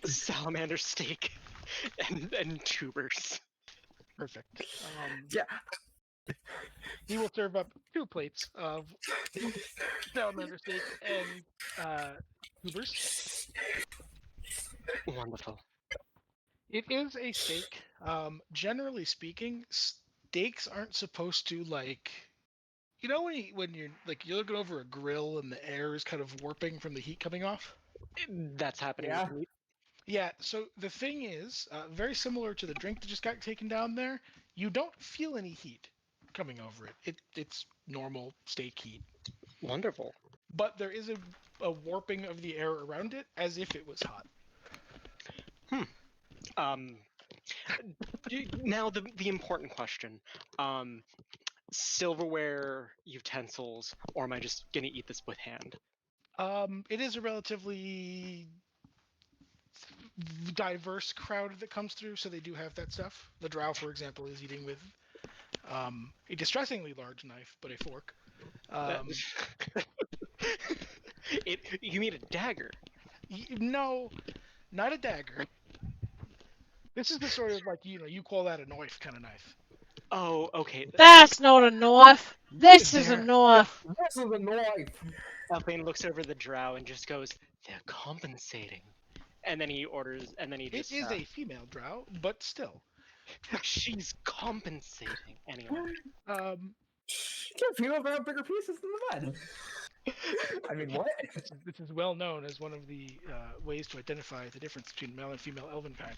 salamander steak and tubers. Perfect. Yeah. He will serve up 2 plates of salamander steak and tubers. Wonderful. It is a steak. Generally speaking, steaks aren't supposed to like. You know when you're like you're looking over a grill and the air is kind of warping from the heat coming off. That's happening Yeah. with meat. Yeah. So the thing is, very similar to the drink that just got taken down there. You don't feel any heat coming over it. It's normal steak heat. Wonderful. But there is a warping of the air around it as if it was hot. Now the important question. Silverware utensils, or am I just gonna eat this with hand? It is a relatively diverse crowd that comes through, so they do have that stuff. The drow, for example, is eating with a distressingly large knife, but a fork. You mean a dagger? No, not a dagger. This is the sort of like you call that a knife kind of knife. Oh, okay. That's not a knife. This is a There. knife. This is a knife. Alfane looks over the drow and just goes, "They're compensating," and then he orders, and then he It just. is a female drow, but still. She's compensating anyway. Yeah, females have bigger pieces than the men. I mean, what? This is well known as one of the ways to identify the difference between male and female elven kind.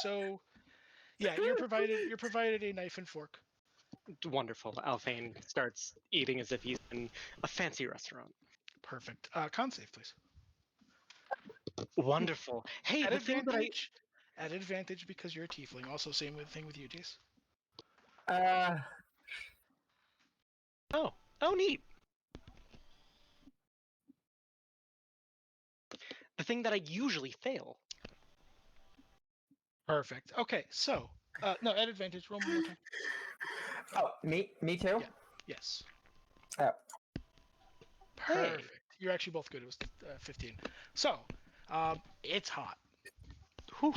So yeah, you're provided a knife and fork. Wonderful. Alfane starts eating as if he's in a fancy restaurant. Perfect. Con save, please. Wonderful. Hey, At the thing that At advantage because you're a tiefling. Also, same thing with you, Jace. Oh, neat. The thing that I usually fail. Perfect. Okay, so no, at advantage. Roll one more time. Oh, me too. Yeah. Yes. Oh. Perfect. You're actually both good. It was 15. So, it's hot. Whew.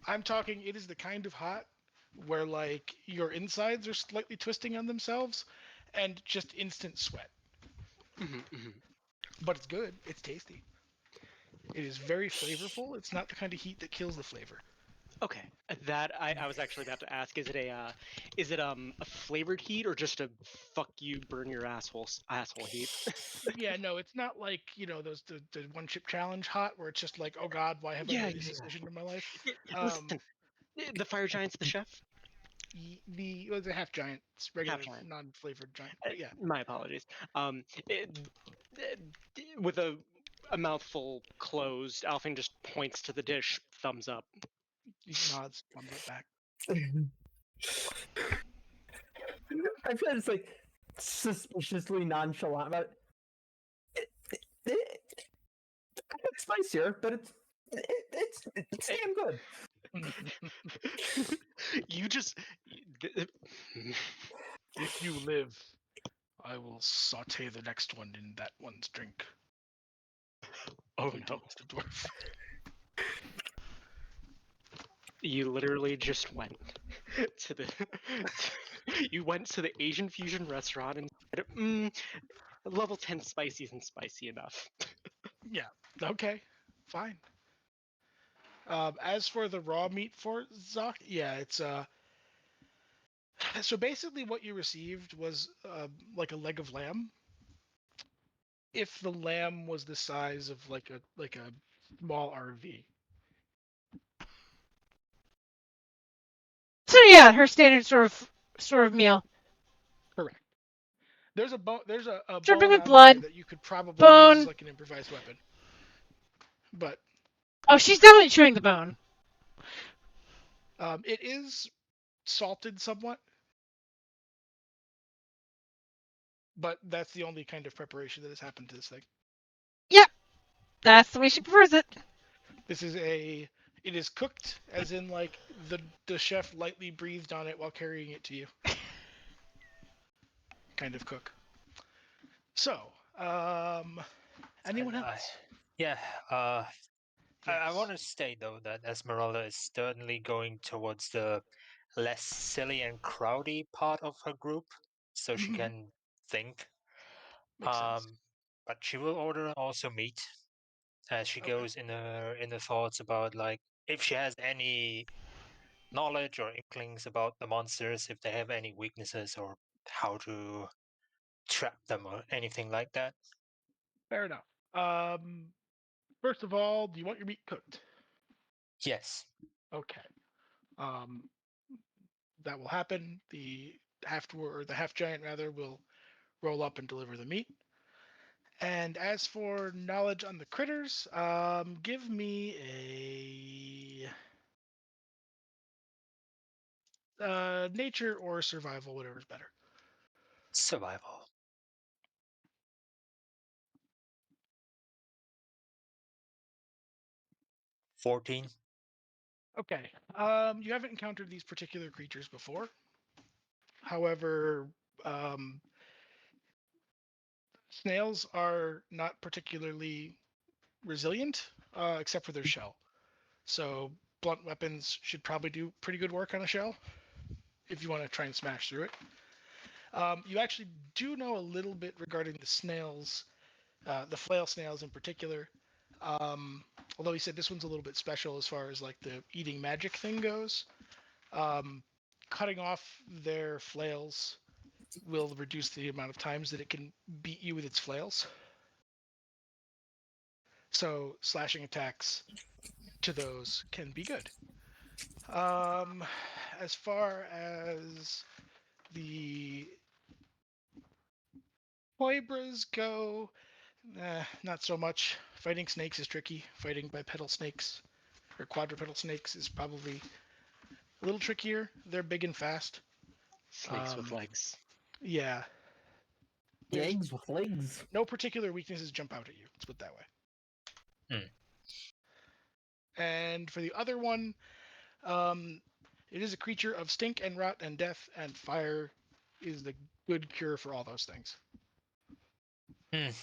I'm talking. It is the kind of hot where like your insides are slightly twisting on themselves, and just instant sweat. But it's good. It's tasty. It is very flavorful. It's not the kind of heat that kills the flavor. Okay, that I was actually about to ask. Is it a flavored heat or just a fuck you burn your asshole heat? Yeah, no, it's not like those the one chip challenge hot where it's just like, oh god, why have I made this decision in my life? Listen, the fire giant's the chef. The half giant, regular Half-giant. non-flavored giant. But yeah, My apologies. With a mouthful closed, Alfin just points to the dish, thumbs up. he nods, thumbs up back. I feel it's like suspiciously nonchalant about it's spicier, but it's damn good. You just. If you live, I will saute the next one in that one's drink. Oh no, Mr. Dwarf. You literally just went to the. You went to the Asian fusion restaurant and said, level 10 spicy isn't spicy enough. Yeah. Okay. Fine. As for the raw meat for Zoc, yeah, it's So basically, what you received was like a leg of lamb. If the lamb was the size of like a small RV. So yeah, her standard sort of meal. Correct. There's a Dripping bone with on blood, there that you could probably bone. use as like an improvised weapon. But Oh, she's definitely chewing the bone. It is salted somewhat, but that's the only kind of preparation that has happened to this thing. Yep, that's the way she prefers it. This is it is cooked, as in like the chef lightly breathed on it while carrying it to you. Kind of cook. So, anyone And else? yeah, I Yes. want to state though that Esmeralda is certainly going towards the less silly and crowdy part of her group, so she Mhm. can think. Makes sense. But she will order also meat as she Okay. goes in her thoughts about like if she has any knowledge or inklings about the monsters, if they have any weaknesses or how to trap them or anything like that. Fair enough. First of all, do you want your meat cooked? Yes. Okay. Um, that will happen. The half giant rather will roll up and deliver the meat. And as for knowledge on the critters, give me a nature or survival, whatever's better. Survival. 14. Okay. You haven't encountered these particular creatures before. However, um, snails are not particularly resilient, except for their shell. So blunt weapons should probably do pretty good work on a shell if you want to try and smash through it. You actually do know a little bit regarding the snails, the flail snails in particular. Um, Although he said this one's a little bit special as far as like the eating magic thing goes. Um, Cutting off their flails will reduce the amount of times that it can beat you with its flails. So slashing attacks to those can be good. Um, as far as the Poibras go, not so much. Fighting snakes is tricky. Fighting bipedal snakes or quadrupedal snakes is probably a little trickier. They're big and fast. Snakes with legs. Yeah. There's Eggs with legs. no particular weaknesses jump out at you. Let's put it that way. And for the other one, um, it is a creature of stink and rot and death, and fire is the good cure for all those things.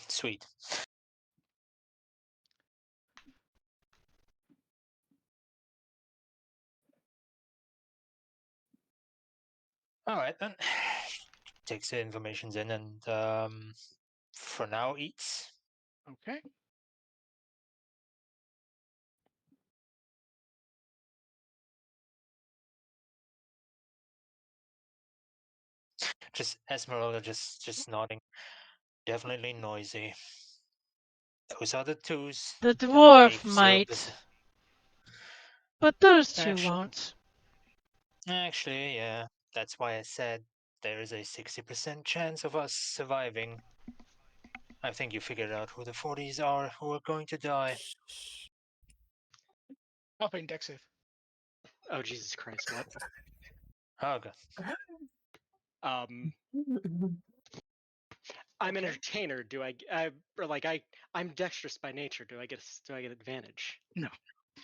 Sweet. All right then. Takes the information in and for now eats. Okay. Just Esmeralda just nodding. Definitely noisy. Those are the twos The that dwarf gave zero might, but those two Actually, won't. actually, yeah. That's why I said there is a 60% chance of us surviving. I think you figured out who the 40s are who are going to die. Alpine deck save. Oh Jesus Christ! What? Oh god. Um, I'm an Okay. entertainer. I'm dexterous by nature. Do I get advantage? No.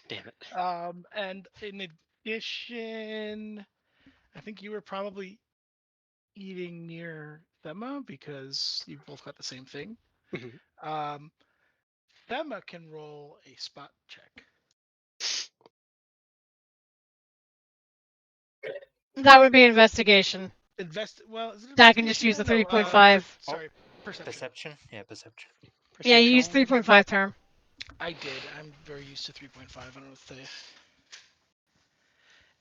Damn it. And in addition, I think you were probably eating near Thema because you both got the same thing. Mhm. Thema can roll a spot check. That would be investigation. Well, is it I can just use the investigation? No, 3.5. sorry, perception. Perception? Yeah, perception. Yeah, you use Perception. 3.5 term. I did. I'm very used to 3.5. I don't know what to tell you.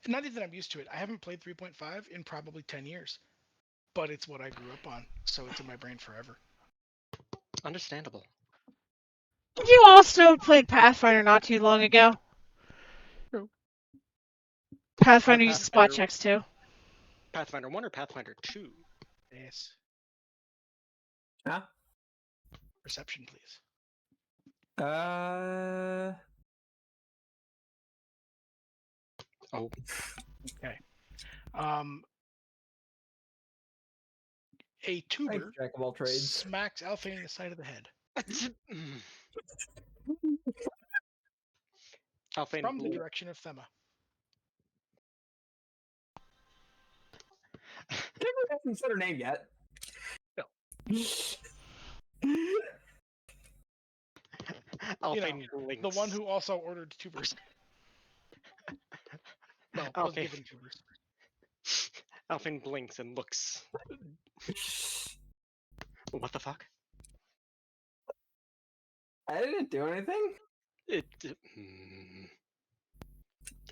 Not even that I'm used to it. I haven't played 3.5 in probably 10 years, but it's what I grew up on, so it's in my brain forever. Understandable. You also played Pathfinder not too long ago. True. Pathfinder uses spot Pathfinder- checks too. Pathfinder 1 or Pathfinder 2? Yes. Huh? Perception, please. Oh, Okay. A Thanks, tuber Jack of all trades. smacks Alfane in the side of the head Alfane from the bl- direction of Thema. Can't really haven't said her name yet. No. Alfane blinks. The one who also ordered tubers. Well, was Alfane, given tubers. Alfane blinks and looks. What the fuck? I didn't do anything.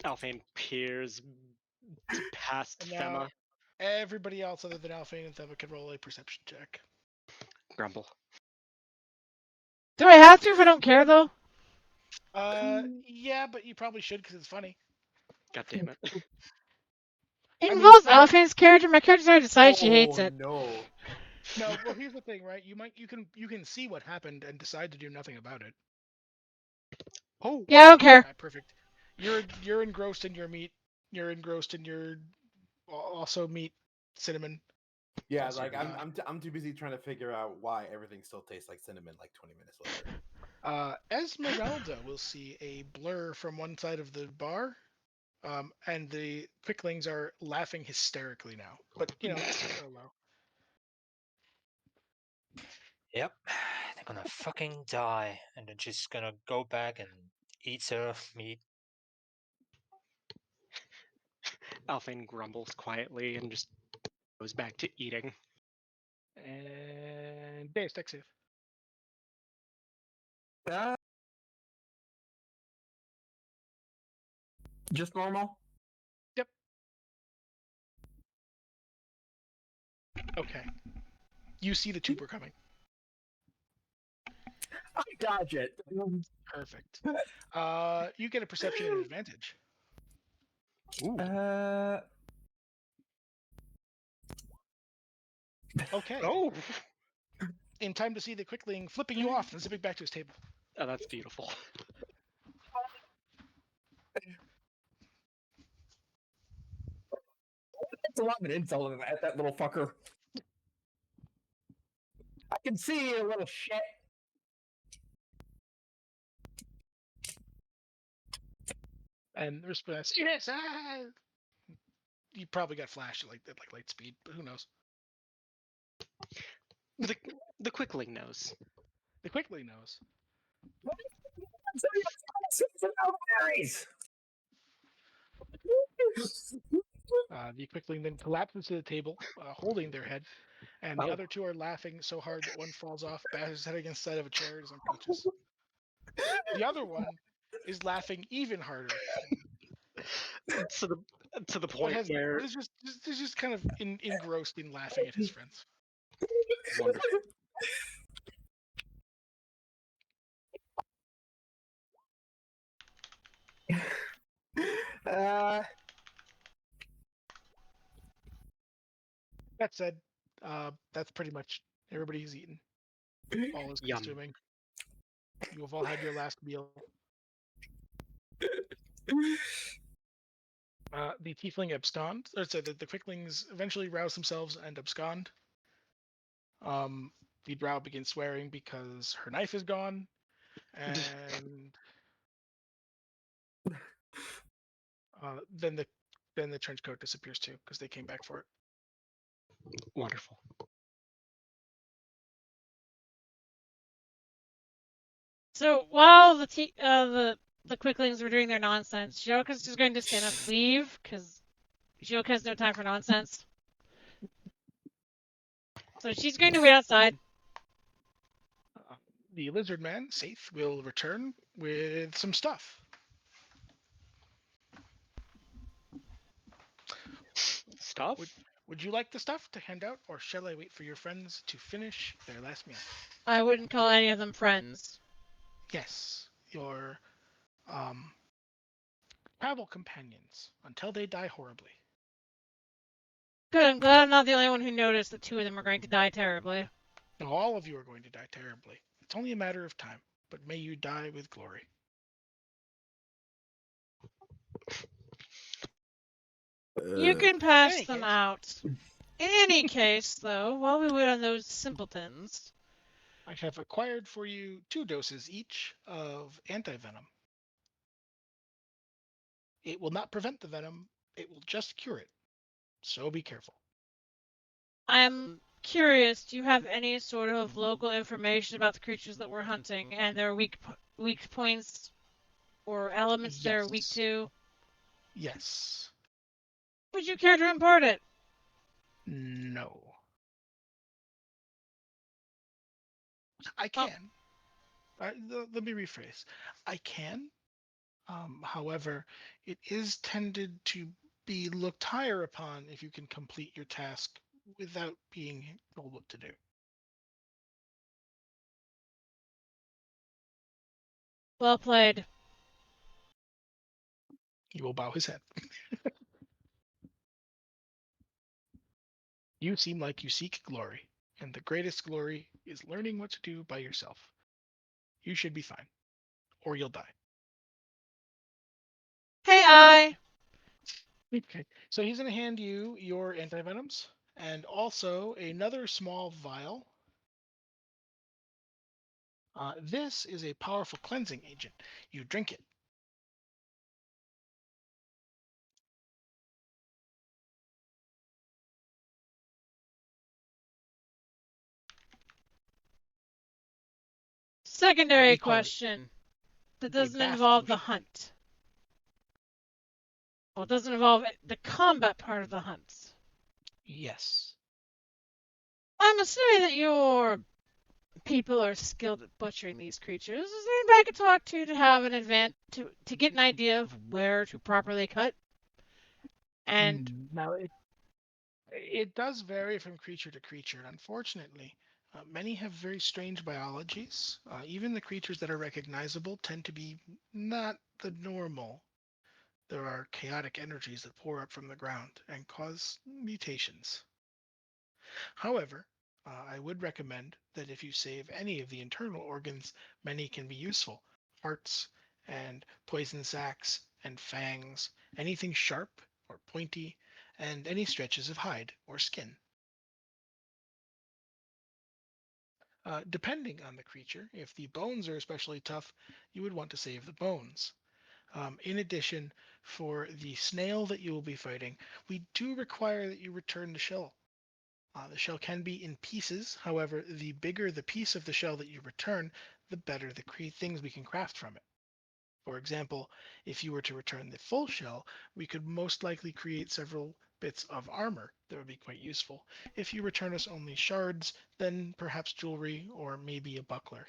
Alfane peers past And now Thema. everybody else other than Alfane and Thema can roll a perception check. Grumble. Do I have to if I don't care though? Yeah, but you probably should because it's funny. God damn it. It I mean, involves Alphane's character. My character's already decided she hates it. No. No, well, here's the thing, right? You can see what happened and decide to do nothing about it. Oh, Yeah, I don't care. Right, perfect. You're engrossed in your meat. You're engrossed in your also meat, cinnamon. Yeah, Also, like uh, I'm too busy trying to figure out why everything still tastes like cinnamon like 20 minutes later. Esmeralda will see a blur from one side of the bar, and the quicklings are laughing hysterically now. But so low. Yep, they're gonna fucking die, and then she's gonna go back and eat her meat. Alfane grumbles quietly and just goes back to eating. And Deus Ex save. Just normal. Yep. Okay. You see the tuber coming. I dodge it. Perfect. You get a perception at advantage. Okay. Oh, In time to see the quickling flipping you off and zipping back to his table. oh, that's beautiful. It's a lot of an insult at that little fucker. I can see you, little shit. And the response, yes, you probably got flashed at like light speed, but who knows? The quickling knows. The quickling knows. The quickling then collapses to the table, holding their head, and the Oh. other two are laughing so hard that one falls off, bashes his head against the side of a chair, and is unconscious. The other one is laughing even harder. To the point where is just kind of engrossed in laughing at his friends. wonderful. That said, that's pretty much everybody's eaten. All is Yum. consuming. You have all had your last meal. The tiefling abscond, or so the quicklings eventually rouse themselves and abscond. The drow begins swearing because her knife is gone, and then the trench coat disappears too because they came back for it. Wonderful. So while the quicklings were doing their nonsense, Joka's just going to stand up, leave, because Joka has no time for nonsense. So she's going to wait outside. The lizard man, Saith, will return with some stuff. Stuff? Would you like the stuff to hand out, or shall I wait for your friends to finish their last meal? I wouldn't call any of them friends. Yes, your travel companions until they die horribly. Good, I'm glad I'm not the only one who noticed that two of them are going to die terribly. Now, all of you are going to die terribly. It's only a matter of time, but may you die with glory. You can pass Any them case, out. In any case, though, while we wait on those simpletons, I have acquired for you 2 doses each of anti-venom. It will not prevent the venom, it will just cure it. So be careful. I'm curious, do you have any sort of local information about the creatures that we're hunting and their weak points or elements they're weak Yes. to? Yes. Would you care to impart it? No. I Oh, can. Let me rephrase. I can. However, it is tended to be looked higher upon if you can complete your task without being told what to do. well played. He will bow his head. You seem like you seek glory, and the greatest glory is learning what to do by yourself. You should be fine, or you'll die. Hey, I. Okay, so he's going to hand you your antivenoms and also another small vial. This is a powerful cleansing agent. You drink it. Secondary We call it question. That a doesn't bath involve the potion. hunt. Well, it doesn't involve the combat part of the hunts. Yes. I'm assuming that your people are skilled at butchering these creatures. Is there anybody I could talk to have an event to get an idea of where to properly cut? And Now it does vary from creature to creature. Unfortunately, many have very strange biologies. Even the creatures that are recognizable tend to be not the normal. There are chaotic energies that pour up from the ground and cause mutations. However, I would recommend that if you save any of the internal organs, many can be useful. Hearts and poison sacs and fangs, anything sharp or pointy, and any stretches of hide or skin. Depending on the creature, if the bones are especially tough, you would want to save the bones. In addition, for the snail that you will be fighting, we do require that you return the shell. The shell can be in pieces. However, the bigger the piece of the shell that you return, the better the things we can craft from it. For example, if you were to return the full shell, we could most likely create several bits of armor that would be quite useful. If you return us only shards, then perhaps jewelry or maybe a buckler.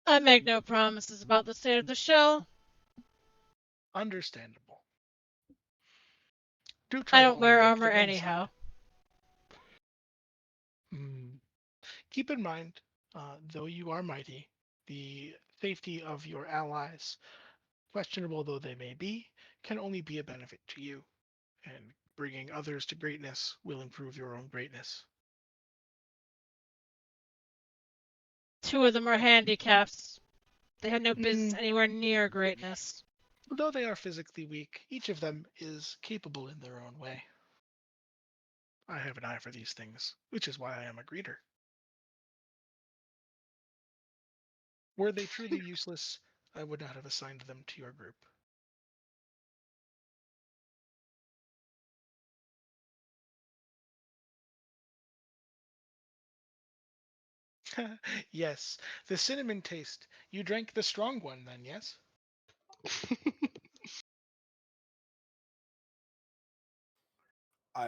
I make no promises about the state of the shell. Understandable. Do I try to don't only wear break armor the one side. anyhow. Keep in mind, though you are mighty, the safety of your allies, questionable though they may be, can only be a benefit to you, and bringing others to greatness will improve your own greatness. Two of them are handicaps. They had no business Mm, anywhere near greatness. though they are physically weak, each of them is capable in their own way. I have an eye for these things, which is why I am a greeter. Were they truly useless, I would not have assigned them to your group. Yes, the cinnamon taste. You drank the strong one then, yes?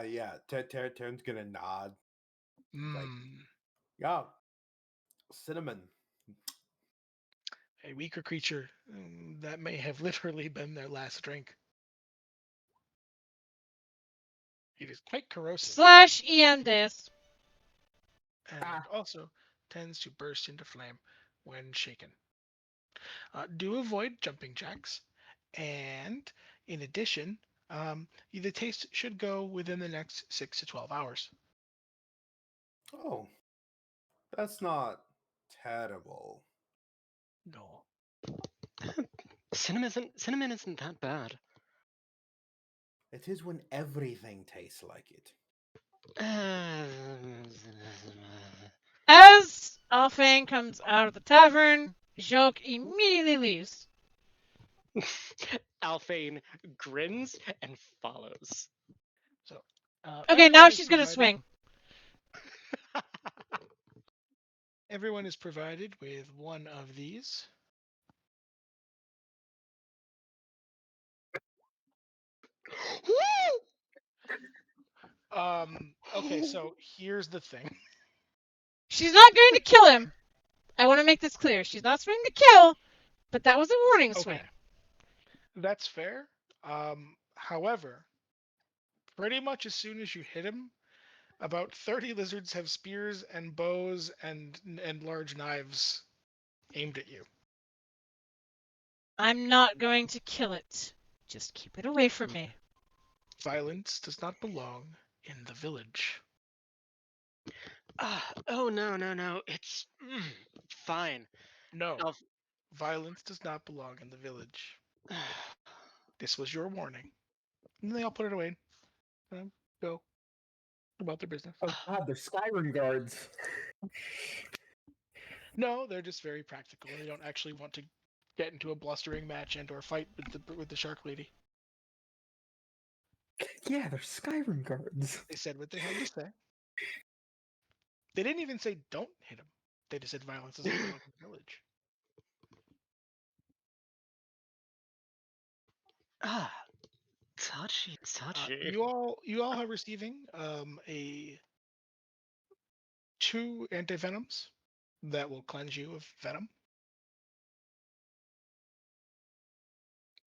Yeah, Terran's gonna nod. Like, Mmm. yeah, cinnamon. A weaker creature, that may have literally been their last drink. It is quite corrosive Slash EMDS. and also tends to burst into flame when shaken. Do avoid jumping jacks, and in addition, the taste should go within the next 6 to 12 hours. Oh, that's not terrible. No. Cinnamon isn't that bad. It is when everything tastes like it. As Alfane comes out of the tavern, Joke immediately leaves. Alphane grins and follows. So, Okay, now she's gonna swing. Everyone is provided with one of these. Okay, so here's the thing. She's not going to kill him. I want to make this clear. She's not swinging to kill, but that was a warning swing. Okay, that's fair. However, pretty much as soon as you hit him, about 30 lizards have spears and bows and large knives aimed at you. I'm not going to kill it. Just keep it away from me. Violence does not belong in the village. Oh no! It's fine. No, Alf- violence does not belong in the village. This was your warning. And they all put it away. Go about their business. Oh god, they're Skyrim guards. No, they're just very practical. They don't actually want to get into a blustering match and or fight with the shark lady. Yeah, they're Skyrim guards. They said what they had to say. They didn't even say don't hit him. They just said violence doesn't belong in the village. Touchy. You all are receiving a 2 antivenoms that will cleanse you of venom.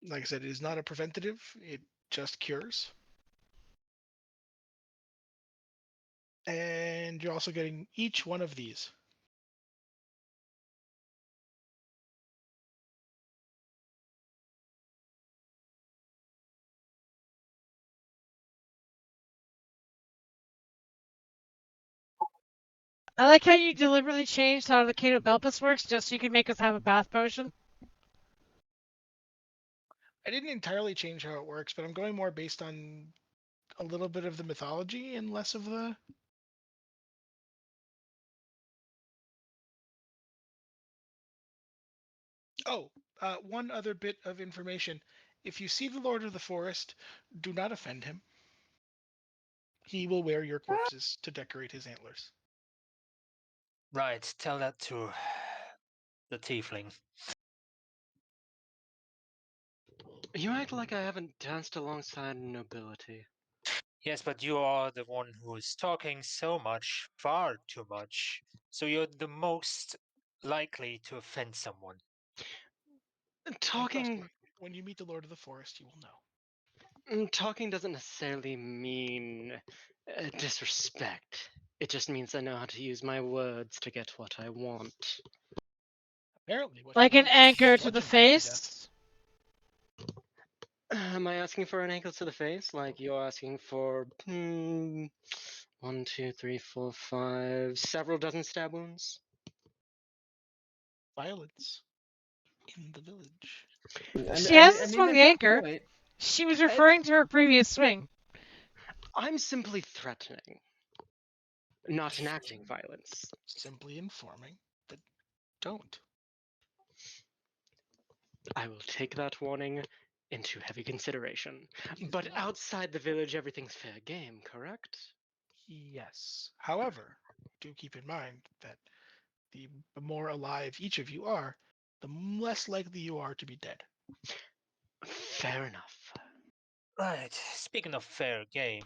Like I said, it is not a preventative, it just cures. And you're also getting each one of these. I like how you deliberately changed how the Cato Belpus works just so you can make us have a bath potion. I didn't entirely change how it works, but I'm going more based on a little bit of the mythology and less of the. Oh, one other bit of information. If you see the Lord of the Forest, do not offend him. He will wear your corpses to decorate his antlers. Right, tell that to the tiefling. You act like I haven't danced alongside nobility. Yes, but you are the one who is talking so much, far too much. So you're the most likely to offend someone. And trust Talking me, when you meet the Lord of the Forest, you will know. talking doesn't necessarily mean disrespect. It just means I know how to use my words to get what I want. Apparently, what Like he an wants anchor is to the bludgeoned half to death. face. Am I asking for an ankle to the face? Like you're asking for 1, 2, 3, 4, 5, several dozen stab wounds? Violence in the village. She hasn't swung the at that anchor. point, She was referring to her previous swing. I'm simply threatening, not enacting violence. Simply informing that don't. I will take that warning into heavy consideration. But outside the village, everything's fair game, correct? Yes. However, do keep in mind that the more alive each of you are, the less likely you are to be dead. Fair enough. Right, speaking of fair game,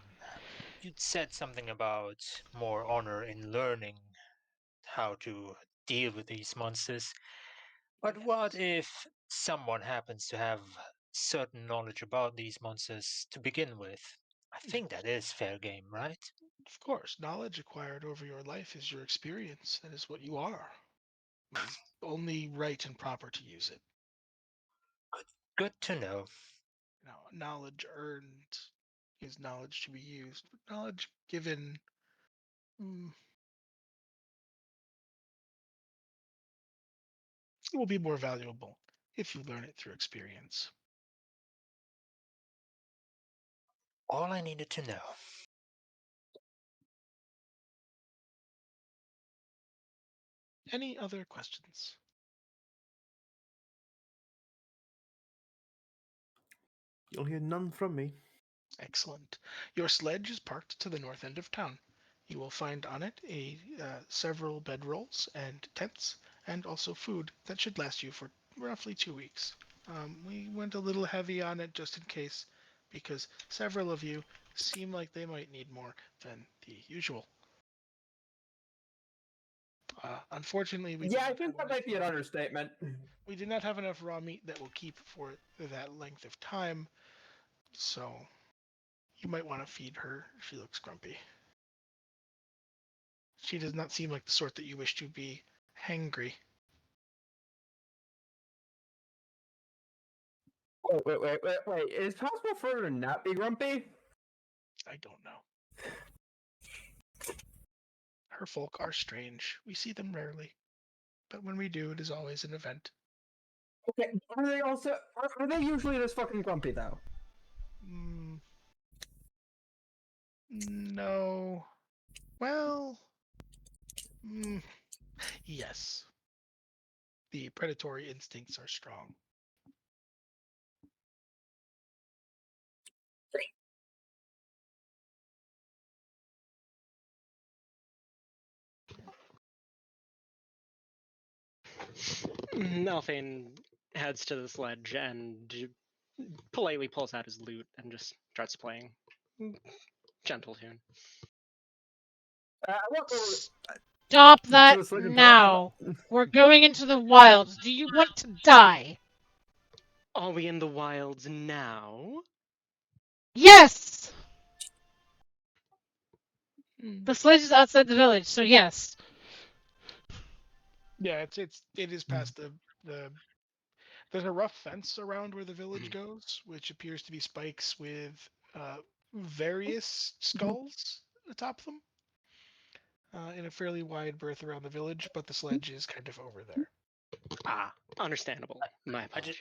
you'd said something about more honor in learning how to deal with these monsters. But what if someone happens to have certain knowledge about these monsters to begin with? I think that is fair game, right? Of course, knowledge acquired over your life is your experience. That is what you are. It is only right and proper to use it. Good to know. Now, knowledge earned is knowledge to be used, but knowledge given it will be more valuable if you learn it through experience. All I needed to know. Any other questions? You'll hear none from me. Excellent. Your sledge is parked to the north end of town. You will find on it several bedrolls and tents, and also food that should last you for roughly 2 weeks. We went a little heavy on it just in case, because several of you seem like they might need more than the usual. Unfortunately, we Yeah, I think that might be an understatement. we did not have enough raw meat that will keep for that length of time, so you might want to feed her. She looks grumpy. She does not seem like the sort that you wish to be hangry. Wait. Is it possible for her to not be grumpy? I don't know. Her folk are strange. We see them rarely, but when we do, it is always an event. Okay, are they usually this fucking grumpy though? No. Well, yes. The predatory instincts are strong. Alphane heads to the sledge and politely pulls out his lute and just starts playing. Gentle tune. I want Stop to that the sledge and pull now. We're going into the wilds. Do you want to die? Are we in the wilds now? Yes! The sledge is outside the village, so yes. Yeah, it is past the. There's a rough fence around where the village goes, which appears to be spikes with various skulls atop them, in a fairly wide berth around the village. But the sledge is kind of over there. Ah, understandable. My apologies.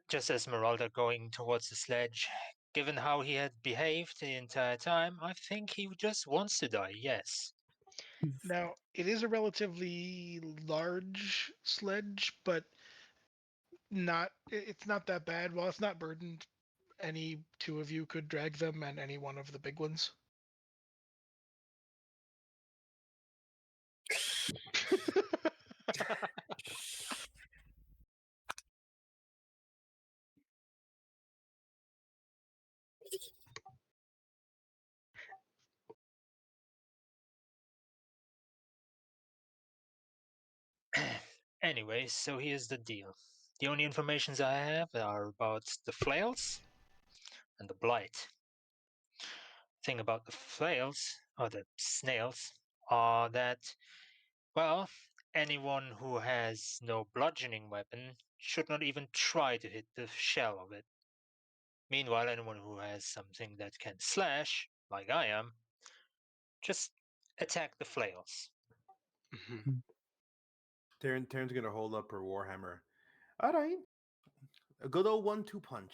Just as Esmeralda going towards the sledge, given how he had behaved the entire time, I think he just wants to die, yes. Now, it is a relatively large sledge, but it's not that bad. While it's not burdened, any two of you could drag them, and any one of the big ones. Anyway, so here's the deal. The only informations I have are about the flails and the blight. Thing about the flails, or the snails, are that, well, anyone who has no bludgeoning weapon should not even try to hit the shell of it. Meanwhile, anyone who has something that can slash, like I am, just attack the flails. Taryn's gonna hold up her warhammer. All right, a good old 1-2 punch.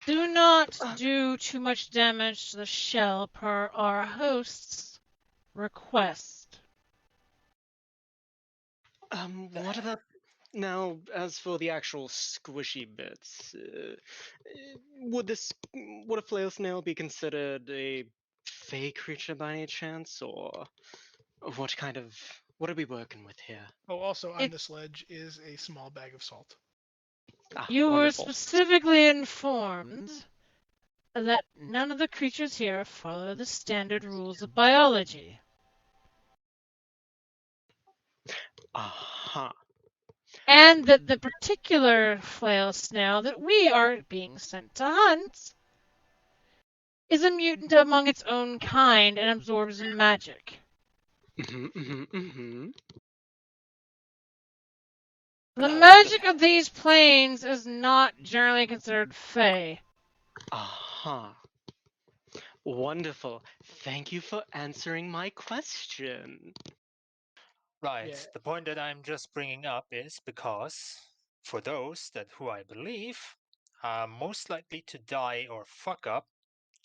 Do not do too much damage to the shell per our host's request. What about now? As for the actual squishy bits, would a flail snail be considered a fey creature by any chance, or what are we working with here? Oh, also on It- the sledge is a small bag of salt. Ah, You were wonderful. specifically informed that none of the creatures here follow the standard rules of biology. Aha. And that the particular flail snail that we are being sent to hunt is a mutant among its own kind and absorbs magic. The magic of these planes is not generally considered fey. Aha. Wonderful. Thank you for answering my question. Right, Yeah. the point that I'm just bringing up is because for those that who I believe are most likely to die or fuck up,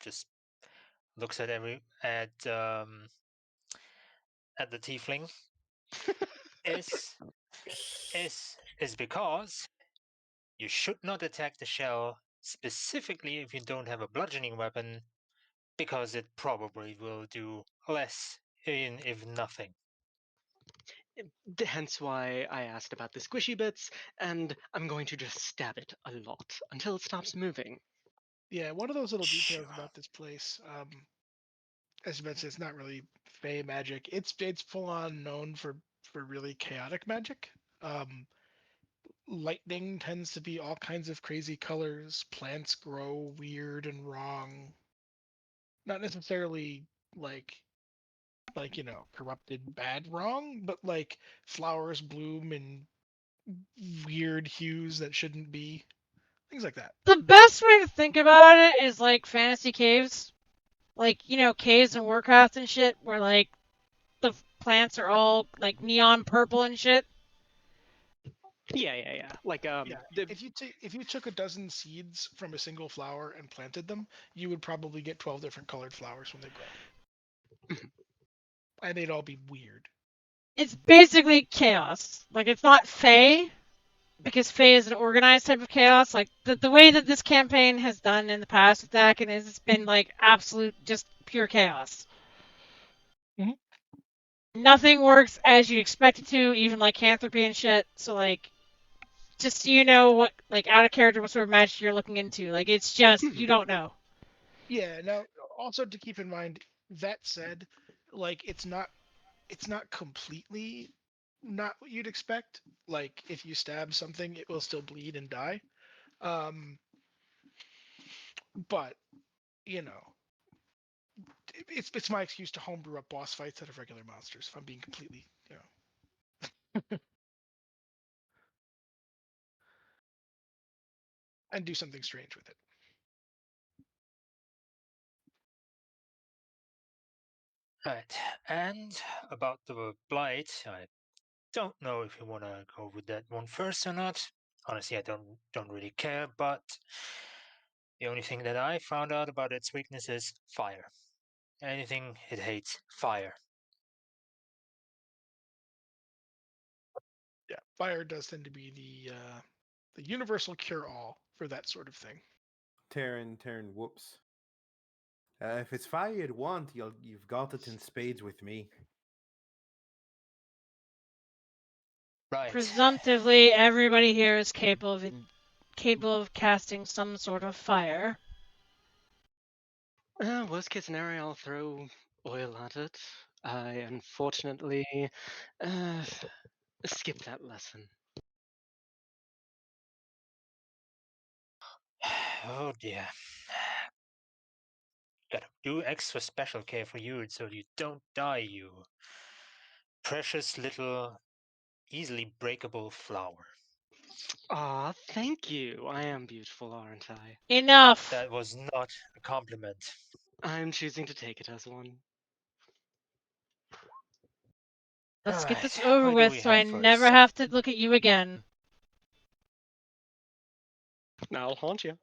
just looks at at the tiefling, is is because you should not attack the shell specifically if you don't have a bludgeoning weapon, because it probably will do less in if nothing. Hence why I asked about the squishy bits, and I'm going to just stab it a lot until it stops moving. Yeah, one of those little details Sure. about this place, as you mentioned, it's not really fey magic. It's full on known for really chaotic magic. Um, Lightning tends to be all kinds of crazy colors. Plants grow weird and wrong. Not necessarily like corrupted bad wrong, but like flowers bloom in weird hues that shouldn't be. Things like that. The best way to think about it is like fantasy caves. Like, caves in Warcraft and shit, where like the plants are all like neon purple and shit. Yeah. Like Yeah, if you took a dozen seeds from a single flower and planted them, you would probably get 12 different colored flowers when they grow. And they'd all be weird. It's basically chaos. Like, it's not Fey, because Fey is an organized type of chaos. Like, the way that this campaign has done in the past with Dakin is it's been like absolute, just pure chaos. Mhm. Nothing works as you expect it to, even like lycanthropy and shit. So, like, just so you know what, like, out of character, what sort of magic you're looking into. Like, it's just, you don't know. Yeah, now also to keep in mind, that said, like it's not completely not what you'd expect. Like if you stab something, it will still bleed and die. Um, but you know, it's my excuse to homebrew up boss fights out of regular monsters. If I'm being completely, and do something strange with it. Right. And about the blight, I don't know if you want to go with that one first or not. Honestly, I don't really care, but the only thing that I found out about its weakness is fire. Anything it hates, fire. Yeah, fire does tend to be the universal cure all for that sort of thing. Terran, whoops. If it's fire you'd want, you've got it in spades with me. Right. Presumptively, everybody here is capable of casting some sort of fire. Worst case scenario, I'll throw oil at it. I unfortunately uh, skipped that lesson. Oh dear. Gotta do extra special care for you so you don't die, you precious little, easily breakable flower. Aw, thank you. I am beautiful, aren't I? Enough. That was not a compliment. I'm choosing to take it as one. Let's get Alright, this over where do with we so head I first? never have to look at you again. I'll haunt you.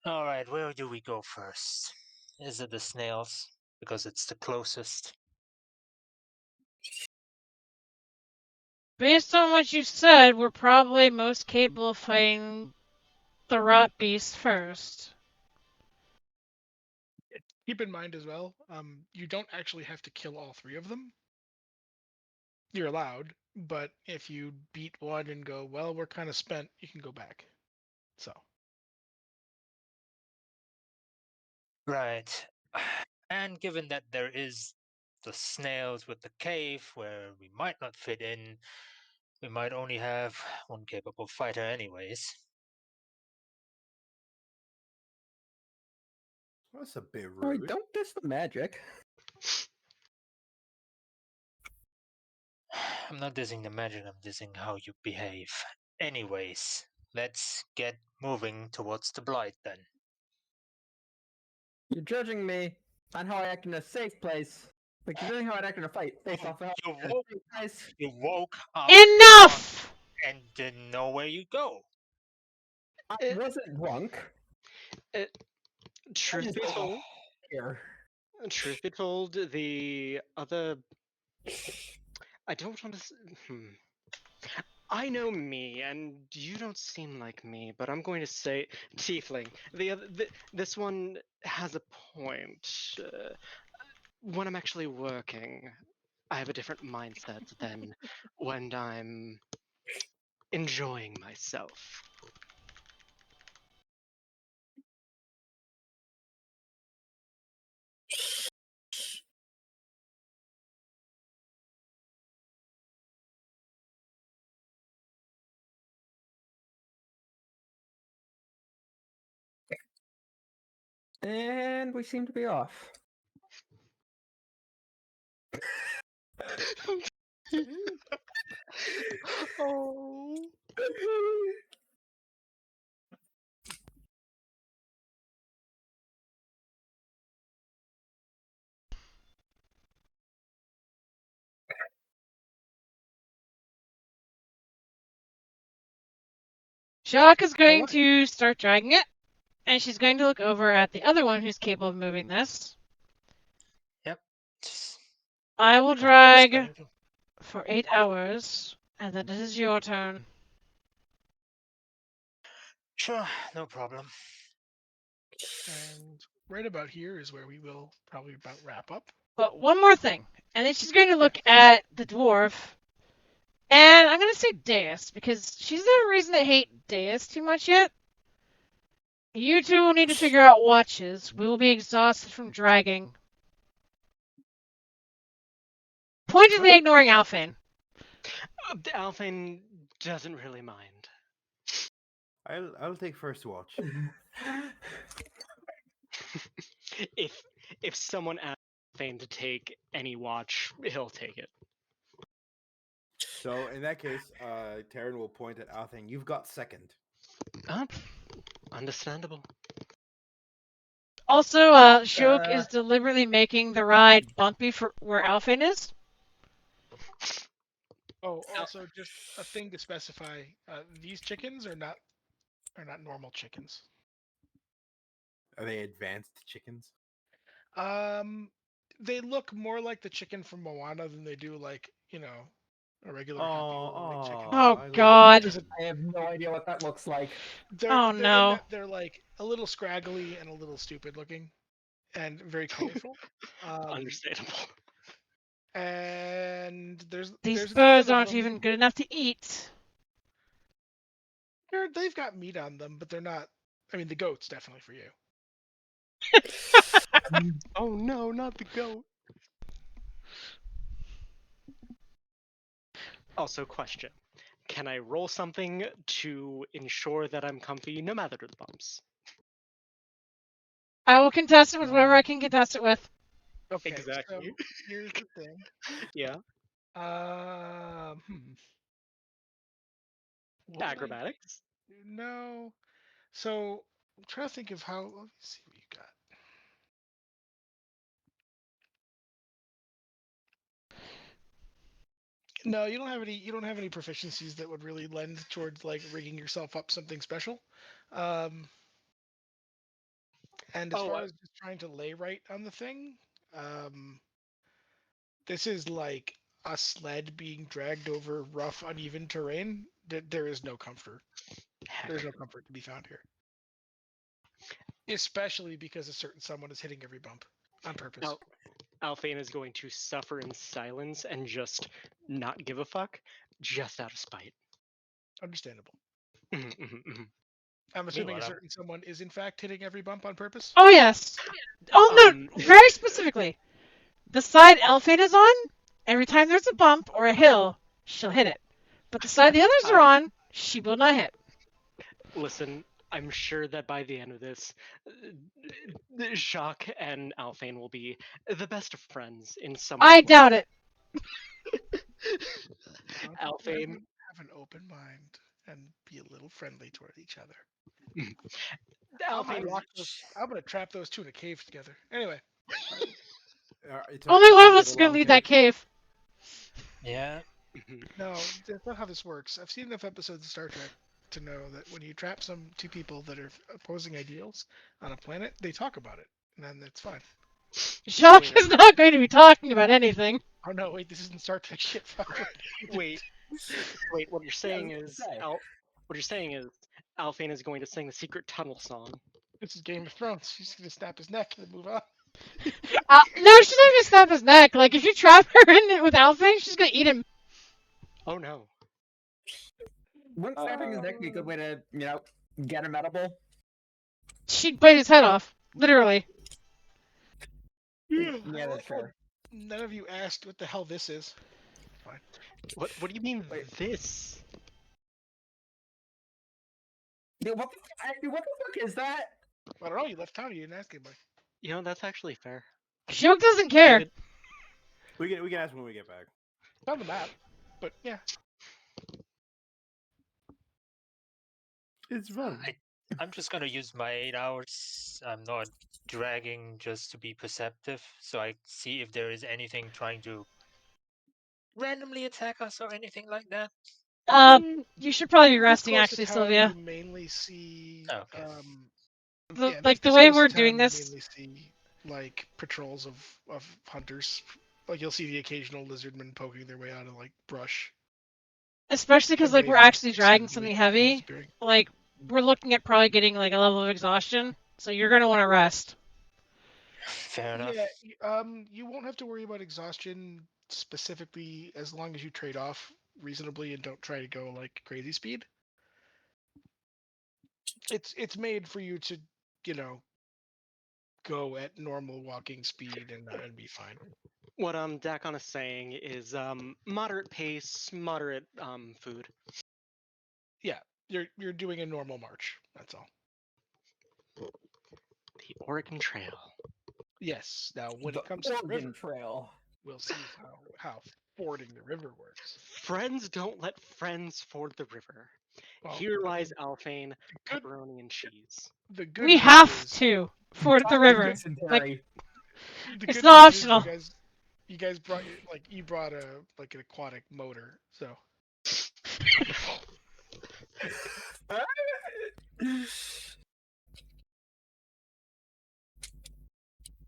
Alright, where do we go first? Is it the snails? Because it's the closest. Based on what you said, we're probably most capable of fighting the rot beast first. Keep in mind as well, you don't actually have to kill all three of them. You're allowed, but if you beat one and go, well, we're kind of spent, you can go back. So, Right. And given that there is the snails with the cave where we might not fit in, we might only have one capable fighter anyways. That's a bit All right, rude. don't diss the magic. I'm not dissing the magic, I'm dissing how you behave. Anyways, let's get moving towards the blight then. You're judging me on how I act in a safe place, But considering how I'd act in a fight, based off of how You I woke, guys, you woke up Enough! and didn't know where you go. I It- wasn't drunk. it- I truth just be told, here. the other. I don't want to. I know me, and you don't seem like me, but I'm going to say tiefling. This one has a point. When I'm actually working, I have a different mindset than when I'm enjoying myself. And we seem to be off. Oh. Jacques is going Alright. to start dragging it, and she's going to look over at the other one who's capable of moving this. Yep. Just I will just drag going to- for 8 hours, and then it is your turn. Sure, no problem. And right about here is where we will probably about wrap up. But one more thing, and then she's going to look at the dwarf, and I'm going to say Deus, because she's no reason to hate Deus too much yet. You two will need to figure out watches. We will be exhausted from dragging. Pointedly ignoring Alfin. Alfin doesn't really mind. I'll take first watch. If someone asks Alfin to take any watch, he'll take it. So in that case, Taryn will point at Althing. You've got second. Understandable. Also, Shoke is deliberately making the ride bumpy for where Alfin is. Oh, also just a thing to specify: these chickens are not normal chickens. Are they advanced chickens? They look more like the chicken from Moana than they do like a regular happy little white chicken. Oh, I love God. it. I have no idea what that looks like. Oh, They're no. in that they're like a little scraggly and a little stupid looking, and very colorful. Understandable. And These there's a birds couple of aren't them. even good enough to eat. They've got meat on them, but they're not. I mean, the goat's definitely for you. Oh no, not the goat. Also, question. Can I roll something to ensure that I'm comfy no matter the bumps? I will contest it with whatever I can contest it with. Okay, Exactly. so here's the thing. Yeah. Hmm. What would I Acrobatics. do? No. So I'm trying to think of how. Let me see what you got. No, you don't have any. You don't have any proficiencies that would really lend towards like rigging yourself up something special. Um, and as Oh, far as just trying to lay right on the thing, um, this is like a sled being dragged over rough, uneven terrain. There is no comfort. heck. There's no comfort to be found here. Especially because a certain someone is hitting every bump on purpose. Now, Alphane is going to suffer in silence and just not give a fuck, just out of spite. Understandable. Mhm, mhm, mhm. I'm assuming a Meanwhile, certain someone is in fact hitting every bump on purpose. Oh, yes. Oh, no, very specifically. The side Alfin is on, every time there's a bump or a hill, she'll hit it. But the side the others are on, she will not hit. Listen, I'm sure that by the end of this, Jacques and Alphane will be the best of friends in some I way. doubt it. Alphane, Have an open mind and be a little friendly toward each other. I'm Alphane, gonna trap those two in a cave together. Anyway, It's Only hard one to of get us is gonna along, leave that Dave. cave. Yeah. Mhm. No, that's not how this works. I've seen enough episodes of Star Trek to know that when you trap two people that are opposing ideals on a planet, they talk about it, and then it's fine. Shock Wait, is not going to be talking about anything. Oh no, wait, this isn't Star Trek shit. Fuck. wait, wait. What you're Yeah, I saying was gonna is say. What you're saying is Alphane is going to sing the secret tunnel song. This is Game of Thrones. She's gonna snap his neck and then move on. No, she's not gonna snap his neck. Like, if you trap her in it with Alfie, she's gonna eat him. Oh no. Wouldn't snapping his neck be a good way to, get him edible? She'd bite his head off. Literally. Yeah, I that's like how fair. none of you asked what the hell this is. Fine. What do you mean Wait. this? Dude, what the fuck is that? I don't know. You left town. You didn't ask anybody. That's actually fair. Shook doesn't care. David, We can ask when we get back. It's on the map, but yeah. It's fun. I'm just gonna use my 8 hours. I'm not dragging just to be perceptive, so I see if there is anything trying to randomly attack us or anything like that. You should probably be This resting, close to actually, town, Sylvia. You mainly see. Okay. Yeah, Like, the this way close to we're town, doing you this, mainly see like patrols of hunters. Like you'll see the occasional lizardmen poking their way out of like brush. especially because, and like, we're waving actually dragging excitedly something and heavy, disappearing. like, we're looking at probably getting, like, a level of exhaustion. So you're gonna want to rest. Fair enough. Yeah, you won't have to worry about exhaustion specifically as long as you trade off reasonably and don't try to go like crazy speed. It's made for you to, you know, go at normal walking speed and be fine. what Dakon is saying is moderate pace, moderate food. Yeah, you're doing a normal march. That's all. The Oregon Trail. Yes. Now, when The it comes to the Oregon river, Trail. we'll see how fording the river works. Friends don't let friends ford the river. Well, Here lies Alphane, good. pepperoni and cheese. The good We news have is to ford the Talk to river. Like, dysentery. the it's good not news is optional. you guys brought you brought a like an aquatic motor, so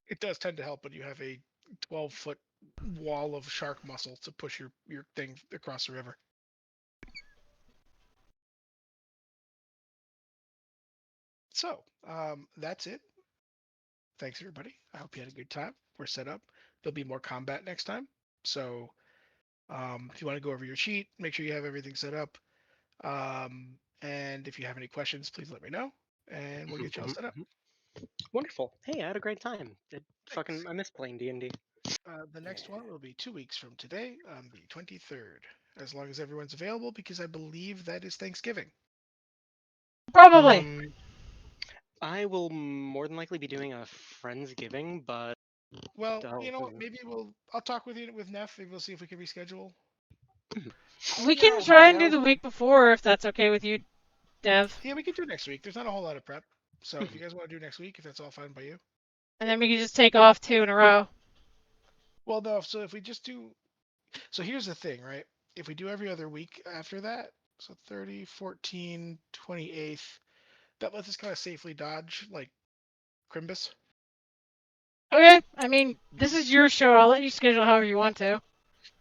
it does tend to help when you have a 12-foot wall of shark muscle to push your thing across the river. So that's it. Thanks everybody. I hope you had a good time. We're set up. There'll be more combat next time. So if you want to go over your sheet, make sure you have everything set up. And if you have any questions, please let me know, and we'll get you all set up. Wonderful. Hey, I had a great time. Thanks. I miss playing D&D. The next one will be 2 weeks from today, on the 23rd, as long as everyone's available, because I believe that is Thanksgiving. Probably. I will more than likely be doing a Friendsgiving, but Well, Oh, you know what? Maybe I'll talk with you with Neff, and we'll see if we can reschedule. We You're can try and do Ohio. the week before if that's okay with you, Dev. Yeah, we can do next week. There's not a whole lot of prep, so if you guys want to do next week, if that's all fine by you. And then we can just take off 2 in a row. Well, no. So if we just do, so here's the thing, right? If we do every other week after that, so 30, 14, 28th, that lets us kind of safely dodge like Crimbus. Okay, I mean, this is your show. I'll let you schedule however you want to.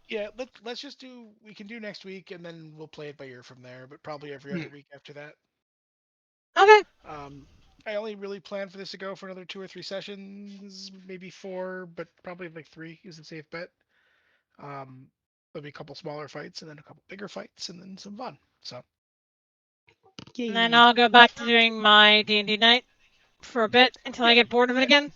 Yeah, let's just do. We can do next week, and then we'll play it by ear from there. But probably every other week after that. Okay. I only really plan for this to go for another 2 or 3 sessions, maybe 4, but probably like 3 is a safe bet. There'll be a couple smaller fights, and then a couple bigger fights, and then some fun. So. And then I'll go back to doing my D&D night for a bit until I get bored of it again.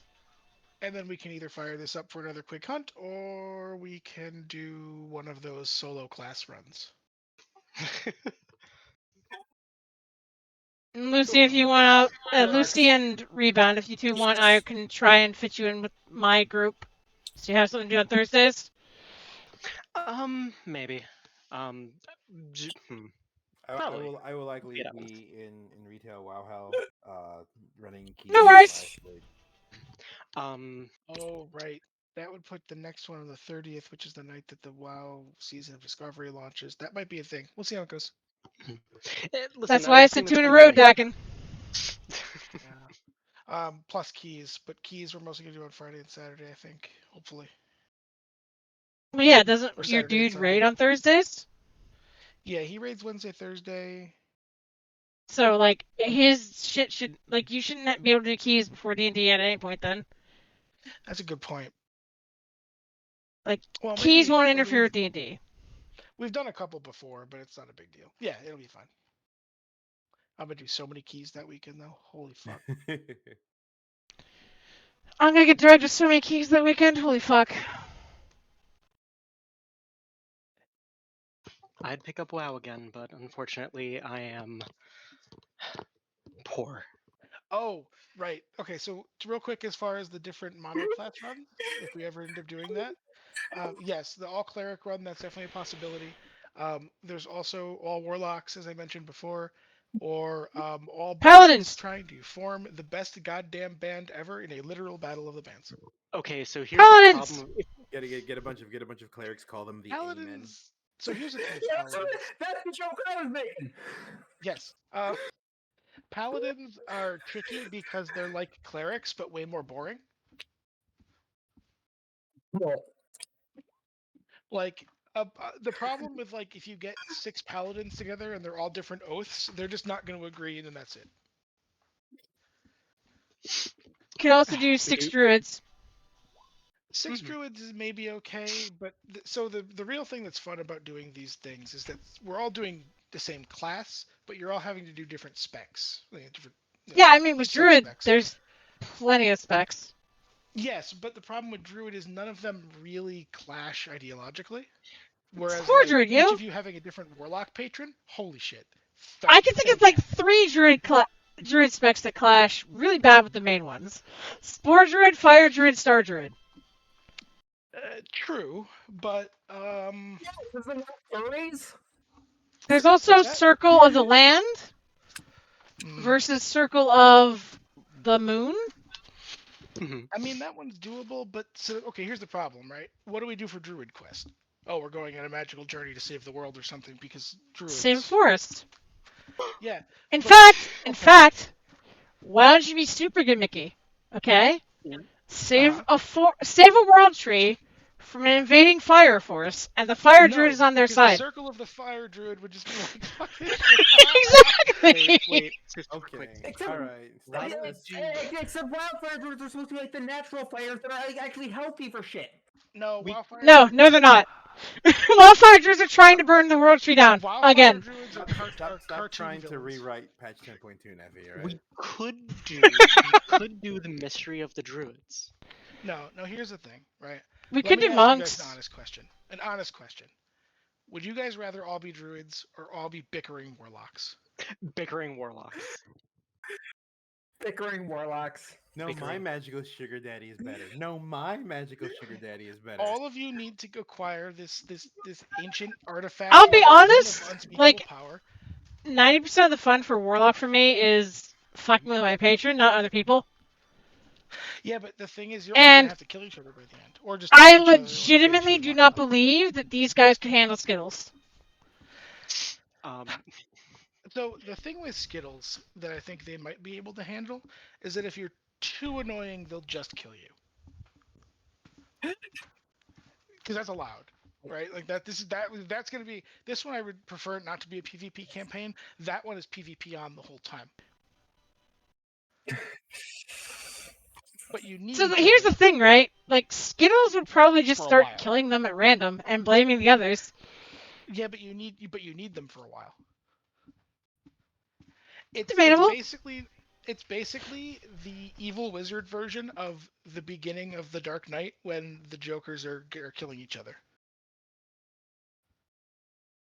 And then we can either fire this up for another quick hunt, or we can do one of those solo class runs. And Lucy, if you want to, Lucy and Rebound, if you two want, I can try and fit you in with my group. So you have something to do on Thursdays? Maybe. I will likely Yeah. be in retail WoW Hell, running keys. No worries. Um, Oh, right. That would put the next one on the 30th, which is the night that the WoW Season of Discovery launches. That might be a thing. We'll see how it goes. Listen, That's I why I would said assume 2 it's in a gonna be row, like- Dakin. Yeah. Plus keys, but keys we're mostly gonna do on Friday and Saturday, I think. Hopefully. Well, yeah, Or doesn't your Saturday and dude Sunday. raid on Thursdays? Yeah, he raids Wednesday, Thursday. So, like, his shit should, like, you shouldn't be able to do keys before D&D at any point then. That's a good point. Like, Well, keys maybe won't interfere with D&D. we've done a couple before, but it's not a big deal. Yeah, it'll be fine. I'm gonna do so many keys that weekend though. Holy fuck. I'm gonna get dragged with so many keys that weekend. Holy fuck. I'd pick up WoW again, but unfortunately, I am poor. Oh, right. Okay, so real quick, as far as the different mono class runs, if we ever end up doing that, yes, the all cleric run, that's definitely a possibility. There's also all warlocks, as I mentioned before, or all Paladins. trying to form the best goddamn band ever in a literal battle of the bands. Okay, so here's Paladins! the problem. get a bunch of clerics. Call them the Amen. Paladins. So here's the thing with Yeah, that's paladins. the joke I was making. Yes. Paladins are tricky because they're like clerics, but way more boring. Well, Like the problem with like if you get 6 paladins together and they're all different oaths, they're just not going to agree, and then that's it. You can also do 6 druids. 6 Mhm. druids is maybe okay, but so the real thing that's fun about doing these things is that we're all doing the same class, but you're all having to do different specs. Like, different, Yeah, I mean, with druid, sub-specs. there's plenty of specs. Yes, but the problem with druid is none of them really clash ideologically. Whereas Spore like, druid, each you. of you having a different warlock patron, holy shit. I can think of like 3 druid specs that clash really bad with the main ones. Spore druid, fire druid, star druid. True, but Is it not furries? There's also What's that? circle of the land mm, versus circle of the moon. Mhm. I mean that one's doable, but so okay, here's the problem, right? What do we do for druid quest? Oh, we're going on a magical journey to save the world or something because druids. Same forest. Yeah. In but- fact, why don't you be super gimmicky? Okay? Save Uh-huh. save a world tree from an invading fire force, and the fire druid is on their because side. The circle of the fire druid would just be like, fuck this shit. Exactly. Wait, just Okay. quick. Except- All right. Why Yeah, don't you- except wildfire druids are supposed to be like the natural fires that are like, actually healthy for shit. No, We- wildfire. No, they're not. Wildfire druids are trying to burn the world tree down Wildfire again. druids are, Stop cartoon trying to villains. rewrite patch 10.2, Nephi. All right. We could do the mystery of the druids. No, here's the thing, right? We Let could me do ask you guys monks. an honest question. An honest question. Would you guys rather all be druids or all be bickering warlocks? Bickering warlocks. Bickering warlocks. No, Bickering. my magical sugar daddy is better. No, my magical sugar daddy is better. All of you need to acquire this ancient artifact. I'll be of honest, unspeakable like- power. 90% of the fun for warlock for me is fucking with my patron, not other people. Yeah, but the thing is, you're all And gonna have to kill each other by the end, or just. I each other or legitimately eventually do lock not up. believe that these guys could handle Skittles. Um, So the thing with Skittles that I think they might be able to handle is that if you're too annoying, they'll just kill you. Because that's allowed, right? Like that. That's gonna be this one. I would prefer it not to be a PvP campaign. That one is PvP on the whole time. But you need. So each here's other. the thing, right? Like, Skittles would probably just For a start while. killing them at random and blaming the others. Yeah, but you need them for a while. It's Debatable. basically the evil wizard version of the beginning of the Dark Knight when the Jokers are killing each other.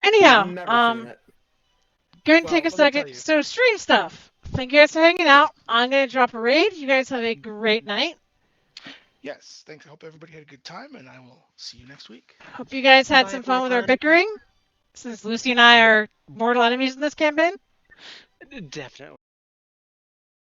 Anyhow, Never seen it. going to Well, take a let me tell second. you. So, stream stuff. Thank you guys for hanging out. I'm going to drop a raid. You guys have a great night. Yes, thanks. I hope everybody had a good time, and I will see you next week. Hope you guys had Bye, some fun with our everyone. bickering, since Lucy and I are mortal enemies in this campaign. definitely.